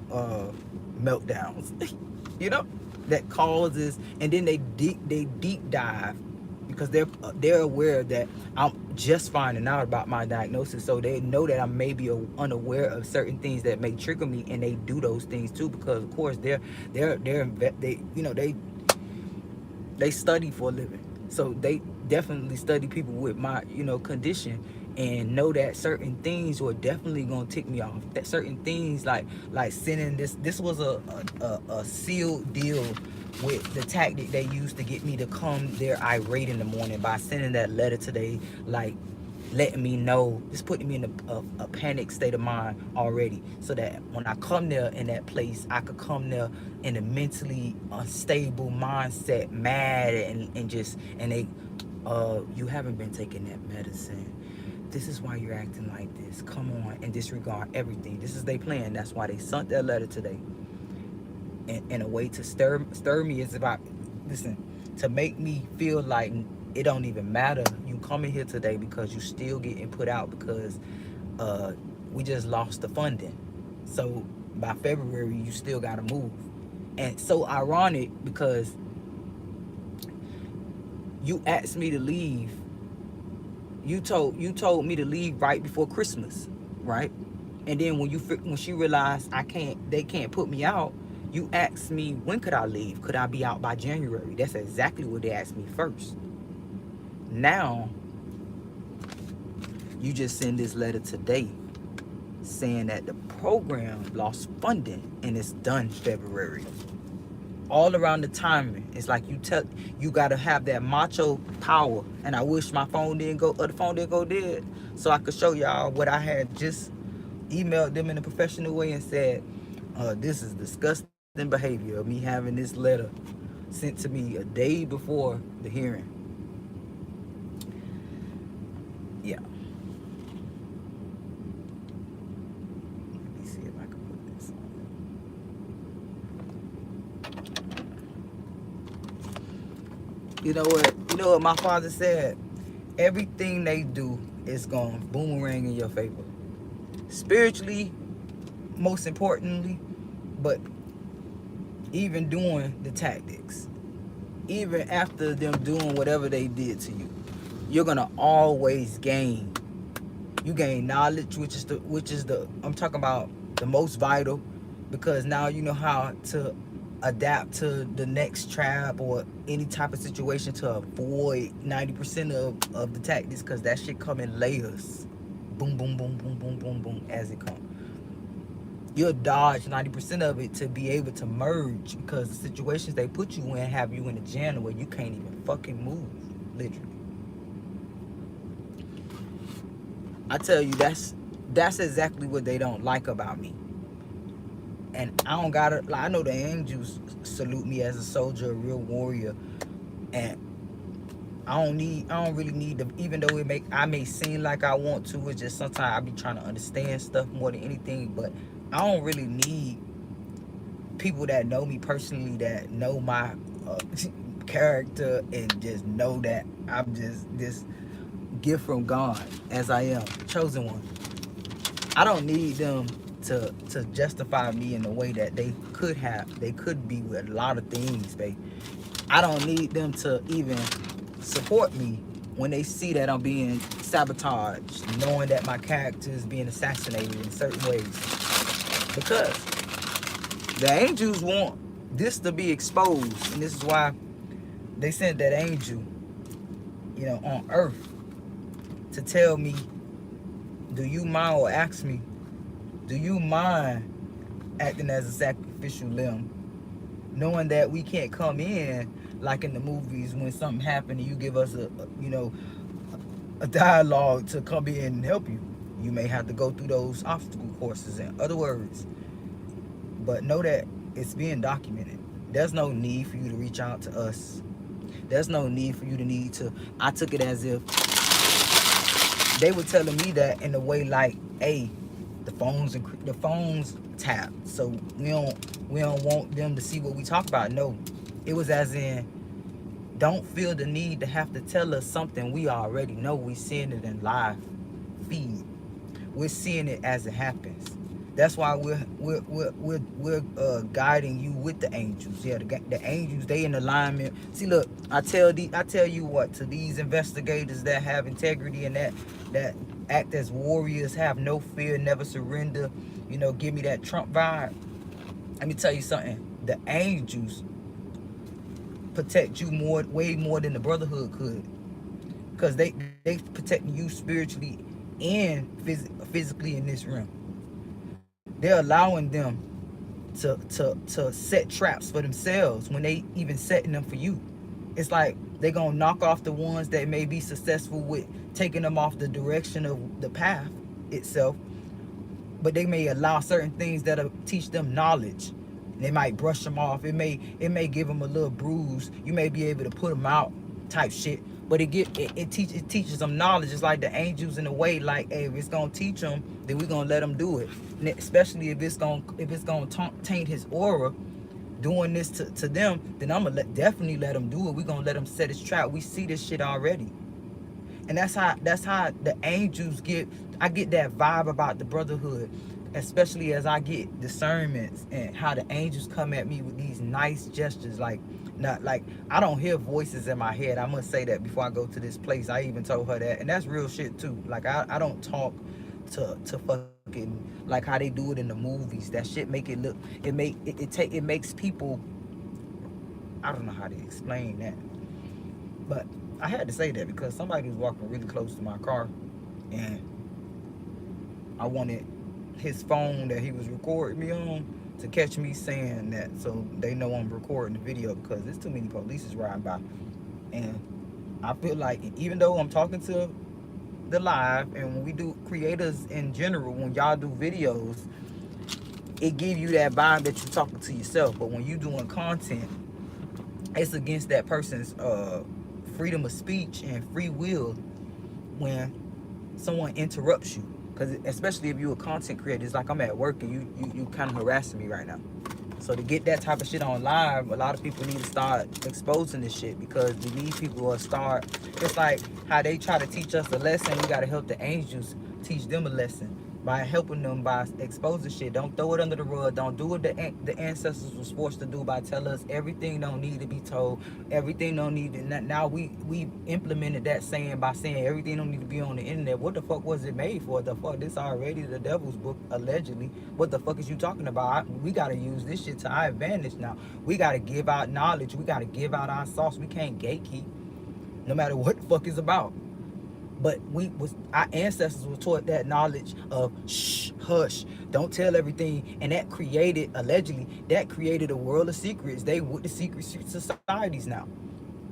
meltdowns. you know that causes, and then they deep dive because they're aware that I'm just finding out about my diagnosis, so they know that I may be unaware of certain things that may trigger me, and they do those things too because of course they study for a living, so they definitely study people with my condition and know that certain things were definitely gonna tick me off. That certain things like sending this was a sealed deal with the tactic they used to get me to come there irate in the morning by sending that letter today, like letting me know, just putting me in a panic state of mind already, so that when I come there in that place, I could come there in a mentally unstable mindset, mad and they, you haven't been taking that medicine. This is why you're acting like this. Come on, and disregard everything. This is their plan. That's why they sent that letter today. In a way to stir me is about, listen, to make me feel like it don't even matter you coming here today because you still getting put out because we just lost the funding. So by February you still gotta move. And so ironic because you asked me to leave. You told me to leave right before Christmas, right? And then when she realized they can't put me out, you asked me when could I leave? Could I be out by January? That's exactly what they asked me first. Now you just send this letter today saying that the program lost funding and it's done February. All around the timing, it's like you gotta have that macho power. And I wish my phone didn't go, or the phone didn't go dead, so I could show y'all what I had just emailed them in a professional way and said, this is disgusting behavior of me having this letter sent to me a day before the hearing. Yeah. Let me see if I can put this on. You know what my father said? Everything they do is going to boomerang in your favor. Spiritually, most importantly, but even doing the tactics, even after them doing whatever they did to you, you're gonna always gain. You gain knowledge, which is the I'm talking about the most vital, because now you know how to adapt to the next trap or any type of situation to avoid 90% of the tactics, because that shit come in layers. Boom, boom, boom, boom, boom, boom, boom, as it comes. You'll dodge 90% of it to be able to merge, because the situations they put you in have you in a jam where you can't even fucking move, literally. I tell you, that's exactly what they don't like about me. And I don't gotta, like, I know the angels salute me as a soldier, a real warrior, and I don't really need to, even though I may seem like I want to. It's just sometimes I be trying to understand stuff more than anything, but I don't really need people that know me personally, that know my character, and just know that I'm just this gift from God, as I am, chosen one. I don't need them to justify me in the way that they could be with a lot of things, babe. I don't need them to even support me when they see that I'm being sabotaged, knowing that my character is being assassinated in certain ways. Because the angels want this to be exposed, and this is why they sent that angel, on earth to tell me, do you mind, or ask me, do you mind acting as a sacrificial limb, knowing that we can't come in like in the movies when something happened and you give us a dialogue to come in and help you. You may have to go through those obstacle courses, in other words. But know that it's being documented. There's no need for you to reach out to us. There's no need for you to need to. I took it as if they were telling me that in a way like, hey, the phones tap, so we don't want them to see what we talk about. No, it was as in, don't feel the need to have to tell us something we already know. We seeing it in live feed. We're seeing it as it happens. That's why we're guiding you with the angels. Yeah, the angels, they in alignment. See, look, I tell you what, to these investigators that have integrity and that act as warriors, have no fear, never surrender. Give me that Trump vibe. Let me tell you something. The angels protect you way more than the brotherhood could, because they protecting you spiritually and physically in this realm. They're allowing them to set traps for themselves when they even setting them for you. It's like they gonna knock off the ones that may be successful with taking them off the direction of the path itself, but they may allow certain things that'll teach them knowledge. They might brush them off. It may give them a little bruise. You may be able to put them out, type shit. But it teaches them knowledge. It's like the angels in a way. Like, hey, if it's gonna teach them, then we're gonna let them do it. And especially if it's gonna taint his aura, doing this to them, then I'm gonna definitely let them do it. We're gonna let them set his trap. We see this shit already. And that's how the angels get. I get that vibe about the brotherhood, especially as I get discernments and how the angels come at me with these nice gestures. Like, not like, I don't hear voices in my head. I must say that before I go to this place. I even told her that, and that's real shit too. Like, I don't talk to fucking like how they do it in the movies. That shit make it look, it makes people, I don't know how to explain that, but I had to say that because somebody was walking really close to my car, and I wanted his phone that he was recording me on to catch me saying that, so they know I'm recording the video, because there's too many police riding by. And I feel like even though I'm talking to the live, and when we do creators in general, when y'all do videos, it give you that vibe that you're talking to yourself. But when you doing content, it's against that person's freedom of speech and free will when someone interrupts you. Because especially if you're a content creator, it's like I'm at work and you kind of harassing me right now. So to get that type of shit on live, a lot of people need to start exposing this shit, because we need people to start. It's like how they try to teach us a lesson. We got to help the angels teach them a lesson by helping them, by exposing shit. Don't throw it under the rug. Don't do what the ancestors was forced to do by telling us everything don't need to be told. Everything don't need to. Now we implemented that saying by saying everything don't need to be on the internet. What the fuck was it made for? The fuck, this already the devil's book, allegedly. What the fuck is you talking about? We got to use this shit to our advantage now. We got to give out knowledge. We got to give out our sauce. We can't gatekeep, no matter what the fuck is about. But our ancestors were taught that knowledge of shh, hush, don't tell everything, and that created, allegedly, that created a world of secrets. They with the secret societies now,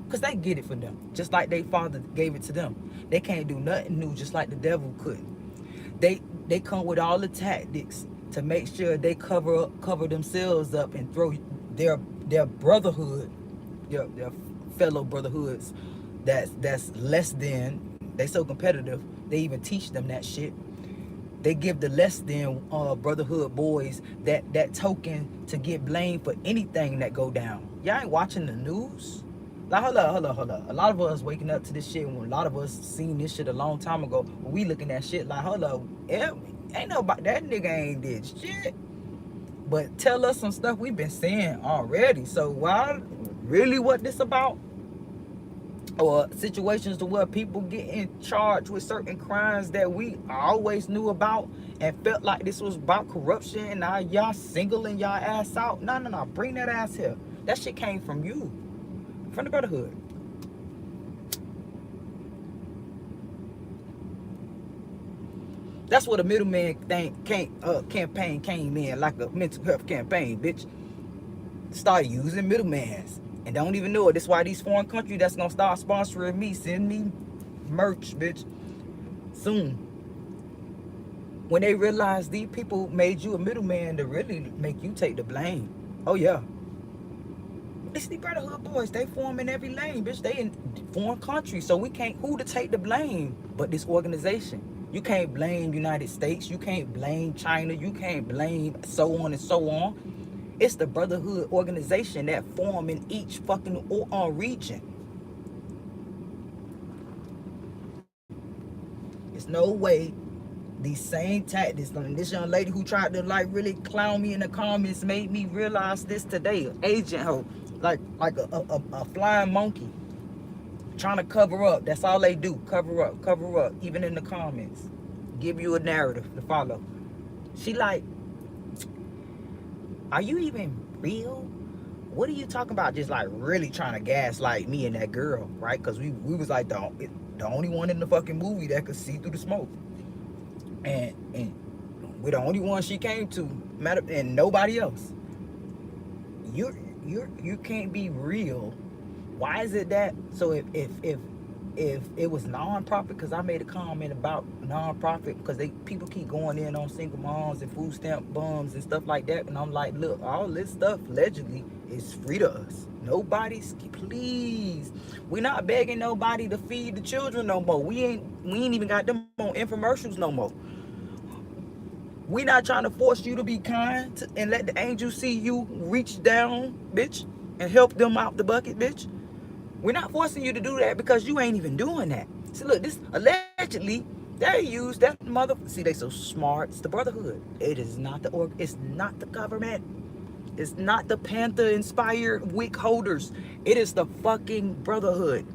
because they get it for them, just like their father gave it to them. They can't do nothing new, just like the devil couldn't. They come with all the tactics to make sure they cover themselves up and throw their brotherhood, their fellow brotherhoods that's less than. They so competitive, they even teach them that shit. They give the less than brotherhood boys that token to get blamed for anything that go down. Y'all ain't watching the news? Like, hold up. A lot of us waking up to this shit, when a lot of us seen this shit a long time ago. We looking at shit like, hold up, ain't nobody, that nigga ain't did shit. But tell us some stuff we've been saying already. So why, really what this about? Or situations to where people get in charge with certain crimes that we always knew about and felt like this was about corruption, and now y'all singling y'all ass out. No, bring that ass here. That shit came from you, from the brotherhood. That's what a middleman campaign came in, like a mental health campaign, bitch. Start using middlemans and don't even know it. That's why these foreign countries that's gonna start sponsoring me, send me merch, bitch, soon. When they realize these people made you a middleman to really make you take the blame. Oh yeah. It's the brotherhood boys. They form in every lane, bitch. They in foreign countries, so we can't, who to take the blame but this organization. You can't blame United States. You can't blame China. You can't blame so on and so on. It's the brotherhood organization that form in each fucking region. There's no way these same tactics, and this young lady who tried to like really clown me in the comments made me realize this today. Agent hoe, like a flying monkey, trying to cover up. That's all they do, cover up, even in the comments. Give you a narrative to follow. She like, are you even real? What are you talking about? Just like really trying to gaslight me and that girl, right? Because we was like the only one in the fucking movie that could see through the smoke. And we're the only one she came to, and nobody else. You can't be real. Why is it that? So if it was non-profit, because I made a comment about non-profit, because people keep going in on single moms and food stamp bums and stuff like that, and I'm like, look, all this stuff allegedly is free to us. Nobody's, please, we're not begging nobody to feed the children no more. We ain't even got them on infomercials no more. We not trying to force you to be kind and let the angels see you reach down, bitch, and help them out the bucket, bitch. We're not forcing you to do that, because you ain't even doing that. See, look, this allegedly they use that mother. See, they so smart. It's the brotherhood. It is not it's not the government. It's not the Panther-inspired wick holders. It is the fucking brotherhood.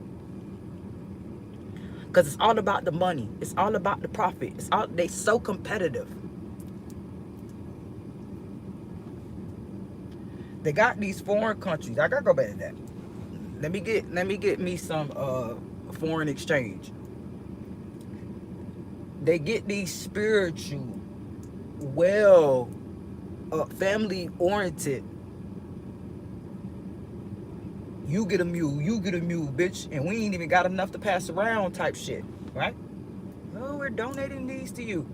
Because it's all about the money. It's all about the profit. They so competitive. They got these foreign countries. I gotta go back to that. Let me get me some foreign exchange. They get these spiritual well family oriented, you get a mule, bitch, and we ain't even got enough to pass around type shit, right? No, we're donating these to you.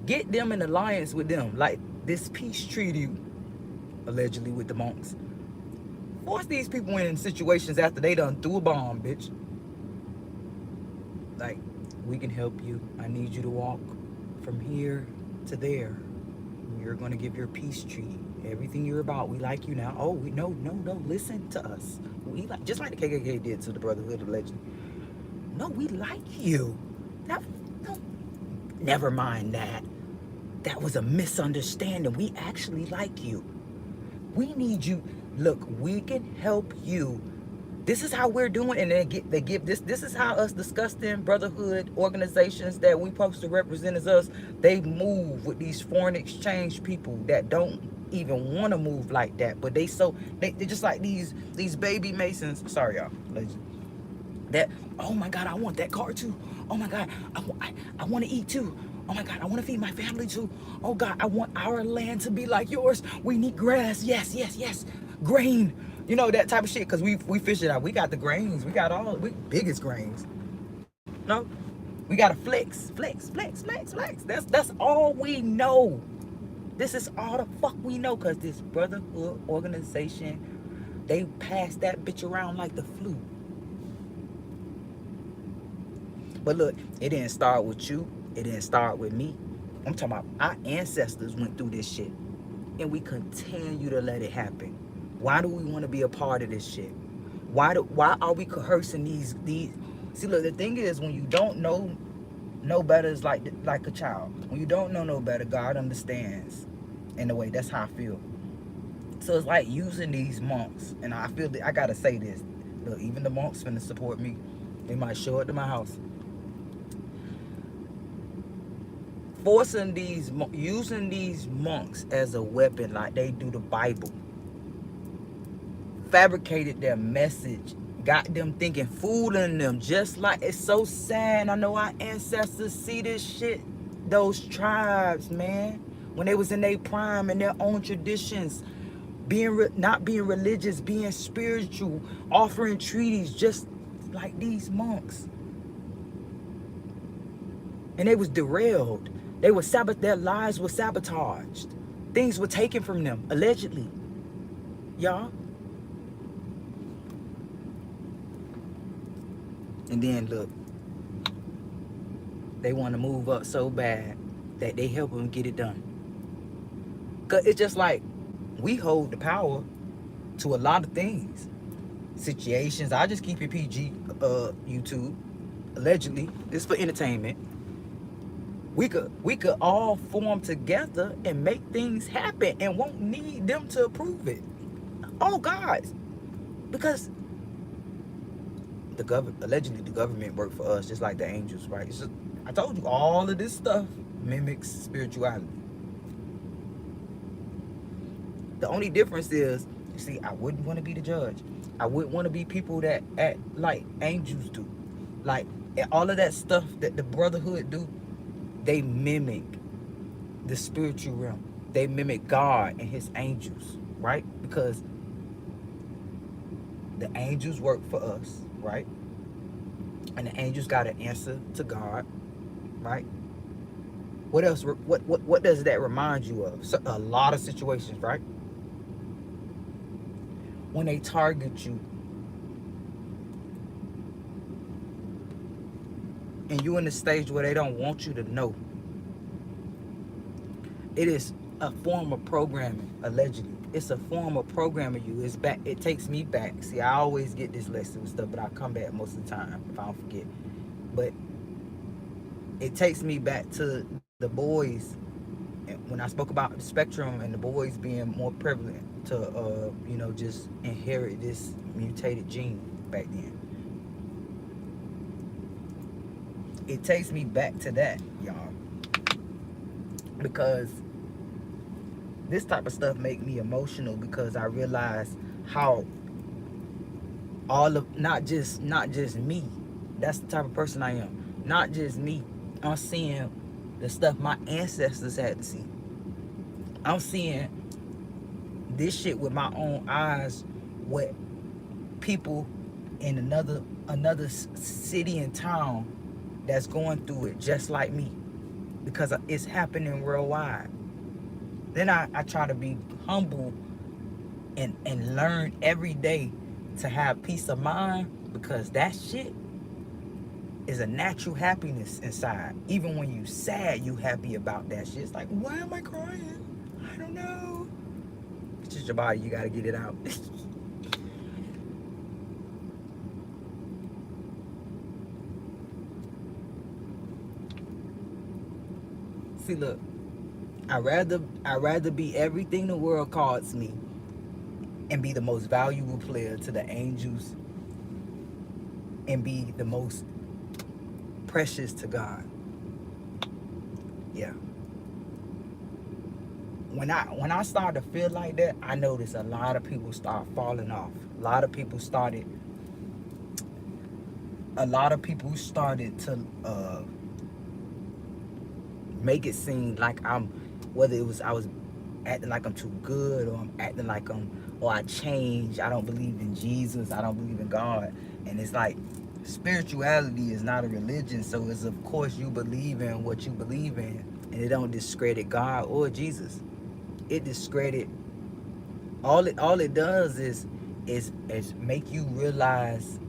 Get them in alliance with them, like this peace treaty, allegedly with the monks. Force these people in situations after they done threw a bomb, bitch. Like, we can help you. I need you to walk from here to there. You're gonna give your peace treaty. Everything you're about, we like you now. Oh, we no, listen to us. We like just like the KKK did to the Brotherhood of Legend. No, we like you. That no, never mind that. That was a misunderstanding. We actually like you. We need you. Look, we can help you. This is how we're doing, and they give this. This is how us disgusting brotherhood organizations that we supposed to represent as us. They move with these foreign exchange people that don't even want to move like that, but they're just like these baby Masons. Sorry, y'all. That, oh my God, I want that car too. Oh my God, I want to eat too. Oh my God, I want to feed my family too. Oh God, I want our land to be like yours. We need grass. Yes, yes, yes. Grain. You know, that type of shit. Cause we fish it out. We got the grains. We got we biggest grains. No, we gotta flex. That's all we know. This is all the fuck we know. Cause this brotherhood organization, they pass that bitch around like the flu. But look, it didn't start with you. It didn't start with me. I'm talking about our ancestors went through this shit. And we continue to let it happen. Why do we want to be a part of this shit? Why are we coercing these see, look, the thing is, when you don't know no better, is like a child. When you don't know no better, God understands. In a way, that's how I feel. So it's like using these monks, and I feel that I gotta say this. Look, even the monks finna support me. They might show up to my house. Using these monks as a weapon like they do the Bible, fabricated their message, got them thinking, fooling them, just like, it's so sad. I know our ancestors see this shit, those tribes, man, when they was in their prime and their own traditions, not being religious, being spiritual, offering treaties just like these monks. And they was derailed. Their lives were sabotaged. Things were taken from them, allegedly. Y'all. And then look, they want to move up so bad that they help them get it done. Cause it's just like, we hold the power to a lot of things. Situations. I just keep it PG, YouTube. Allegedly. This is for entertainment. We could all form together and make things happen and won't need them to approve it. Oh God. Because allegedly the government worked for us just like the angels, right? It's just, I told you, all of this stuff mimics spirituality. The only difference is, you see, I wouldn't want to be the judge. I wouldn't want to be people that act like angels do. Like, all of that stuff that the brotherhood do, they mimic the spiritual realm. They mimic God and his angels, right? Because the angels work for us, right? And the angels got to answer to God, right? What else? What does that remind you of? So, a lot of situations, right? When they target you and you're in the stage where they don't want you to know, it is a form of programming, allegedly. It's a form of programming you. It's back. It takes me back. See, I always get this lesson and stuff, but I come back most of the time if I don't forget. But it takes me back to the boys, when I spoke about the spectrum and the boys being more prevalent to, just inherit this mutated gene back then. It takes me back to that, y'all, because this type of stuff make me emotional, because I realize how not just me, that's the type of person I am, not just me, I'm seeing the stuff my ancestors had to see. I'm seeing this shit with my own eyes, what people in another city and town that's going through it just like me, because it's happening worldwide. Then I try to be humble and learn every day to have peace of mind, because that shit is a natural happiness inside. Even when you sad, you happy about that shit. It's like, why am I crying? I don't know. It's just your body. You gotta get it out. See, look, I'd rather be everything the world calls me and be the most valuable player to the angels and be the most precious to God. Yeah. When I started to feel like that, I noticed a lot of people start falling off. A lot of people started to make it seem like I was acting like I'm too good, or I'm acting like or I changed. I don't believe in Jesus. I don't believe in God. And it's like, spirituality is not a religion, so it's of course you believe in what you believe in, and it don't discredit God or Jesus. It discredit all it does is make you realize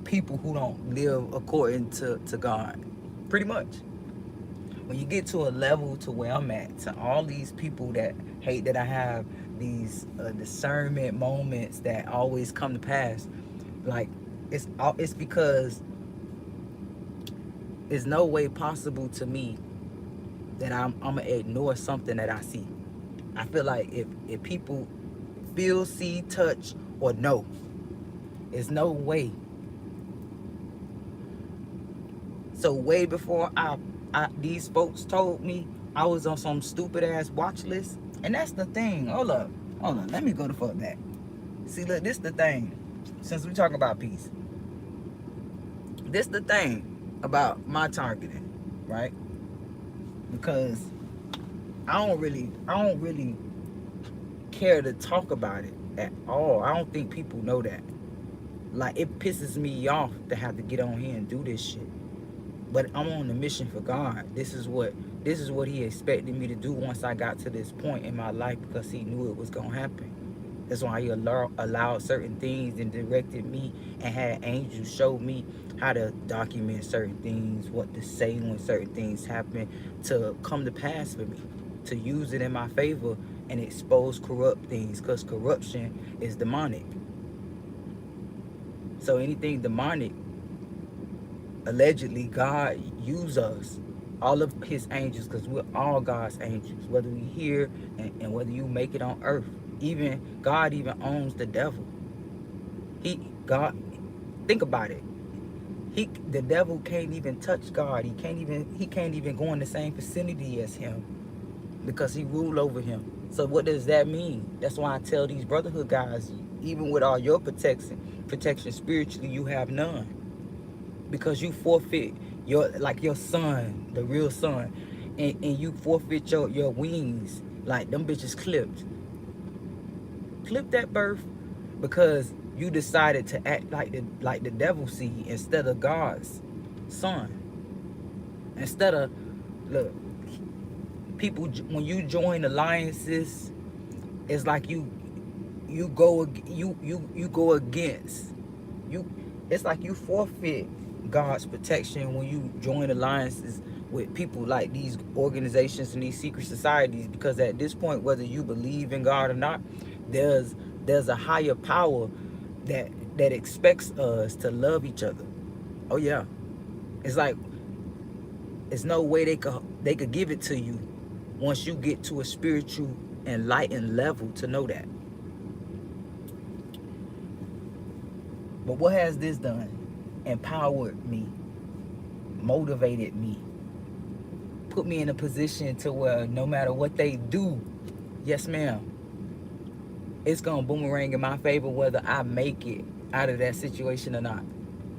people who don't live according to God. Pretty much. When you get to a level to where I'm at, to all these people that hate that I have these discernment moments that always come to pass, like, it's because there's no way possible to me that I'm gonna ignore something that I see. I feel like if people feel, see, touch, or know, there's no way. So way before these folks told me I was on some stupid ass watch list. And that's the thing. Hold up. Let me go the fuck back. See, look, this the thing. Since we talking about peace, this the thing about my targeting, right? Because I don't really care to talk about it at all. I don't think people know that. Like, it pisses me off to have to get on here and do this shit. But I'm on a mission for God. This is what he expected me to do once I got to this point in my life, because he knew it was gonna happen. That's why he allowed certain things and directed me and had angels show me how to document certain things, what to say when certain things happen, to come to pass for me, to use it in my favor and expose corrupt things, because corruption is demonic. So anything demonic, allegedly, God use us, all of his angels, because we're all God's angels, whether we here and whether you make it on earth. Even God even owns the devil. God, think about it. The devil can't even touch God. He can't even go in the same vicinity as him, because he ruled over him. So what does that mean? That's why I tell these brotherhood guys, even with all your protection spiritually, you have none, because you forfeit your son, the real son, and you forfeit your wings, like them bitches clipped that birth, because you decided to act like the devil seed instead of God's son. Instead of, look, people, when you join alliances, it's like you go against you. It's like you forfeit God's protection when you join alliances with people like these organizations and these secret societies, because at this point, whether you believe in God or not, there's a higher power that expects us to love each other. Oh yeah. It's like, there's no way they could give it to you once you get to a spiritual enlightened level to know that. But what has this done? Empowered me, motivated me, put me in a position to where no matter what they do, yes ma'am, it's gonna boomerang in my favor whether I make it out of that situation or not.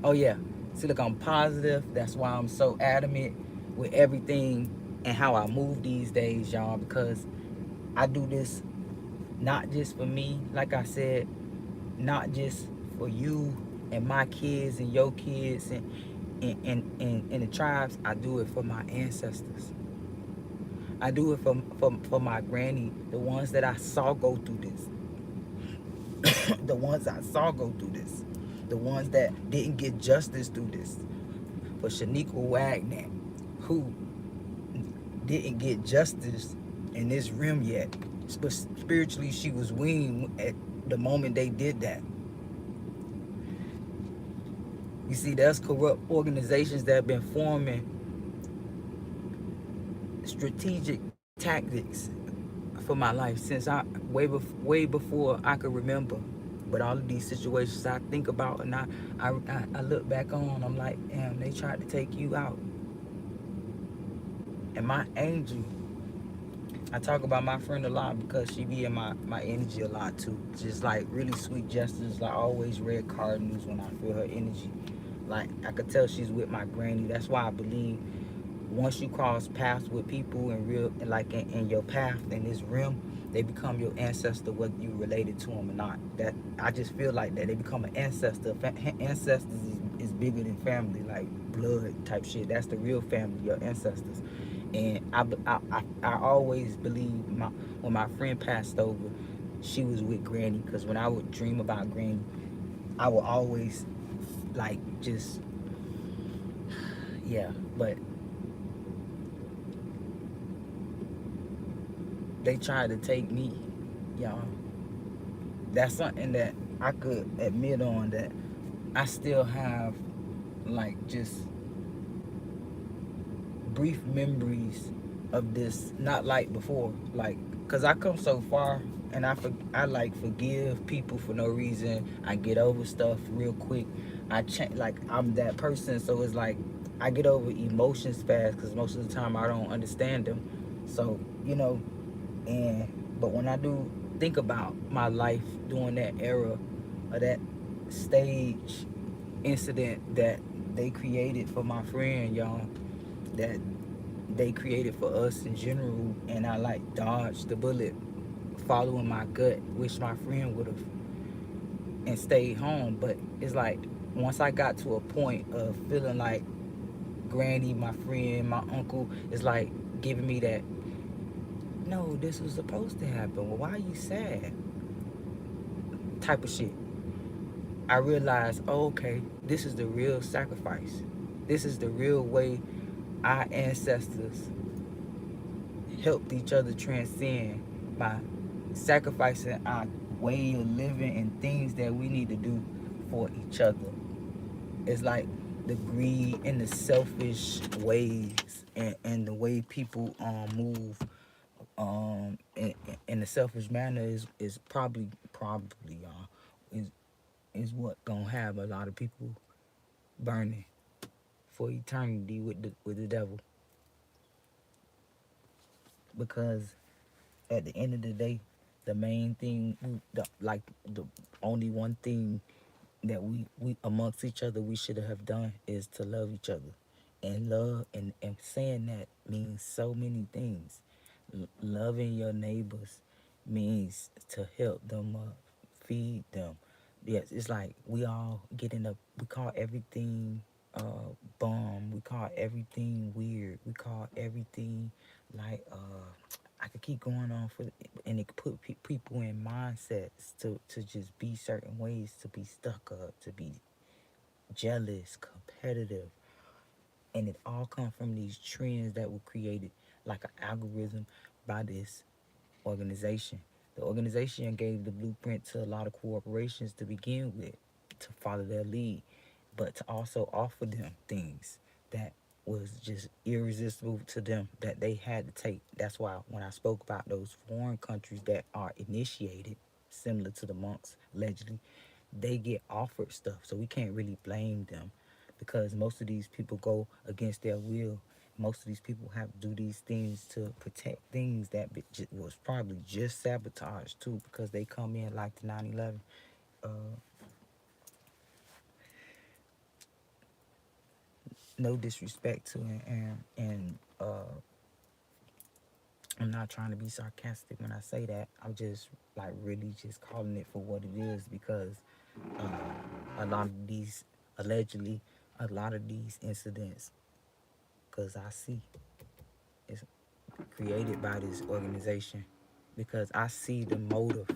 Oh yeah. See, look, I'm positive. That's why I'm so adamant with everything and how I move these days, y'all, because I do this not just for me, like I said, not just for you and my kids and your kids and the tribes. I do it for my ancestors. I do it for my granny, the ones that I saw go through this, the ones I saw go through this, the ones that didn't get justice through this. For Shaniqua Wagner, who didn't get justice in this realm yet, but spiritually she was weaned at the moment they did that. You see, there's corrupt organizations that have been forming strategic tactics for my life since way before I could remember. But all of these situations I think about and I look back on, I'm like, damn, they tried to take you out. And my angel, I talk about my friend a lot because she be in my energy a lot too. Just like really sweet gestures, like always red cardinals when I feel her energy. Like I could tell she's with my granny. That's why I believe once you cross paths with people in real, like in your path in this realm, they become your ancestor whether you related to them or not. That I just feel like that they become an ancestor. Ancestors is bigger than family, like blood type shit. That's the real family, your ancestors. And I always believe when my friend passed over, she was with granny, because when I would dream about granny, I would always like just, yeah. But they tried to take me, y'all. That's something that I could admit on, that I still have like just brief memories of this, not like before, like, cause I come so far and I like forgive people for no reason. I get over stuff real quick. I change, like I'm that person, so it's like I get over emotions fast because most of the time I don't understand them. So and but when I do think about my life during that era of that stage incident that they created for my friend, y'all, that they created for us in general, and I like dodged the bullet following my gut, wish my friend would have and stayed home. But it's like once I got to a point of feeling like granny, my friend, my uncle is like giving me that, no, this was supposed to happen, well, why are you sad, type of shit. I realized, oh, okay, this is the real sacrifice. This is the real way our ancestors helped each other transcend, by sacrificing our way of living and things that we need to do for each other. It's like the greed and the selfish ways and the way people move in a selfish manner is probably y'all is what gonna have a lot of people burning for eternity with the devil, because at the end of the day, the main thing, the only one thing that we amongst each other we should have done is to love each other. And love, and saying that means so many things. Loving your neighbors means to help them up, feed them. Yes, it's like we all get in a, we call everything bomb, we call everything weird, we call everything like I could keep going on for, and it could put people in mindsets to just be certain ways, to be stuck up, to be jealous, competitive, and it all comes from these trends that were created like an algorithm by this organization. The organization gave the blueprint to a lot of corporations to begin with, to follow their lead, but to also offer them things that was just irresistible to them, that they had to take. That's why when I spoke about those foreign countries that are initiated, similar to the monks allegedly, they get offered stuff. So we can't really blame them, because most of these people go against their will. Most of these people have to do these things to protect things that was probably just sabotage too, because they come in like the 9/11. Uh, no disrespect to it, and I'm not trying to be sarcastic when I say that. I'm just like really just calling it for what it is, because uh, a lot of these, allegedly, a lot of these incidents, because I see it's created by this organization, because I see the motive,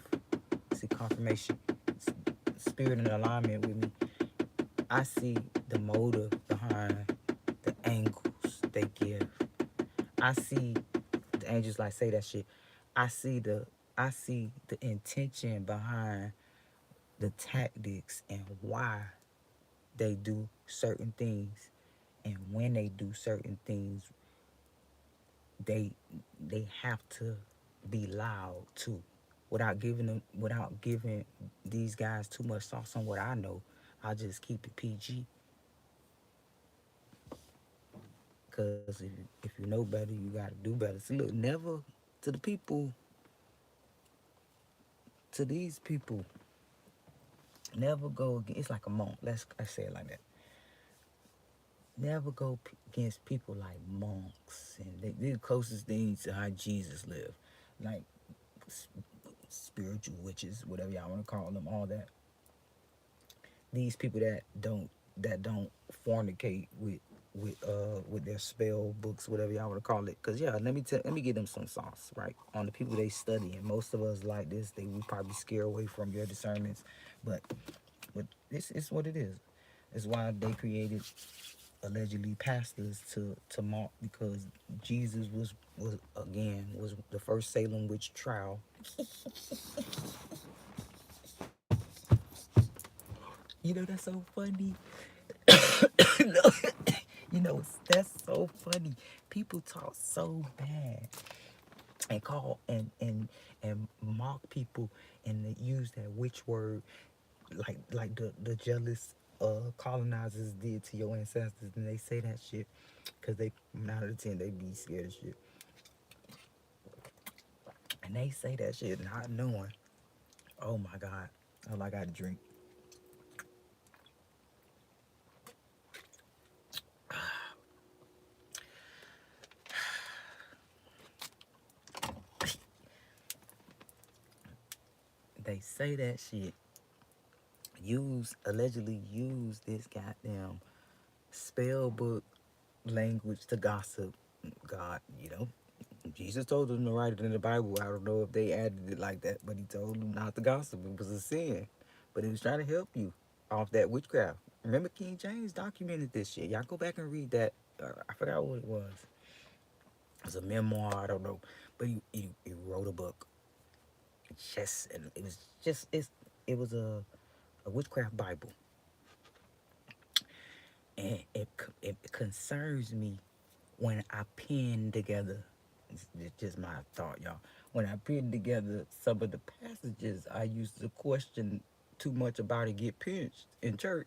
see confirmation, spirit in alignment with me. I see the motive behind the angles they give. I see the angels like say that shit. I see the I see the intention behind the tactics and why they do certain things, and when they do certain things, they they have to be loud too, without giving these guys too much sauce on what I know. I'll just keep it PG, because if you know better, you gotta do better. See, look, never to the people, to these people, never go against. It's like a monk. Let's say it like that. Never go against people like monks, and they're the closest things to how Jesus lived, like spiritual witches, whatever y'all want to call them, all that. These people that don't fornicate with their spell books, whatever y'all want to call it. Cause yeah, let me give them some sauce, right? On the people they study, and most of us like this, they we probably scare away from your discernments, but this is what it is. It's why they created allegedly pastors to mock, because Jesus was the first Salem witch trial. You know that's so funny. you know, that's so funny. People talk so bad and call and mock people, and they use that witch word like the jealous colonizers did to your ancestors, and they say that shit because they 9 out of 10 they be scared of shit, and they say that shit not knowing. Oh my god! Oh, I got to drink. They say that shit. Allegedly use this goddamn spell book language to gossip. God, Jesus told them to write it in the Bible. I don't know if they added it like that, but he told them not to gossip. It was a sin. But he was trying to help you off that witchcraft. Remember, King James documented this shit. Y'all go back and read that. I forgot what it was. It was a memoir, I don't know. But he wrote a book. And it was it was a witchcraft Bible. And it concerns me when I pin together, it's just my thought, y'all. When I pin together some of the passages I used to question too much about it get pinched in church,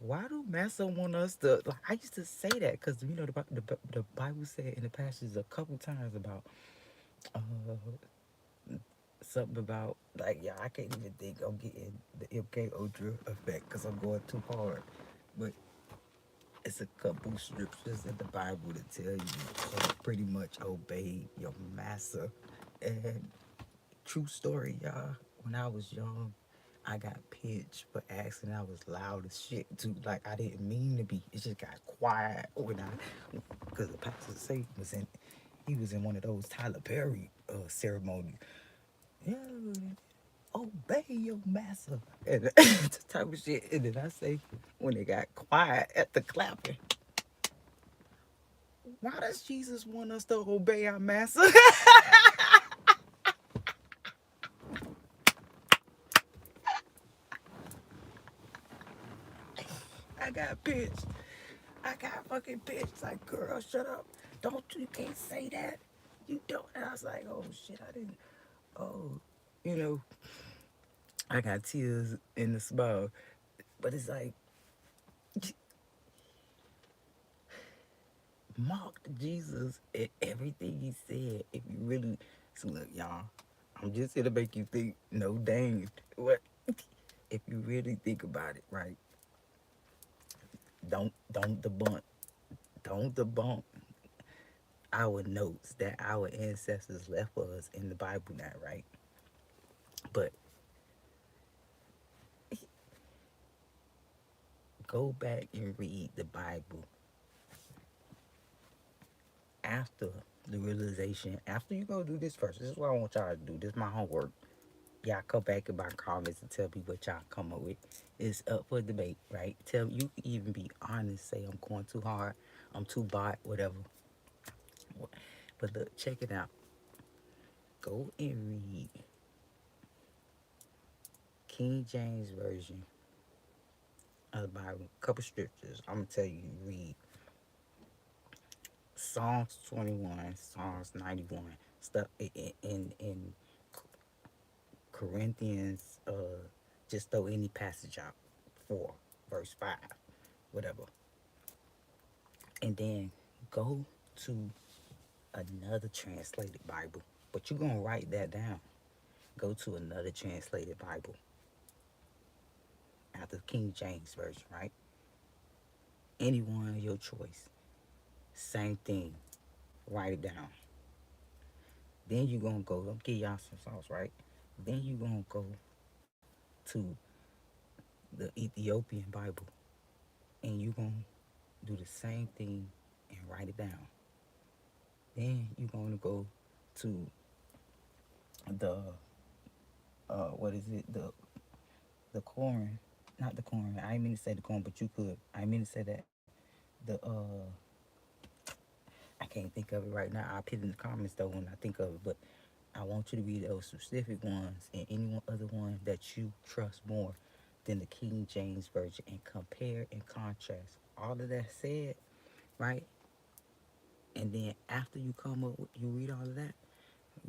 why do Massa want us to? Like, I used to say that because the Bible said in the passage a couple times about uh, something about, like, yeah, I can't even think I'm getting the MK Ultra effect because I'm going too hard, but it's a couple scriptures in the Bible that tell you to pretty much obey your master. And true story, y'all. When I was young, I got pinched for asking. I was loud as shit too. Like I didn't mean to be. It just got quiet because the pastor say he was in one of those Tyler Perry ceremonies. Yeah, obey your master and the type of shit. And then I say when it got quiet at the clapping. Why does Jesus want us to obey our master? I got pitched. I got fucking pitched. Like, girl, shut up. You can't say that. You don't. And I was like, oh shit, I didn't. Oh, you know, I got tears in the smile. But it's like, mocked Jesus and everything he said. If you really, so look, y'all, I'm just here to make you think, no dang. What? If you really think about it, right? Don't debunk our notes that our ancestors left for us in the Bible now, right? But go back and read the Bible after the realization. After you go do this first, this is what I want y'all to do. This is my homework. Y'all come back in my comments and tell me what y'all come up with. It's up for debate, right? Tell me, you can even be honest, say I'm going too hard, I'm too bot, whatever. But look, check it out. Go and read King James Version of the Bible. A couple scriptures. I'm gonna tell you, read Psalms 21, Psalms 91, stuff in Corinthians. Just throw any passage out, 4, verse 5, whatever, and then go to another translated Bible. But you're gonna write that down. Go to another translated Bible after King James Version, right? Anyone of your choice. Same thing. Write it down. Then you gonna go. I'll give y'all some sauce, right? Then you gonna go to the Ethiopian Bible, and you gonna do the same thing and write it down. Then you gonna go to the what is it? The Koran, not the Koran. I didn't mean to say the Koran, but you could. I didn't mean to say that. The I can't think of it right now. I'll put it in the comments though when I think of it. But I want you to read those specific ones and any one other one that you trust more than the King James Version, and compare and contrast all of that said, right? And then after you come up with, you read all of that,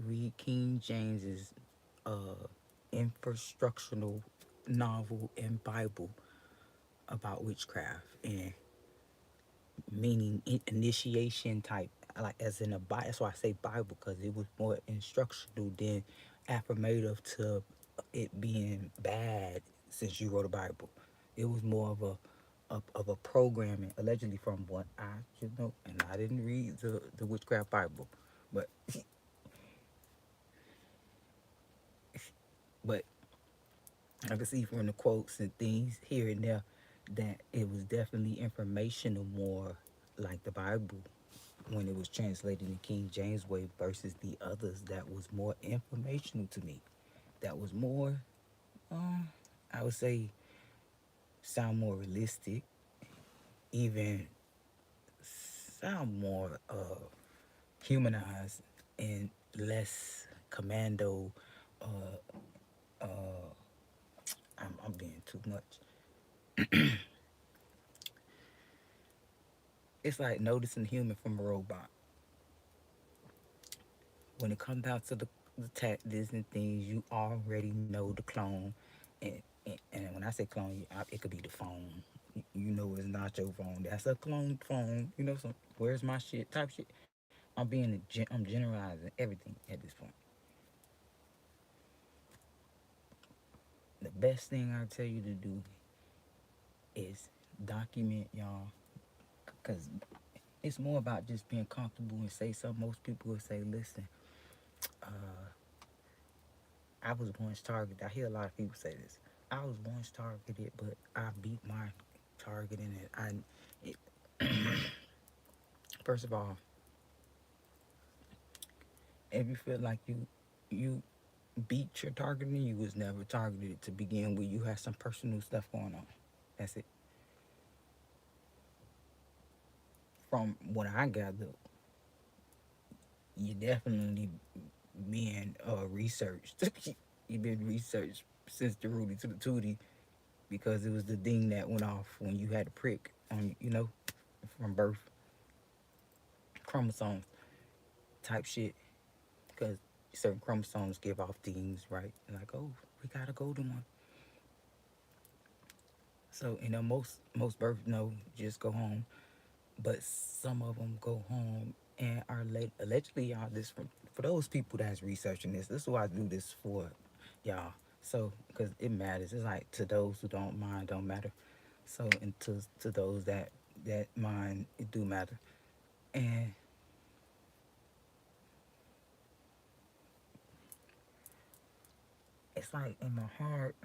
read King James's uh, infrastructural novel and Bible about witchcraft, and meaning initiation type, like as in a Bible. That's why I say Bible, because it was more instructional than affirmative to it being bad. Since you wrote a Bible, it was more of a programming, allegedly, from what I should know, and I didn't read the witchcraft Bible, but but I can see from the quotes and things here and there that it was definitely informational, more like the Bible when it was translated in King James way versus the others that was more informational to me. That was more, I would say, sound more realistic, even sound more humanized, and less commando. Uh, I'm being too much. It's like noticing human from a robot. When it comes down to the tactics and things, you already know the clone. And when I say clone, it could be the phone. You know it's not your phone. That's a clone phone. You know, some where's my shit type shit. I'm generalizing everything at this point. The best thing I tell you to do is document, y'all, because it's more about just being comfortable and say something. Most people will say, listen, I was once targeted. I hear a lot of people say this. I was once targeted, but I beat my target in it. It, first of all, if you feel like you beat your targeting, you was never targeted to begin with. You had some personal stuff going on. That's it. From what I gathered, you definitely being researched. You've been researched since the Rudy to the Tootie, because it was the ding that went off when you had a prick on, from birth, chromosomes type shit, because certain chromosomes give off things, right? Like, oh, we got a golden one. So, most births, no, just go home. But some of them go home and are late. Allegedly, y'all, this for those people that's researching this. This is why I do this for, y'all. So, because it matters. It's like, to those who don't mind, don't matter. So, and to those that mind, it do matter. And it's like in my heart,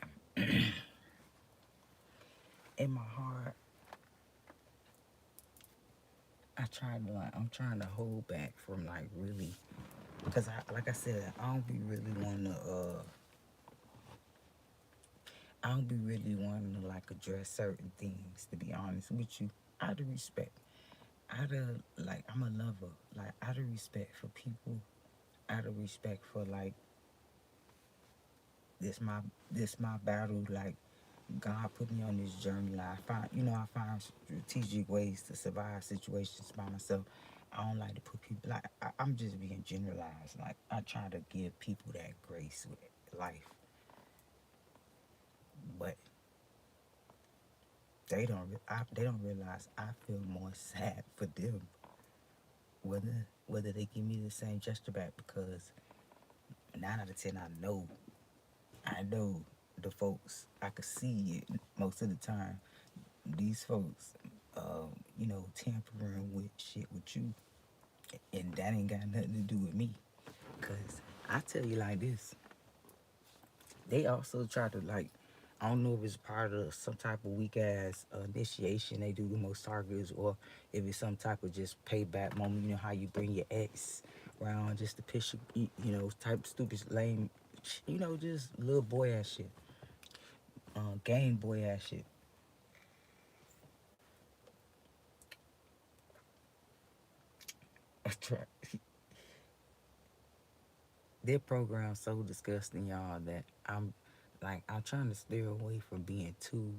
I'm trying to hold back from like really, because like I said, I don't be really wanting to like address certain things, to be honest with you, out of respect. Out of like, I'm a lover, like out of respect for people, out of respect for like this my this my battle. Like God put me on this journey. Like I find strategic ways to survive situations by myself. I don't like to put people like I'm just being generalized. Like I try to give people that grace with life, but they don't realize I feel more sad for them whether they give me the same gesture back, because 9 out of 10 I know the folks, I could see it most of the time. These folks, tampering with shit with you, and that ain't got nothing to do with me. Cause I tell you like this, they also try to like, I don't know if it's part of some type of weak ass initiation they do to most targets, or if it's some type of just payback moment. You know how you bring your ex around just to piss type of stupid lame, just little boy ass shit, Game Boy ass shit. Their program so disgusting, y'all, that I'm trying to steer away from being too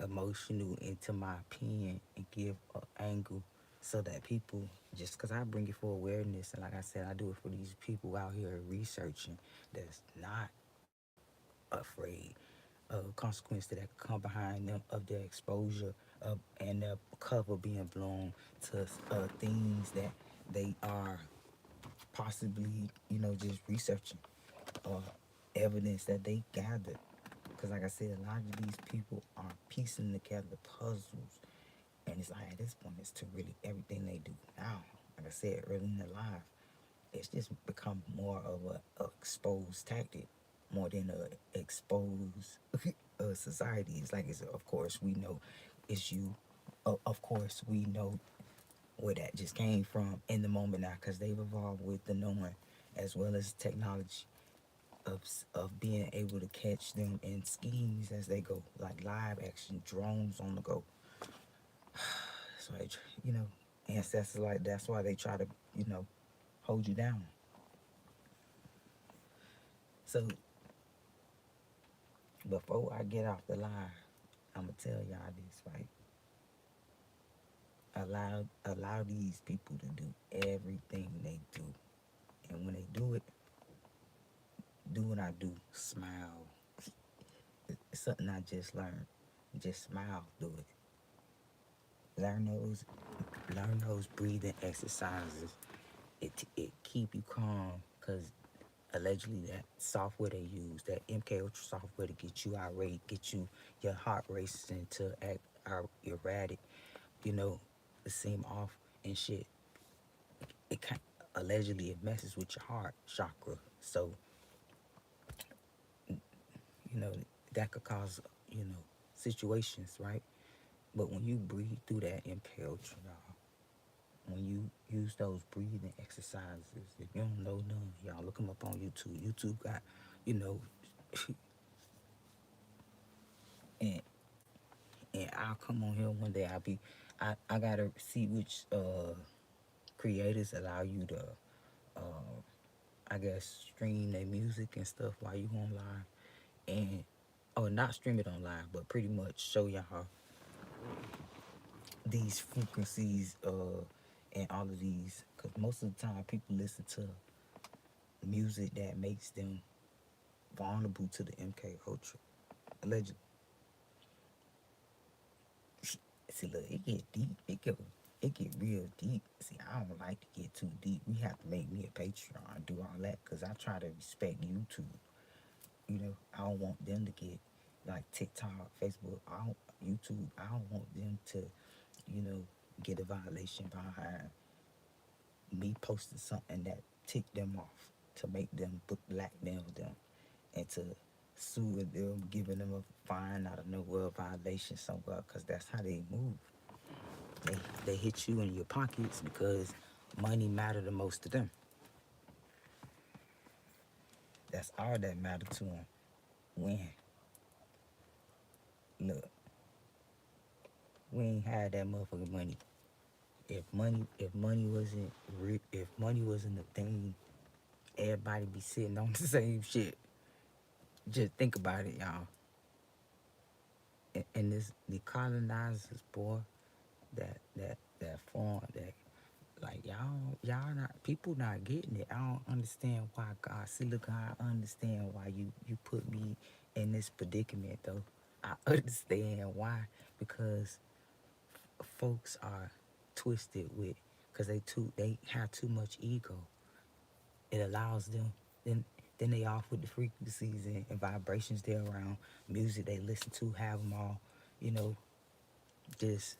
emotional into my opinion and give an angle so that people, just because I bring it for awareness, and like I said, I do it for these people out here researching that's not afraid of consequences that could come behind them, of their exposure and their cover being blown to things that they are possibly, just researching or evidence that they gathered. Because, like I said, a lot of these people are piecing together puzzles, and it's like at this point, it's to really everything they do now. Like I said earlier in the live, it's just become more of a exposed tactic more than a exposed society. It's like, of course we know it's you. Of course we know where that just came from in the moment now, because they've evolved with the knowing as well as technology of being able to catch them in schemes as they go, like live action drones on the go. So ancestors, like, that's why they try to hold you down. So before I get off the line, I'm gonna tell y'all this, right? Allow these people to do everything they do, and when they do it, do what I do, smile. It's something I just learned. Just smile through it. Learn those, learn those breathing exercises. It keep you calm, because allegedly that software they use, that MK Ultra software, to get you irate, get you your heart racing, to act erratic, you know, to seem off and shit. It kind allegedly it messes with your heart chakra, so you know that could cause situations, right? But when you breathe through that MK Ultra, y'all, when you use those breathing exercises, if you don't know none, y'all look them up on YouTube. YouTube got, you know, and I'll come on here one day. I gotta see which creators allow you to, uh, I guess, stream their music and stuff while you on live, and or not stream it on live, but pretty much show y'all these frequencies and all of these, because most of the time people listen to music that makes them vulnerable to the MK Ultra. Allegedly. See, look, it get deep. It get real deep. See, I don't like to get too deep. We have to make me a Patreon and do all that, because I try to respect YouTube. I don't want them to get like TikTok, Facebook. YouTube, I don't want them to, you know, get a violation behind me posting something that ticked them off, to make them blackmail them, and to sue them, giving them a fine out of nowhere, violation somewhere, because that's how they move. They hit you in your pockets because money matter the most to them. That's all that matter to them. When look, we ain't had that motherfucking money. If money wasn't a thing, everybody be sitting on the same shit. Just think about it, y'all. And this the colonizers, boy, that form that, like, y'all not, people not getting it. I don't understand why. God, see, look, I understand why you put me in this predicament, though. I understand why, because folks are twisted with, because they have too much ego. It allows them, then they off with the frequencies and vibrations they're around, music they listen to, have them all, you know, just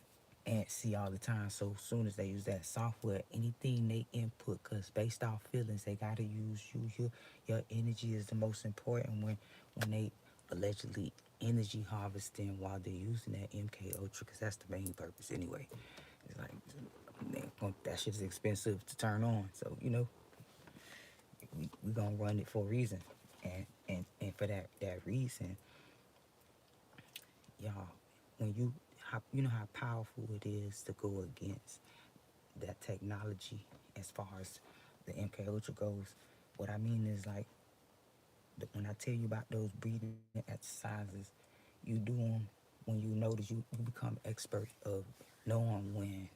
antsy all the time. So soon as they use that software, anything they input, because based off feelings, they gotta use you. Your energy is the most important when they allegedly energy harvesting while they're using that MK Ultra, because that's the main purpose anyway. It's like, that shit is expensive to turn on, so you know we gonna run it for a reason, and for that reason, y'all, when you know how powerful it is to go against that technology as far as the MK Ultra goes. What I mean is, like, when I tell you about those breathing exercises, you do them when you notice you become expert of knowing when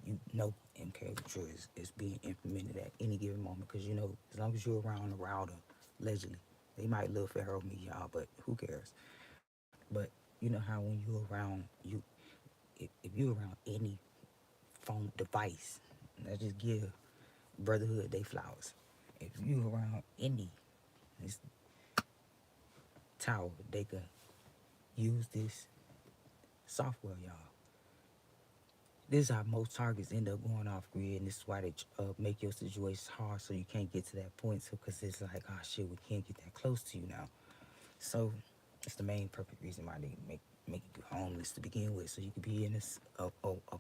you know MK Ultra is being implemented at any given moment. Because, you know, as long as you're around the router, allegedly, they might live Pharaoh me, y'all, but who cares? But you know how when you're around, if you're around any phone device, let's just give brotherhood they flowers. If you around any this tower, they could use this software, y'all. This is how most targets end up going off grid, and this is why they make your situation hard, so you can't get to that point. So, because it's like, oh shit, we can't get that close to you now. So, it's the main perfect reason why they make you homeless to begin with, so you could be in this a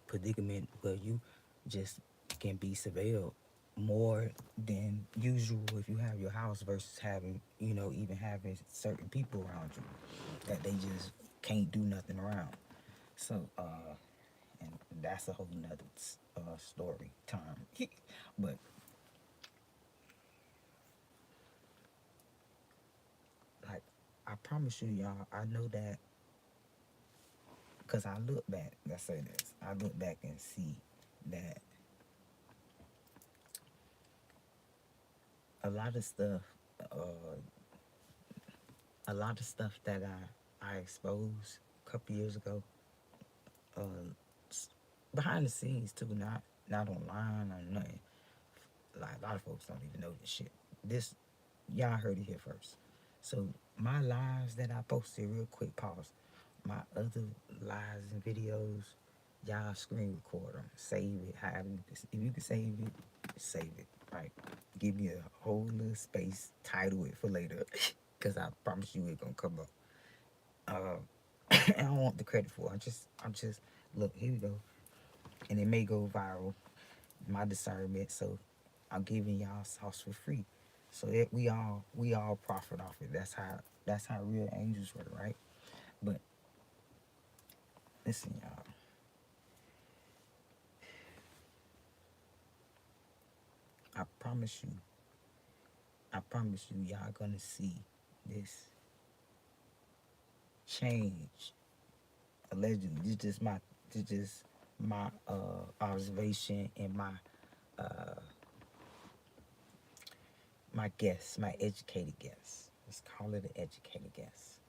predicament where you just can be surveilled more than usual if you have your house, versus having, you know, even having certain people around you that they just can't do nothing around. So, and that's a whole nother story time. But like, I promise you, y'all, I know that because I look back. Let's say this. I look back and see that a lot of stuff, uh, a lot of stuff that I exposed a couple years ago, uh, behind the scenes too, not online or nothing. Like, a lot of folks don't even know this shit. This, y'all heard it here first. So my lives that I posted, real quick pause. My other lives and videos, y'all screen record them, save it. However, if you can save it, save it. Right? Give me a whole little space, title it for later, cause I promise you it gonna come up. I don't want the credit for it. I'm just look. Here we go, and it may go viral. My discernment, so I'm giving y'all sauce for free, so that we all profit off it. That's how real angels work, right? But listen, y'all. I promise you, y'all gonna see this change. Allegedly, this just my observation and my guess, my educated guess. Let's call it an educated guess.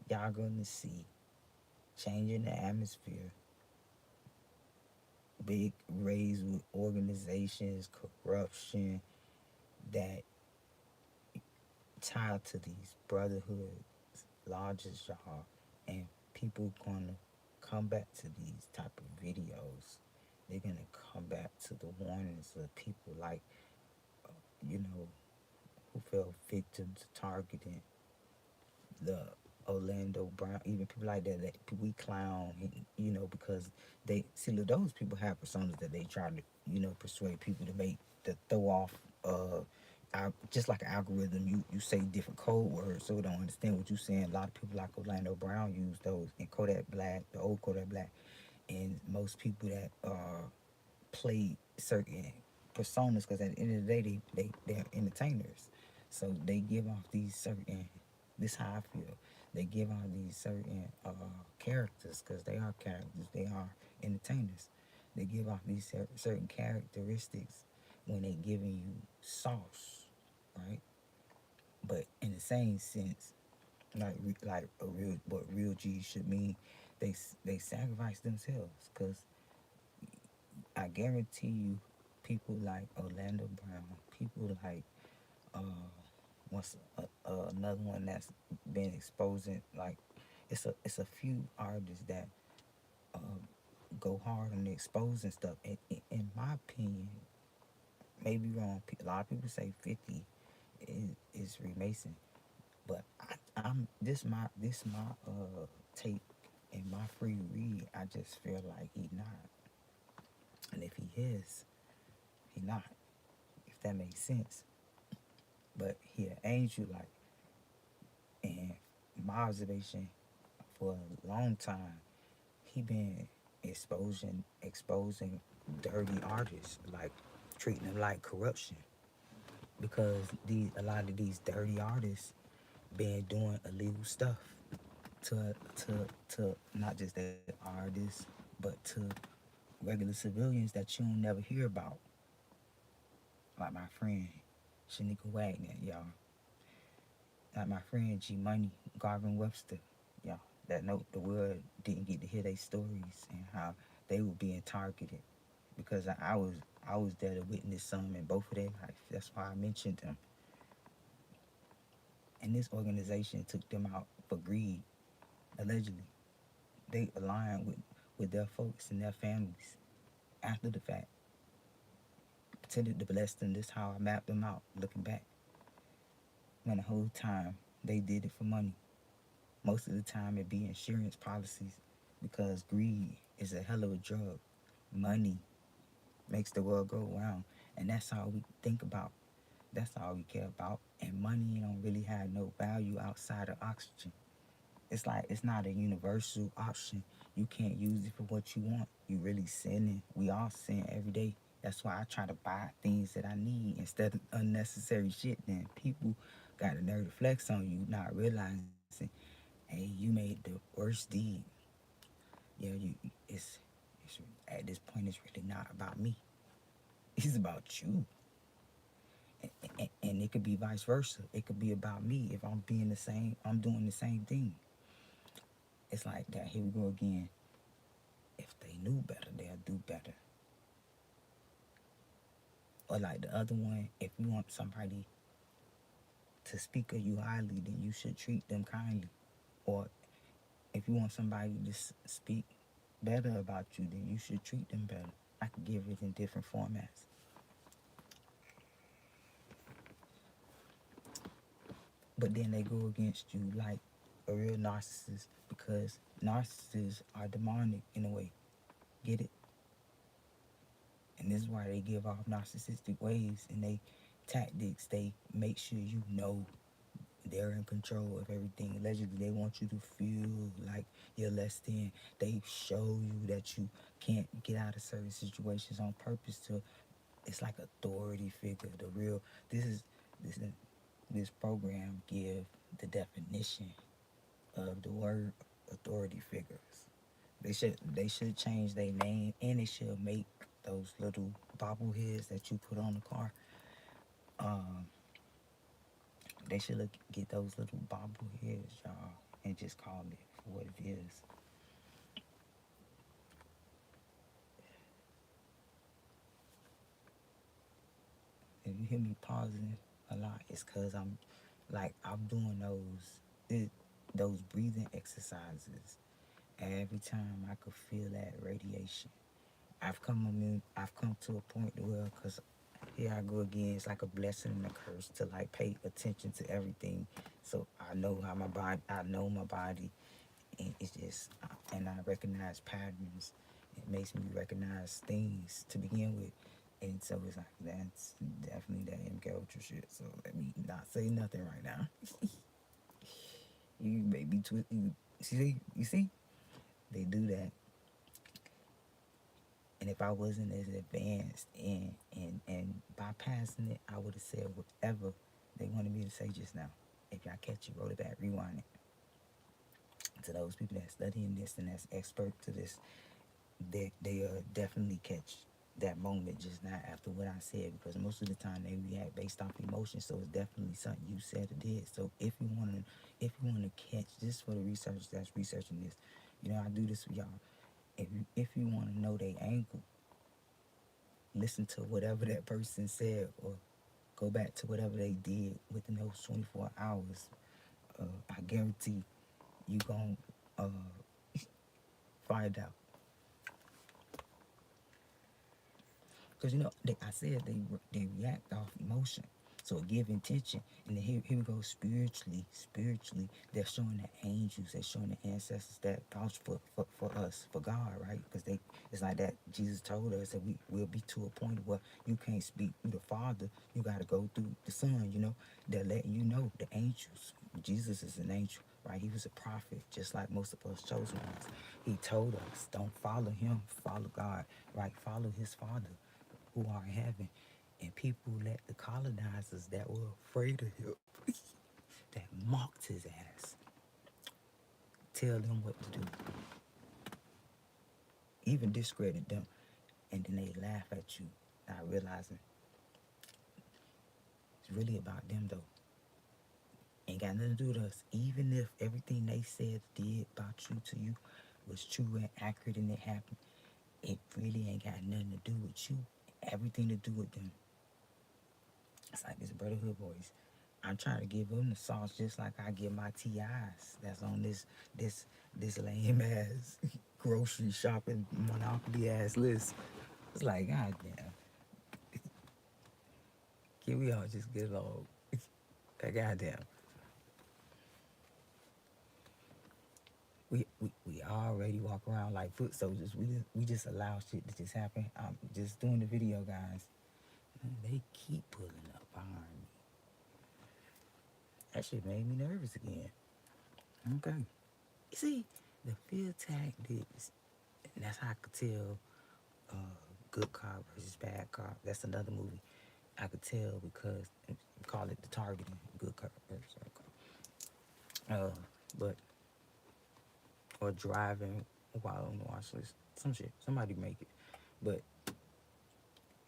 Y'all gonna see change in the atmosphere, big raise with organizations, corruption that tied to these brotherhoods lodges, y'all, and people gonna come back to these type of videos. They're gonna come back to the warnings of people like, you know, who fell victim to targeting, the Orlando Brown, even people like that, that we clown, you know, because they see look, those people have personas that they try to, you know, persuade people to make to throw off. Just like an algorithm, you say different code words so we don't understand what you're saying. A lot of people like Orlando Brown use those, and Kodak Black, the old Kodak Black, and most people that play certain personas, because at the end of the day they're entertainers, so they give off these certain, this how I feel, they give off these certain characters, because they are characters, they are entertainers, they give off these certain characteristics when they giving you sauce, right? But in the same sense, like a real, what real G's should mean, they sacrifice themselves, because I guarantee you, people like Orlando Brown, people like uh, what's another one that's been exposing, like it's a few artists that uh, go hard on the exposing stuff. In my opinion, maybe wrong. A lot of people say 50 is Mason, but I'm this my take and my free read. I just feel like he not, and if he is, he not. If that makes sense. But he an angel, like, and my observation for a long time, he been exposing dirty artists, like treating them like corruption, because a lot of these dirty artists been doing illegal stuff to not just the artists, but to regular civilians that you don't never hear about, like my friend Shanika Wagner, y'all. Like my friend G Money, Garvin Webster, y'all, that note the world didn't get to hear their stories and how they were being targeted, because I was there to witness some in both of their life. That's why I mentioned them. And this organization took them out for greed, allegedly. They aligned with their folks and their families after the fact. Pretended to bless them. This how I mapped them out, looking back. When the whole time they did it for money. Most of the time it be insurance policies, because greed is a hell of a drug. Money makes the world go round, and that's all we think about. That's all we care about. And money don't really have no value outside of oxygen. It's like it's not a universal option. You can't use it for what you want. You really sinning. We all sin every day. That's why I try to buy things that I need instead of unnecessary shit. Then people got the nerve to flex on you, not realizing, hey, you made the worst deed. Yeah, it's at this point it's really not about me. It's about you. And it could be vice versa. It could be about me if I'm being the same. I'm doing the same thing. It's like that. Here we go again. If they knew better, they'll do better. Or like the other one, if you want somebody to speak of you highly, then you should treat them kindly. Or if you want somebody to speak better about you, then you should treat them better. I could give it in different formats. But then they go against you like a real narcissist, because narcissists are demonic in a way. Get it? And this is why they give off narcissistic ways and they tactics. They make sure you know they're in control of everything. Allegedly, they want you to feel like you're less than. They show you that you can't get out of certain situations on purpose. To It's like authority figure. The real this this program give the definition of the word authority figures. They should change their name, and they should make those little bobbleheads that you put on the car. Um, they should get those little bobbleheads, y'all, and just call it for what it is. If you hear me pausing a lot, it's cause I'm doing those. those breathing exercises, every time I could feel that radiation. I've come to a point where, cause here I go again. It's like a blessing and a curse to like pay attention to everything. So I know how my body, I know my body, and it's just, and I recognize patterns. It makes me recognize things to begin with, and so it's like that's definitely that MK Ultra shit. So let me not say nothing right now. You may be you see, they do that. And if I wasn't as advanced and bypassing it, I would have said whatever they wanted me to say just now. If y'all catch it, roll it back, rewind it. To those people that studying this and that's expert to this, they definitely catch that moment just now after what I said, because most of the time they react based off emotion. So it's definitely something you said or did. So if you wanna catch, just for the researchers that's researching this, you know I do this for y'all. If you wanna know they angle, listen to whatever that person said or go back to whatever they did within those 24 hours. I guarantee you gon' find out. Because you know, I said they react off emotion. So give intention. And then here we go spiritually, they're showing the angels, they're showing the ancestors that vouch for us, for God, right? Because it's like that Jesus told us that we'll be to a point where you can't speak through the Father, you gotta go through the Son, you know. They're letting you know, the angels. Jesus is an angel, right? He was a prophet, just like most of us chosen ones. He told us, don't follow him, follow God, right? Follow his Father who are in heaven. And people let the colonizers that were afraid of him, that mocked his ass, tell them what to do, even discredit them, and then they laugh at you, not realizing it's really about them though. Ain't got nothing to do with us. Even if everything they said, did about you was true and accurate and it happened, it really ain't got nothing to do with you. Everything to do with them. It's like this brotherhood boys. I'm trying to give them the sauce just like I give my TIs that's on this lame ass grocery shopping monopoly ass list. It's like, god damn. Can we all just get along? Goddamn. We already walk around like foot soldiers. We just allow shit to just happen. I'm just doing the video, guys. They keep pulling up behind me. That shit made me nervous again. Okay. You see, the fear tactics, and that's how I could tell good cop versus bad cop. That's another movie. I could tell because we call it the targeting, good cop versus bad cop. But or driving while on the watch list, some shit. Somebody make it, but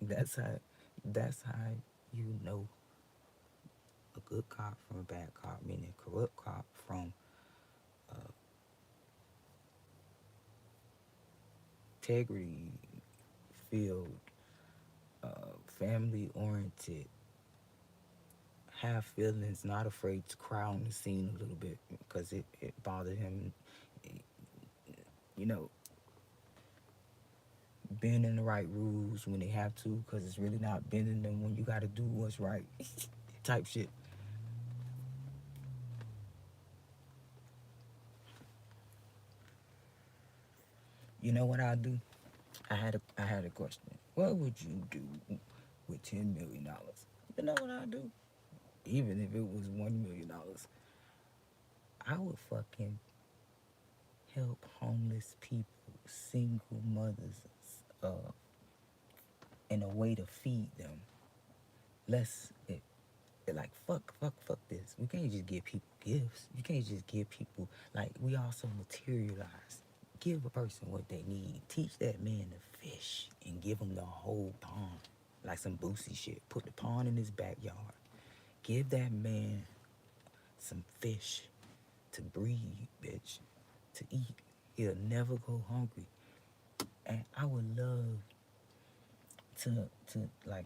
that's how you know a good cop from a bad cop, meaning corrupt cop from integrity filled, family oriented, have feelings, not afraid to cry on the scene a little bit because it bothered him. You know, bending the right rules when they have to because it's really not bending them when you got to do what's right type shit. You know what I do? I had a question. What would you do with $10 million? You know what I do? Even if it was $1 million, I would fucking help homeless people, single mothers, uh, in a way to feed them. Less like fuck this. We can't just give people gifts. You can't just give people, like, we also materialize. Give a person what they need. Teach that man to fish and give him the whole pond, like some Boosie shit. Put the pond in his backyard. Give that man some fish to breed, bitch, to eat. He'll never go hungry. And I would love to like,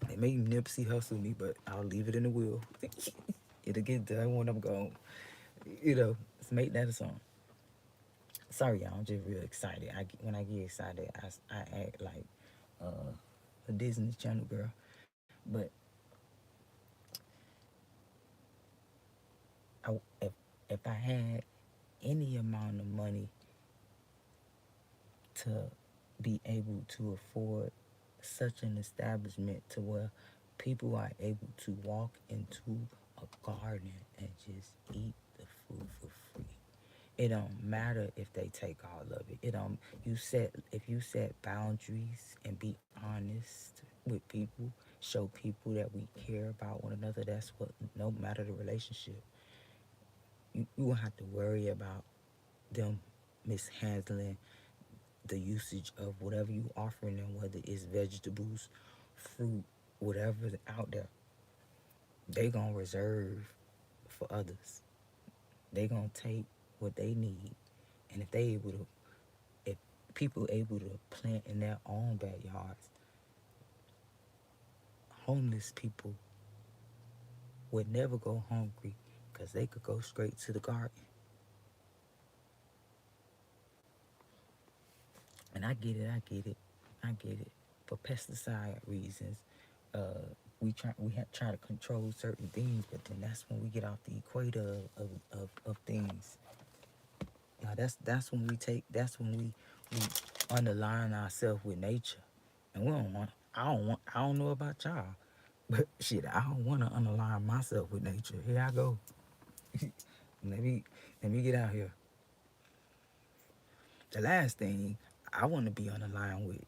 it made Nipsey hustle me, but I'll leave it in the will. It'll get done when I'm gone. Let's make that a song. Sorry, y'all. I'm just real excited. When I get excited, I act like uh, a Disney Channel girl. But if I had any amount of money to be able to afford such an establishment to where people are able to walk into a garden and just eat the food for free. It don't matter if they take all of it. It don't you set if you set boundaries and be honest with people, show people that we care about one another. That's what no matter the relationship, you won't have to worry about them mishandling the usage of whatever you offering them, whether it's vegetables, fruit, whatever's out there. They gonna reserve for others. They gonna take what they need, and if people able to plant in their own backyards, homeless people would never go hungry because they could go straight to the garden. And I get it, I get it. For pesticide reasons, we try to control certain things, but then that's when we get off the equator of things. That's when we underline ourselves with nature, and we don't want. I don't know about y'all, but shit, I don't want to underline myself with nature. Here I go. let me let me get out here. The last thing I want to be on the line with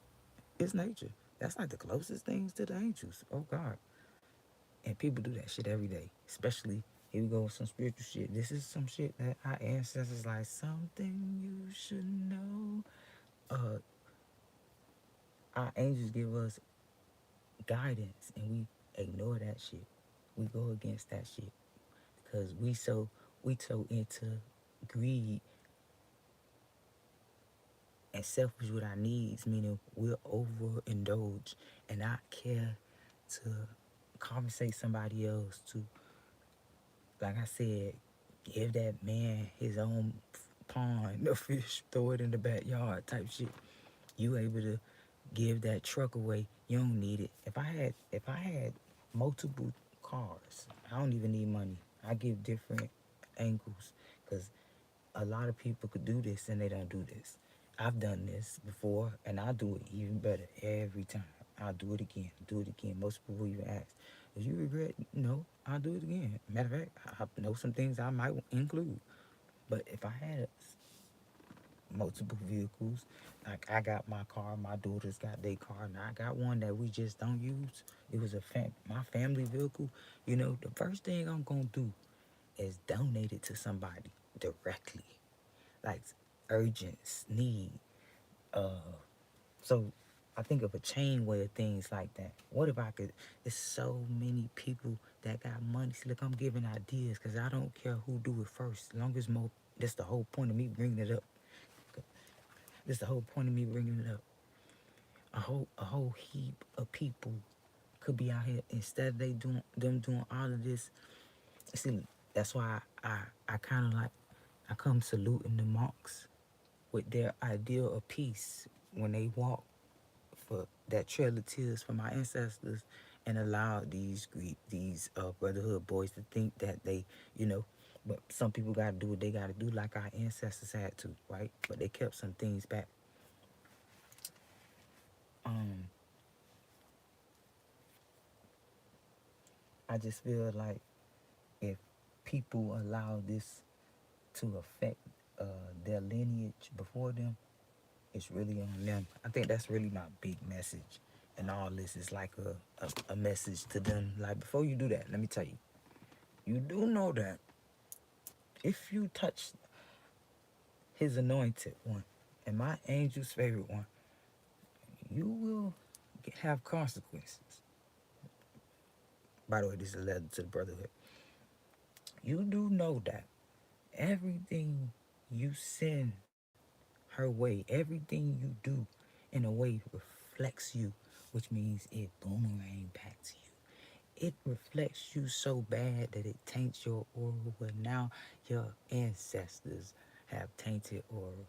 is nature. That's like the closest things to the angels. Oh God. And people do that shit every day. Especially here we go with some spiritual shit. This is some shit that our ancestors like something you should know. Uh our angels give us guidance and we ignore that shit. We go against that shit. Because we so into greed and selfish with our needs, meaning we'll overindulge and not care to compensate somebody else to, like I said, give that man his own pond, no fish, throw it in the backyard type shit. You able to give that truck away, you don't need it. If I had multiple cars, I don't even need money. I give different angles because a lot of people could do this and they don't do this. I've done this before and I'll do it even better every time. I'll do it again, do it again. Most people even ask, "Did you regret?" No, I'll do it again. Matter of fact, I know some things I might include. But if I had multiple vehicles, like I got my car, my daughters got their car, and I got one that we just don't use. It was my family vehicle. The first thing I'm gonna do is donate it to somebody directly, like urgent need. Uh, so I think of a chain way of things like that. What if I could? There's so many people that got money. See, look, I'm giving ideas because I don't care who do it first. As long as more, that's the whole point of me bringing it up. That's the whole point of me bringing it up. A whole heap of people could be out here instead of them doing all of this. See, that's why I kind of like I come saluting the monks with their ideal of peace when they walk for that trail of tears for my ancestors and allow these brotherhood boys to think that you know but some people got to do what they got to do like our ancestors had to, right? But they kept some things back. um I just feel like if people allow this to affect their lineage before them, it's really on them. I think that's really my big message. And all this is like a message to them. Like, before you do that, let me tell you, you do know that if you touch his anointed one and my angel's favorite one, you will have consequences. By the way, this is a letter to the brotherhood. You do know that everything you send her way, everything you do in a way reflects you, which means it boomerang back to you. it reflects you so bad that it taints your aura. Where now your ancestors have tainted aura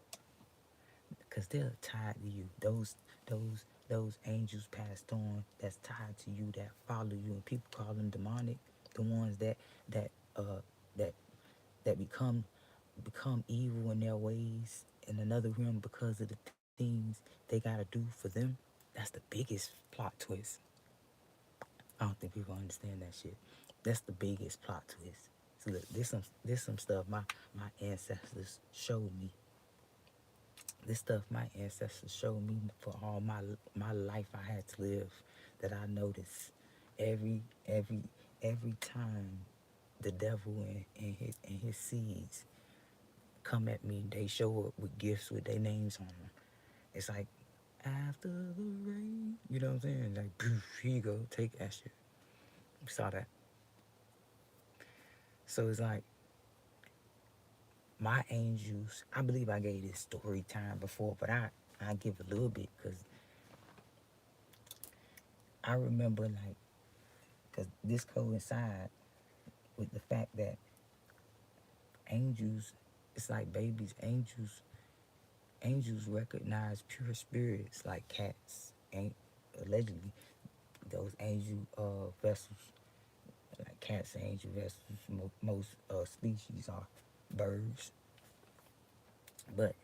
because they're tied to you. Those angels passed on that's tied to you, that follow you, and people call them demonic. The ones that uh that that become evil in their ways in another realm because of the things they gotta do for them. That's the biggest plot twist. I don't think people understand that shit. That's the biggest plot twist. So look, this some stuff my ancestors showed me. This stuff my ancestors showed me for all my life I had to live, that I noticed every every every time the devil and his seeds come at me, they show up with gifts with their names on them. It's like after the rain, you know what I'm saying? Like, poof, here you go, take that shit. You saw that. So it's like my angels. I believe I gave this story time before, but I give a little bit because I remember like because this coincide with the fact that angels, it's like babies. Angels recognize pure spirits like cats. Ain't allegedly those angel vessels, like cats and angel vessels. Most species are birds, but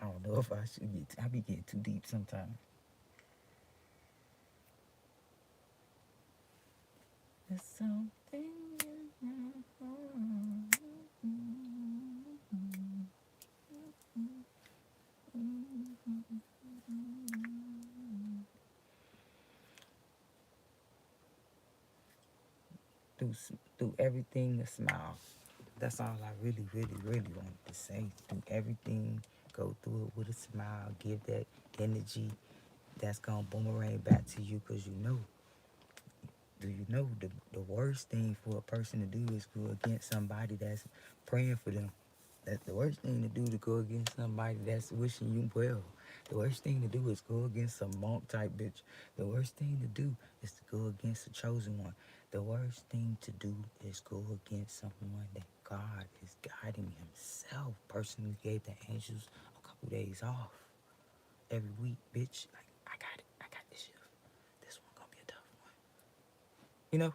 I don't know if I should get. I be getting too deep sometimes. There's something in my heart. through through everything a smile. That's all I really, really, really wanted to say. Through everything, go through it with a smile. Give that energy that's gonna boomerang back to you, because you know. Do you know the worst thing for a person to do is go against somebody that's praying for them. That's the worst thing to do, to go against somebody that's wishing you well. The worst thing to do is go against a monk type bitch. The worst thing to do is to go against a chosen one. The worst thing to do is go against someone that God is guiding himself. Personally gave the angels a couple days off every week, bitch. Like, I got it. I got this shit. This one gonna be a tough one. You know?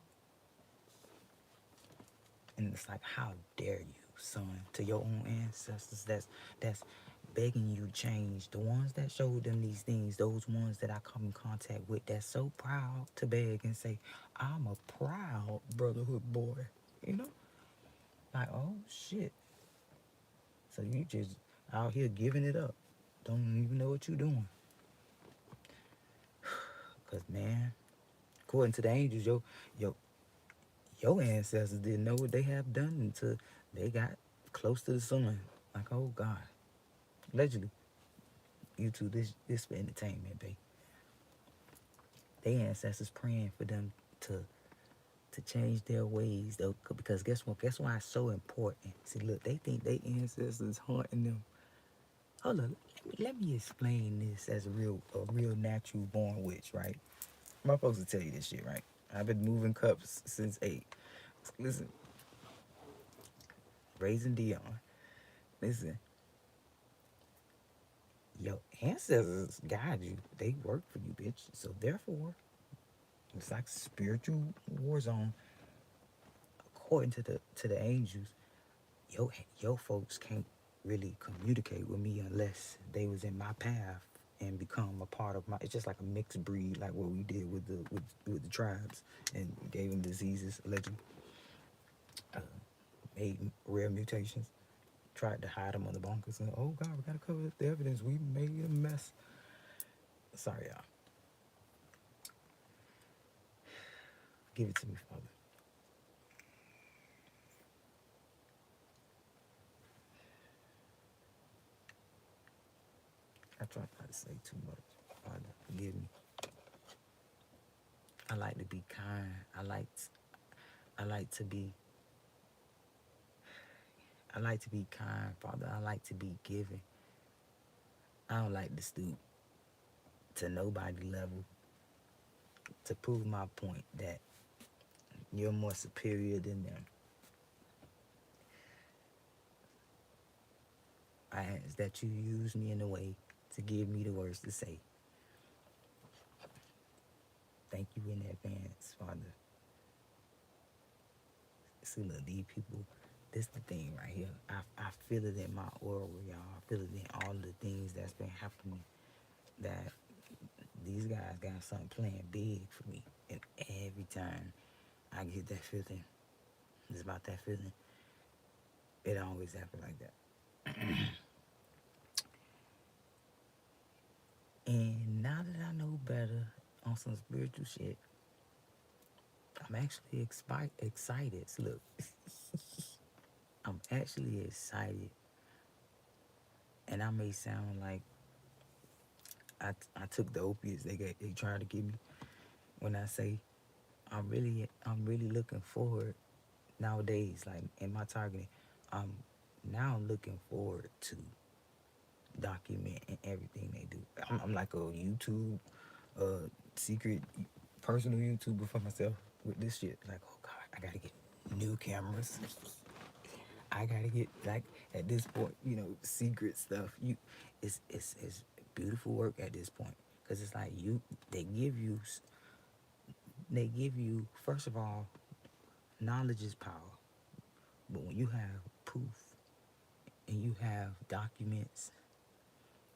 And it's like, how dare you, son, to your own ancestors that's begging you change. The ones that showed them these things, those ones that I come in contact with, that's so proud to beg and say, I'm a proud brotherhood boy. You know? Like, oh shit. So you just out here giving it up. Don't even know what you're doing. Cause man, according to the angels, your your ancestors didn't know what they have done until they got close to the sun. Like, oh God. Allegedly. YouTube, this for entertainment, babe. They ancestors praying for them to change their ways though, because guess what? Guess why it's so important. See, look, they think they ancestors haunting them. Hold on, let me explain this as a real natural born witch, right? I'm supposed to tell you this shit, right? I've been moving cups since 8. Listen, raising Dion. Listen, your ancestors guide you. They work for you, bitch. So therefore, it's like spiritual war zone. According to the angels, your folks can't really communicate with me unless they was in my path and become a part of my. It's just like a mixed breed, like what we did with the tribes and gave them diseases, allegedly, uh, made rare mutations, tried to hide them on the bunkers, and oh God, we gotta cover up the evidence. We made a mess. Sorry, y'all. Give it to me, Father. I try not to say too much. Father, forgive me. I like to be kind. I like to be I like to be kind, Father. I like to be giving. I don't like to stoop to nobody level. to prove my point that you're more superior than them. I ask that you use me in a way to give me the words to say. Thank you in advance, Father. See, look, these people, this the thing right here. I feel it in my aura, y'all. I feel it in all the things that's been happening. That these guys got something playing big for me. And every time I get that feeling, it's about that feeling, it always happens like that. And now that I know better on some spiritual shit, I'm actually excited. So look, I'm actually excited. And I may sound like I took the opiates they tried to give me when I say I'm really looking forward nowadays, like in my targeting, I'm now looking forward to documenting everything they do. I'm like a YouTube secret personal YouTuber for myself with this shit. Like, oh god, I gotta get new cameras. I gotta get, like, at this point, secret stuff. It's beautiful work at this point, because it's like they give you they give you, first of all, knowledge is power. But when you have proof and you have documents,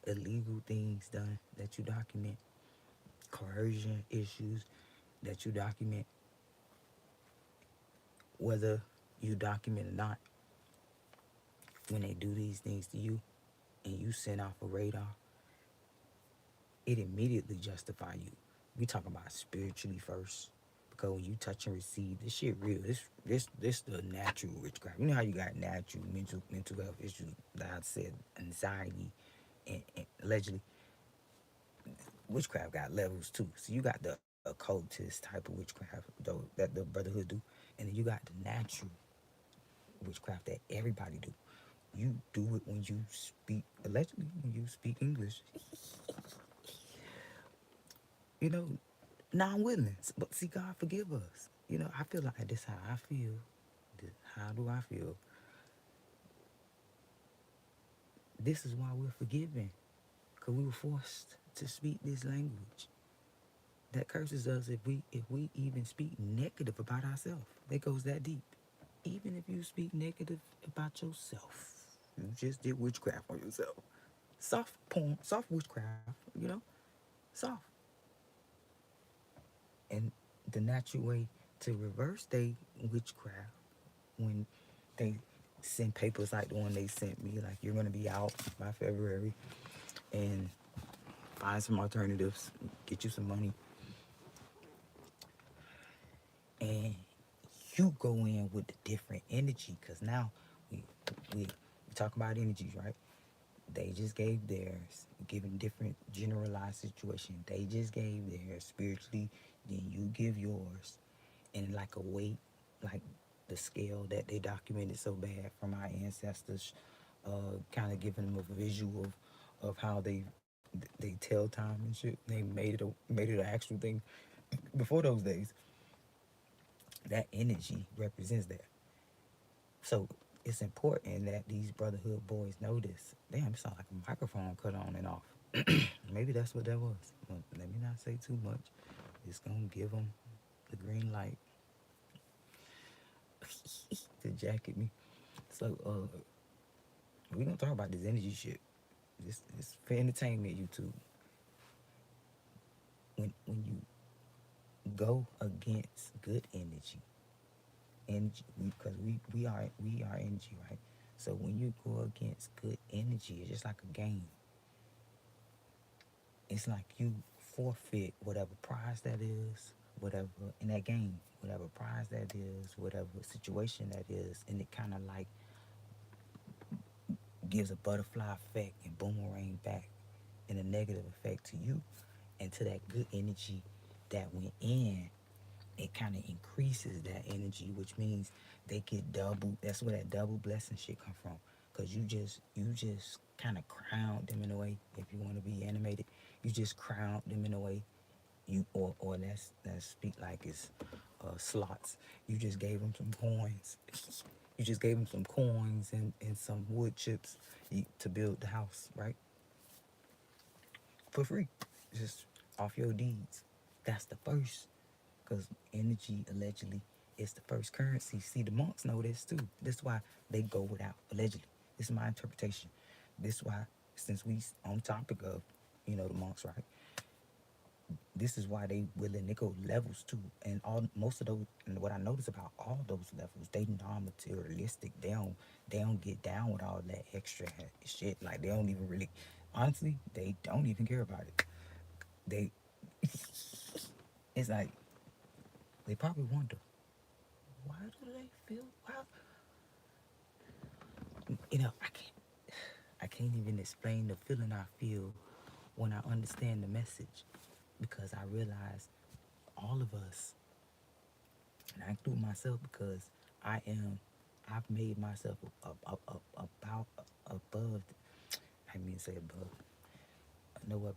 illegal things done that you document, coercion issues that you document, whether you document or not, when they do these things to you and you send off a radar, it immediately justify you. We talk about spiritually first, because when you touch and receive, this shit real. This the natural witchcraft. You know how you got natural mental health issues that I said, anxiety, and allegedly witchcraft got levels too. So you got the occultist type of witchcraft, though, that the brotherhood do, and then you got the natural witchcraft that everybody do. You do it when you speak, allegedly when you speak English. You know, non-willing. But see, God forgive us. I feel like this how I feel. How do I feel? This is why we're forgiven. Because we were forced to speak this language that curses us if we even speak negative about ourselves. That goes that deep. Even if you speak negative about yourself, you just did witchcraft on yourself. Soft porn, soft witchcraft, soft. And the natural way to reverse they witchcraft, when they send papers like the one they sent me, like, you're gonna be out by February, and find some alternatives, get you some money, and you go in with the different energy, because now we talk about energies, right? They just gave theirs, given different generalized situation. They just gave theirs spiritually, then you give yours, and like a weight, like the scale that they documented so bad from our ancestors, kind of giving them a visual of how they tell time and shit. They made it an actual thing before those days. That energy represents that. So it's important that these brotherhood boys know this. Damn, it sounds like a microphone cut on and off. Maybe that's what that was. But let me not say too much. It's gonna give them the green light to jacket me. So we gonna talk about this energy shit. This for entertainment, YouTube. When you go against good energy, because we are energy, right? So when you go against good energy, it's just like a game. It's like you forfeit whatever prize that is, whatever in that game, whatever prize that is, whatever situation that is, and it kind of like gives a butterfly effect and boomerang back in a negative effect to you and to that good energy that went in. It kind of increases that energy, which means they get double. That's where that double blessing shit come from. Cause you just kind of crowned them in a way. If you want to be animated, you just crowned them in a way. or let's speak like it's slots. You just gave them some coins. You just gave them some coins and some wood chips to build the house, right? For free, just off your deeds. That's the first, because energy allegedly is the first currency. See, the monks know this too. This is why they go without, allegedly. This is my interpretation. This is why, since we on topic of, the monks, right? This is why they willing to go levels too. And all most of those, and what I notice about all those levels, they non-materialistic. They don't get down with all that extra shit. Like, they don't even really, honestly, they don't even care about it. They it's like they probably wonder, why do they feel, why, I can't even explain the feeling I feel when I understand the message, because I realize all of us, and I include myself, because I've made myself about above. I mean, say above. No weapon.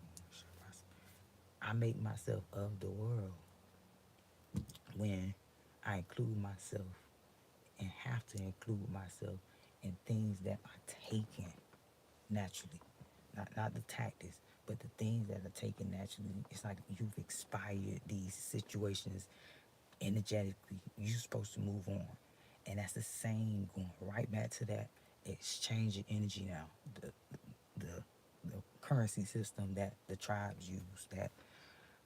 I make myself of the world when I include myself and have to include myself in things that are taken naturally. Not the tactics, but the things that are taken naturally. It's like you've expired these situations energetically. You're supposed to move on. And that's the same, going right back to that exchange of energy now. The the currency system that the tribes use, that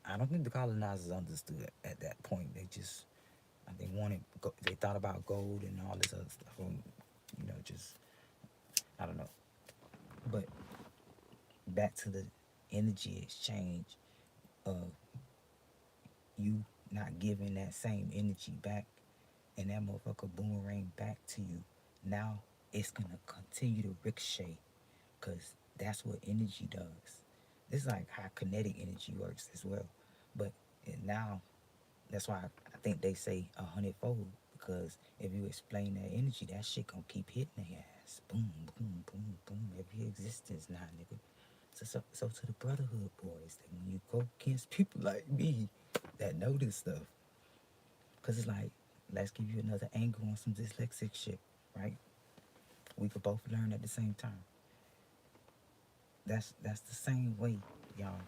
I don't think the colonizers understood at that point. They wanted, they thought about gold and all this other stuff. Just, I don't know. But back to the energy exchange of you not giving that same energy back, and that motherfucker boomerang back to you. Now it's gonna continue to ricochet, because that's what energy does. This is like how kinetic energy works as well. But now, that's why I think they say 100-fold, because if you explain that energy, that shit gonna keep hitting their ass. Boom, boom, boom, boom. Every existence now, nigga. So to the brotherhood boys, that when you go against people like me that know this stuff, because it's like, let's give you another angle on some dyslexic shit, right? We could both learn at the same time. That's the same way, y'all.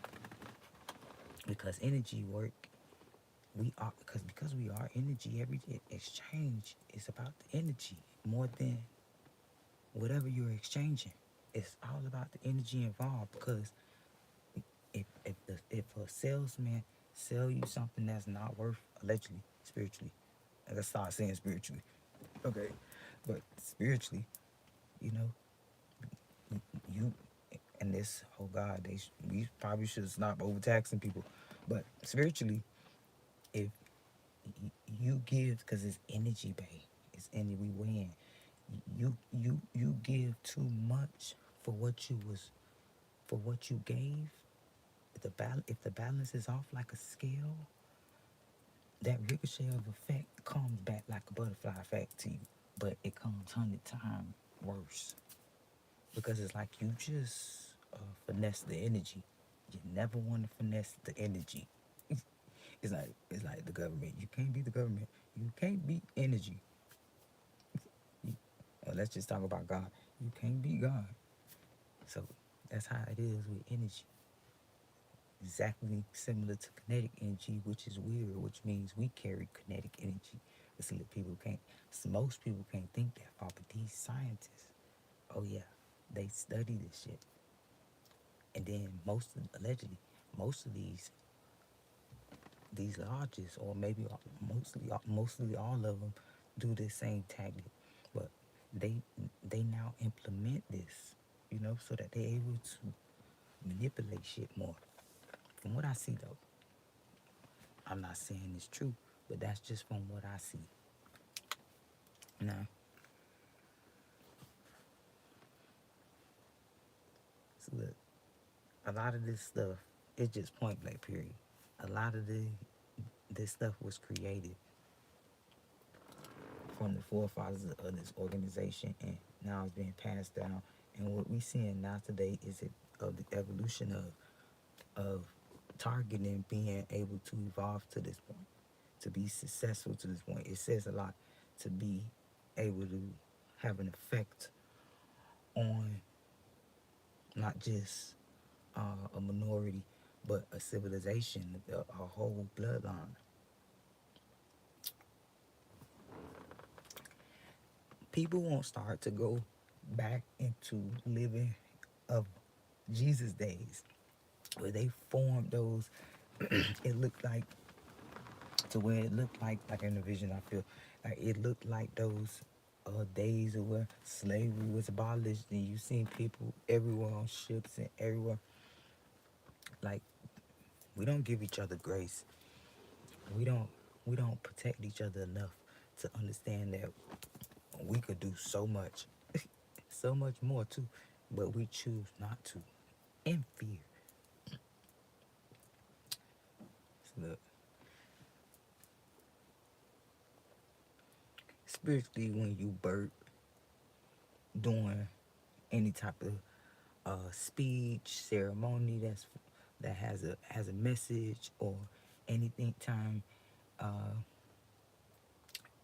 Because energy work, we are, because we are energy. Every exchange is about the energy more than whatever you're exchanging. It's all about the energy involved, because if a salesman sell you something that's not worth, allegedly, spiritually, let's start saying spiritually, okay, but spiritually, you know, you, and this, oh God, we probably should stop overtaxing people, but spiritually, if you give, because it's energy, babe, it's energy, we win. You give too much for what you gave. If the balance is off like a scale, that ricochet of effect comes back like a butterfly effect to you, but it comes 100 times worse, because it's like you just finesse the energy. You never want to finesse the energy. It's like the government. You can't beat the government. You can't beat energy. Let's just talk about God. You can't beat God. So that's how it is with energy. Exactly similar to kinetic energy, which is weird, which means we carry kinetic energy. But see, most people can't think that far, but these scientists, oh yeah, they study this shit. And then allegedly, most of these lodges, or maybe mostly all of them, do this same tactic. But they they now implement this, so that they're able to manipulate shit more. From what I see, though, I'm not saying it's true, but that's just from what I see. Now, so look, a lot of this stuff, it's just point blank, period. A lot of this stuff was created from the forefathers of this organization, and now it's being passed down. And what we seeing now today is of the evolution of targeting being able to evolve to this point, to be successful to this point. It says a lot to be able to have an effect on not just a minority, but a civilization, a whole bloodline. People won't start to go back into living of Jesus days where they formed those. It looked like to where it looked like in the vision. I feel like it looked like those days of where slavery was abolished, and you seen people everywhere on ships and everywhere. Like, we don't give each other grace. We don't we don't protect each other enough to understand that we could do so much, so much more too, but we choose not to in fear. So look, spiritually, when you burp doing any type of speech ceremony that has a message, or anything time uh,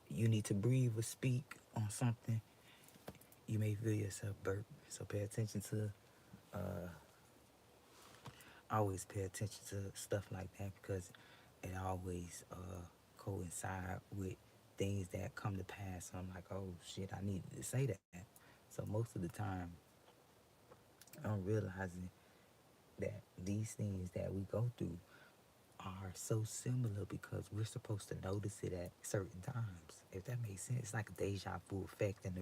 you need to breathe or speak on something, you may feel yourself burp. So pay attention to always pay attention to stuff like that, because it always coincide with things that come to pass. So I'm like, oh shit, I needed to say that. So most of the time, I'm realizing that these things that we go through are so similar because we're supposed to notice it at certain times. If that makes sense, it's like a deja vu effect in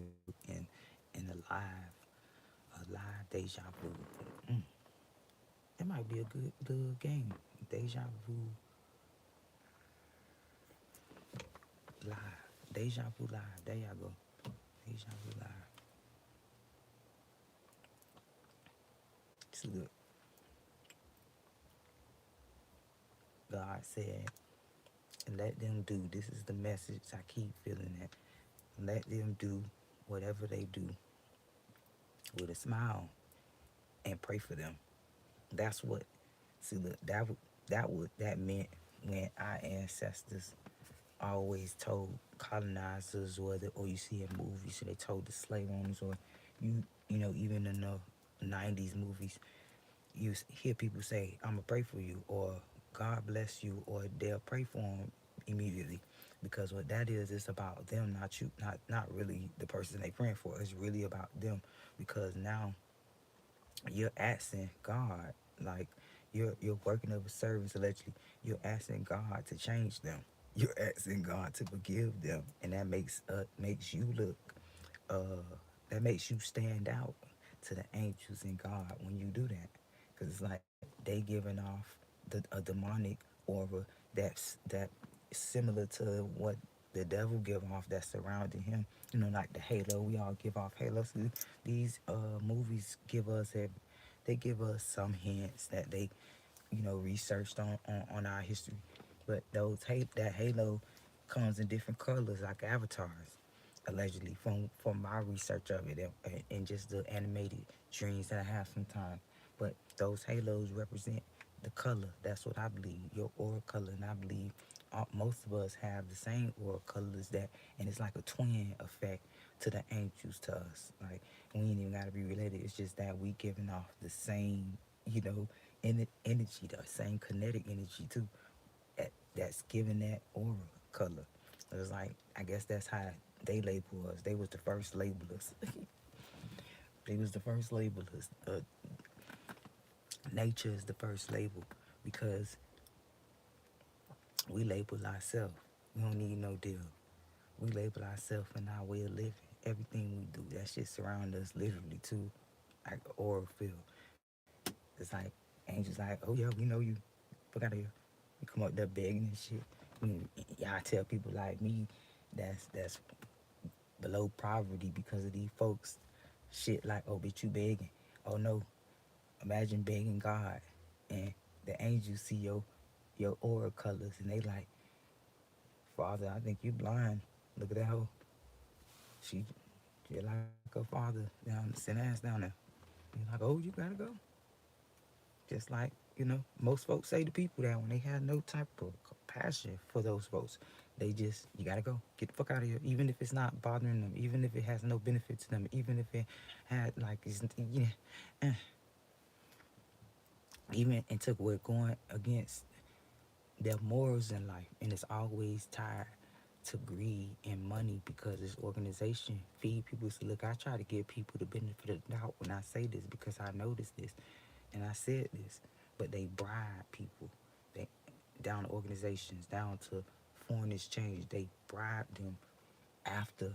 a live deja vu. Mm. That might be a good little game. Deja vu live. Deja vu live. There y'all go. Deja vu live. So look, God said, let them do. This is the message I keep feeling that. Let them do whatever they do with a smile and pray for them. That's what. See, look, that meant when our ancestors always told colonizers, or you see in movies, so they told the slave owners, or you know, even in the '90s movies, you hear people say, "I'm gonna pray for you," or "God bless you," or they'll pray for them immediately, because what that is, it's about them, not you, not really the person they praying for. It's really about them, because now you're asking God, like you're working of a service allegedly. You're asking God to change them. You're asking God to forgive them, and that makes you look, uh, that makes you stand out to the angels and God when you do that, because it's like they giving off a demonic aura that similar to what the devil give off, that's surrounding him. You know, like the halo. We all give off halos. These movies give us they give us some hints that they, you know, researched on our history. But that halo comes in different colors, like avatars, allegedly, from my research of it, and just the animated dreams that I have sometimes. But those halos represent the color. That's what I believe, your aura color. And I believe most of us have the same aura colors, that, and it's like a twin effect to the angels to us. Like, we ain't even gotta be related. It's just that we giving off the same, you know, energy, the same kinetic energy too. That's giving that aura color. It's like, I guess that's how they label us. They was the first labelers. They was the first labelers. Nature is the first label, because we label ourselves. We don't need no deal. We label ourselves in our way of living. Everything we do, that shit surround us literally too, like aura field. It's like angels like, oh yeah, we know you. Fuck out of here. You come up there begging and shit. Y'all tell people like me that's below poverty because of these folks. Shit like, oh bitch, you begging. Oh no, imagine begging God, and the angels see your aura colors, and they like, Father, I think you blind. Look at that hoe. She just like her father down, send ass down there. You're like, oh, you gotta go. Just like Most folks say to people that when they have no type of compassion for those folks, they just, you gotta go, get the fuck out of here. Even if it's not bothering them, even if it has no benefit to them, even if it had like, it's, eh, even and took away going against their morals in life, and it's always tied to greed and money because this organization feed people. So look, I try to give people the benefit of the doubt when I say this because I noticed this and I said this, but they bribe people, they down to organizations, down to foreign exchange. They bribe them after,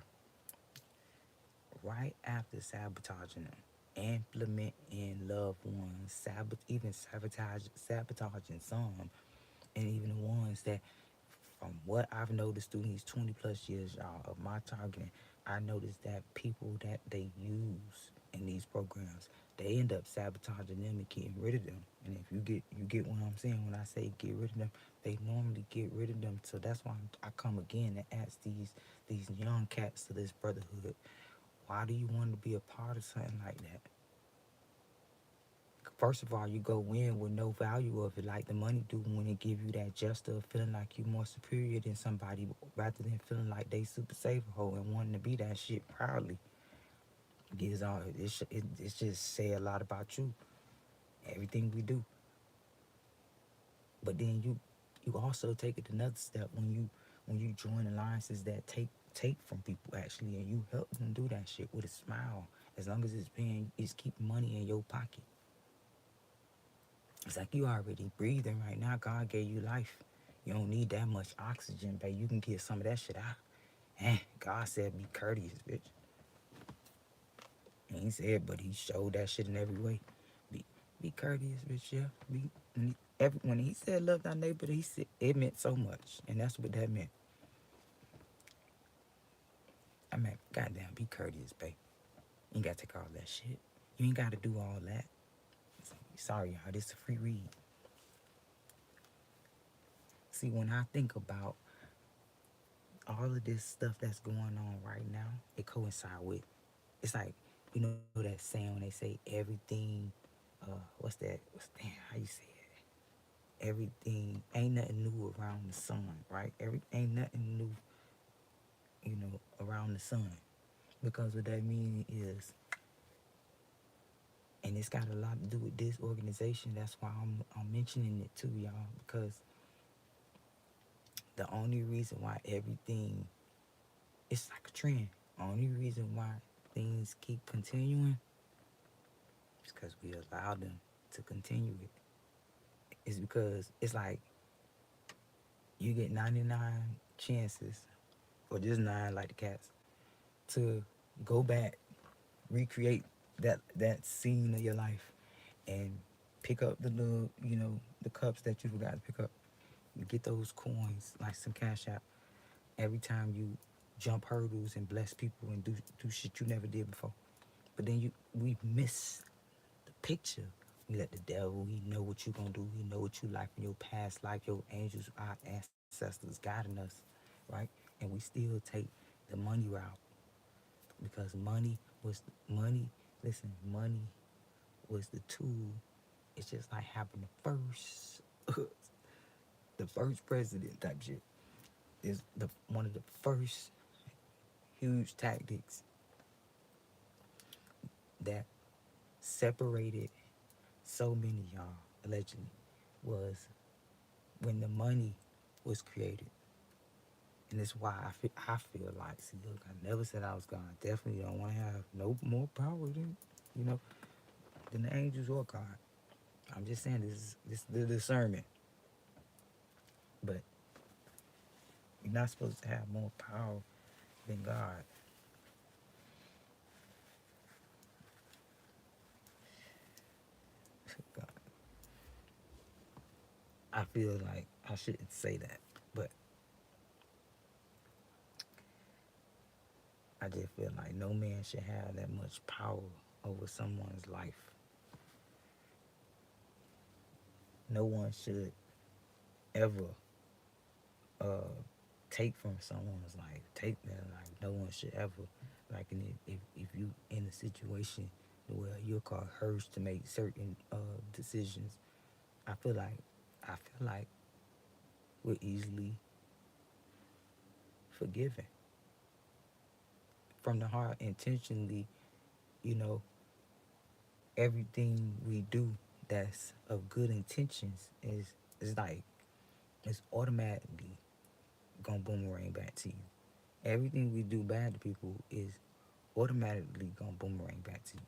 right after sabotaging them, implementing loved ones, even sabotaging some, and even the ones that, from what I've noticed through these 20 plus years, y'all, of my targeting, I noticed that people that they use in these programs, they end up sabotaging them and getting rid of them. And if you get what I'm saying when I say get rid of them, they normally get rid of them. So that's why I come again and ask these young cats to this brotherhood, why do you want to be a part of something like that? First of all, you go in with no value of it, like the money do when it give you that gesture of feeling like you more superior than somebody, rather than feeling like they super saver hole and wanting to be that shit proudly. Gives all it just say a lot about you, everything we do. But then you also take it another step when you join alliances that take from people actually, and you help them do that shit with a smile, as long as it's keeping money in your pocket. It's like you already breathing right now. God gave you life. You don't need that much oxygen, babe. You can get some of that shit out. And God said, be courteous, bitch. And he said, but he showed that shit in every way. Be, be courteous, bitch. Yeah. When he said love thy neighbor, he said it meant so much, and that's what that meant. I mean, goddamn, be courteous, babe. You ain't gotta take all that shit. You ain't gotta do all that. Sorry, y'all. This is a free read. See, when I think about all of this stuff that's going on right now, it coincide with, it's like, that saying when they say everything, what's that? Damn, how you say it? Everything ain't nothing new around the sun, right? Ain't nothing new, around the sun. Because what that means is, and it's got a lot to do with this organization. That's why I'm mentioning it too, y'all, because the only reason why everything, it's like a trend. Only reason why things keep continuing is because we allow them to continue it. It's because it's like you get 99 chances, or just nine like the cats, to go back, recreate that scene of your life, and pick up the little, the cups that you forgot to pick up. You get those coins, like some cash out, every time you jump hurdles and bless people and do shit you never did before. But then we miss the picture. We let the devil, he know what you gonna do. He know what you like in your past life, your angels, our ancestors guiding us, right? And we still take the money route because money. Listen, money was the tool. It's just like having the first, the first president type shit. Is the one of the first huge tactics that separated so many y'all allegedly was when the money was created. And that's why I feel like, see, look, I never said I was God. Definitely don't want to have no more power than, you know, than the angels or God. I'm just saying this the discernment. But you're not supposed to have more power than God. God. I feel like I shouldn't say that, but I just feel like no man should have that much power over someone's life. No one should ever uh, take from someone's life, take their life. No one should ever, like, if you in a situation where you're coerced to make certain decisions, I feel like I feel like we're easily forgiven from the heart, intentionally. You know, everything we do that's of good intentions is like it's automatically gonna boomerang back to you. Everything we do bad to people is automatically gonna boomerang back to you.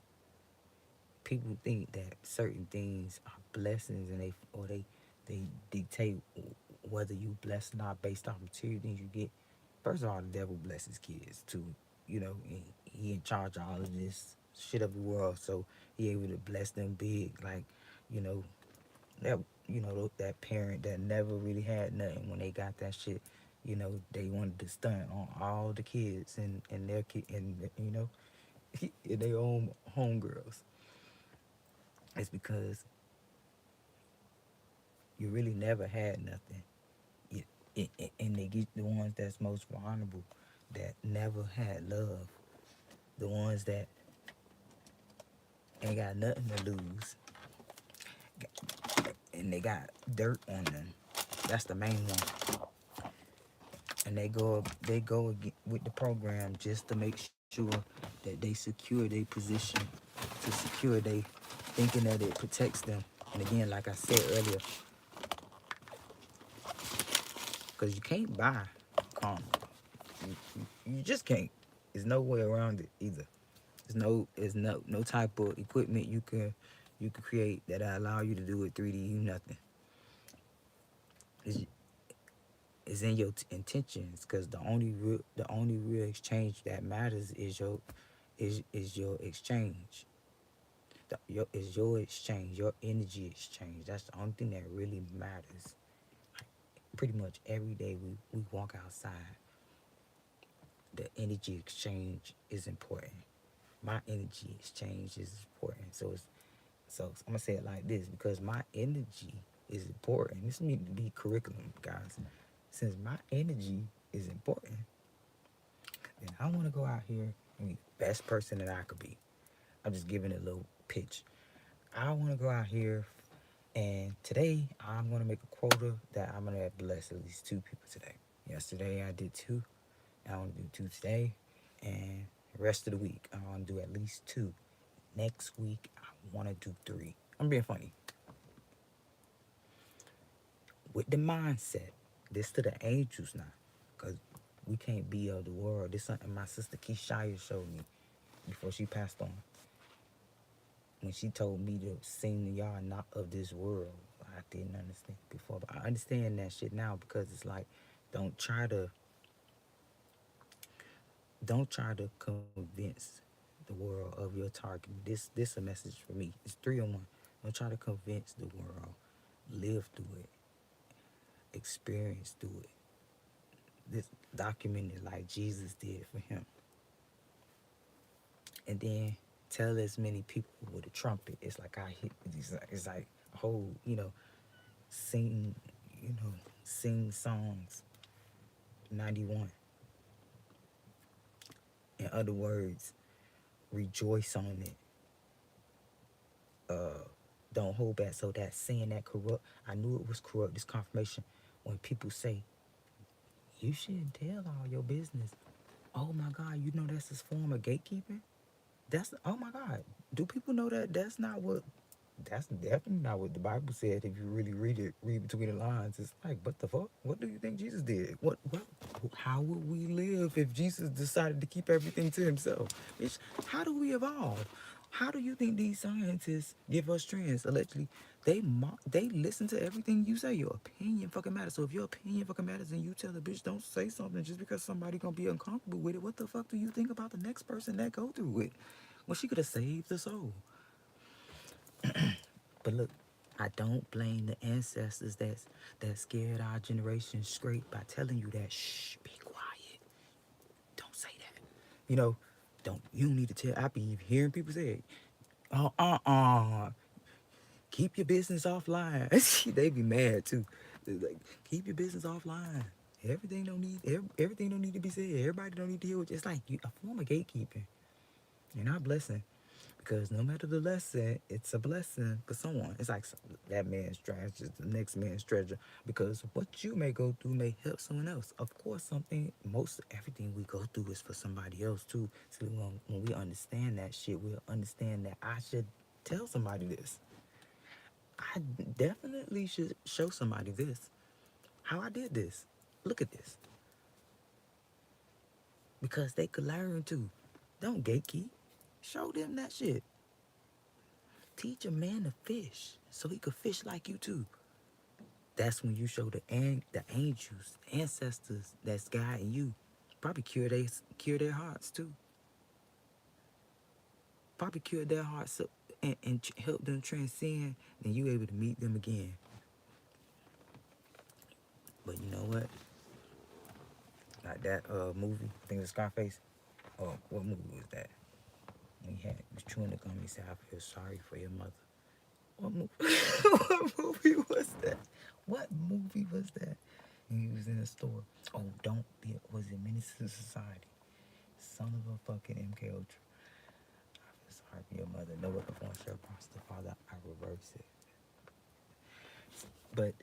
People think that certain things are blessings, and they dictate whether you blessed or not based on material things you get. First of all, the devil blesses kids too. You know, he in charge of all of this shit of the world, so he able to bless them big. Like, you know, that that parent that never really had nothing when they got that shit. You know, they wanted to stunt on all the kids and their kid and in their own homegirls. It's because you really never had nothing. You, and they get the ones that's most vulnerable, that never had love, the ones that ain't got nothing to lose, and they got dirt on them. That's the main one. And they go with the program just to make sure that they secure their position, to secure they thinking that it protects them. And again, like I said earlier, because you can't buy karma. You just can't. There's no way around it either. There's no type of equipment you can create that allow you to do it 3D. You nothing. It's, it's in your intentions, because the only real exchange that matters is your exchange. Is your exchange, your energy exchange. That's the only thing that really matters. Like, pretty much every day we walk outside, the energy exchange is important. My energy exchange is important. So I'm gonna say it like this, because my energy is important. This needs to be curriculum, guys. Since my energy is important, then I want to go out here and be the best person that I could be. I'm just giving a little pitch. I want to go out here, and today I'm gonna make a quota that I'm gonna bless at least 2 people today. Yesterday I did 2. I want to do 2 today, and the rest of the week I want to do at least 2. Next week I want to do 3. I'm being funny with the mindset. This to the angels now, cause we can't be of the world. This something my sister Keishia showed me before she passed on. When she told me to sing to y'all not of this world, I didn't understand before, but I understand that shit now, because it's like, don't try to convince the world of your target. This a message for me. It's 3-on-1. Don't try to convince the world. Live through it. Experience through it. This documented like Jesus did for him. And then tell as many people with a trumpet. It's like I hit. It's like a whole, sing, sing songs. 91. In other words, rejoice on it. Don't hold back. So that saying that corrupt, I knew it was corrupt. This confirmation, when people say you shouldn't tell all your business. Oh my God, that's a form of gatekeeping. That's, oh my God. Do people know that that's definitely not what the Bible said. If you really read between the lines, it's like, what the fuck? What do you think Jesus did? How would we live if Jesus decided to keep everything to himself? How do we evolve? How do you think these scientists give us trends? Allegedly, they listen to everything you say. Your opinion fucking matters. So if your opinion fucking matters and you tell a bitch don't say something just because somebody gonna be uncomfortable with it, what the fuck do you think about the next person that go through it? Well, she could have saved the soul. But look, I don't blame the ancestors that scared our generation straight by telling you that, shh, be quiet. Don't say that. You know, you don't need to tell. I be hearing people say, keep your business offline. They be mad too. They're like, keep your business offline. Everything don't need to be said. Everybody don't need to hear it. It's like a form of gatekeeping. And our blessing. Because no matter the lesson, it's a blessing for someone. It's like that man's trash is the next man's treasure. Because what you may go through may help someone else. Of course, most everything we go through is for somebody else too. So when we understand that shit, we'll understand that I should tell somebody this. I definitely should show somebody this. How I did this. Look at this. Because they could learn too. Don't gatekeep. Show them that shit. Teach a man to fish so he could fish like you too. That's when you show the angels, ancestors that's guiding you. Probably cure their hearts too. Probably cure their hearts up and help them transcend. And you able to meet them again. But you know what? Like that movie, I think it was Scarface. Oh, what movie was that? He was chewing the gum. He said, "I feel sorry for your mother." What movie? What movie was that? What movie was that? And he was in a store. Oh, don't be. Was it Menace to Society? Son of a fucking MK Ultra. I feel sorry for your mother. No weapon formed shall prosper. Father, I reverse it. But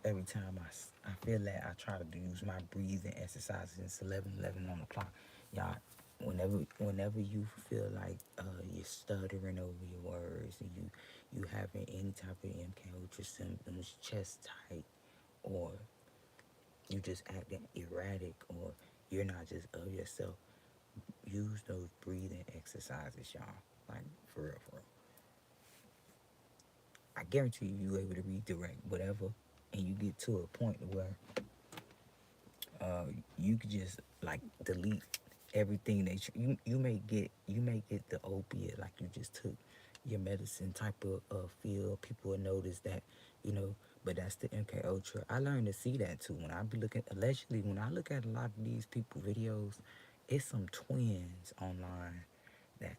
every time I feel that I try to use my breathing exercises. It's 11:11 on the clock. Y'all, whenever you feel like you're stuttering over your words and you having any type of MK Ultra symptoms, chest tight, or you just acting erratic, or you're not just of yourself, use those breathing exercises, y'all. Like for real, for real. I guarantee you able to redirect whatever, and you get to a point where you could just like delete everything that you may get the opiate like you just took your medicine type of feel. People will notice that, you know, but that's the MK Ultra. I learned to see that too when I be looking. Allegedly, when I look at a lot of these people videos, it's some twins online that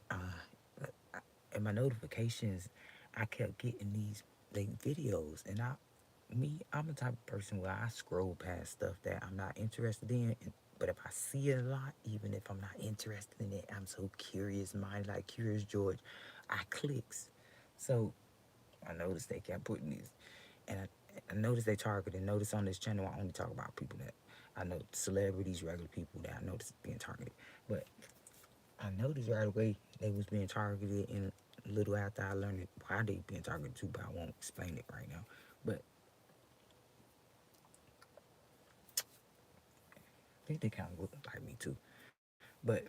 in my notifications, I kept getting these like videos, and I'm the type of person where I scroll past stuff that I'm not interested in. But if I see it a lot, even if I'm not interested in it, I'm so curious minded, like Curious George. I clicks. So I noticed they kept putting these, and I noticed they targeted. Notice on this channel, I only talk about people that I know, celebrities, regular people that I noticed being targeted. But I noticed right away they was being targeted, and a little after I learned why they being targeted too, but I won't explain it right now. But I think they kind of look like me too. But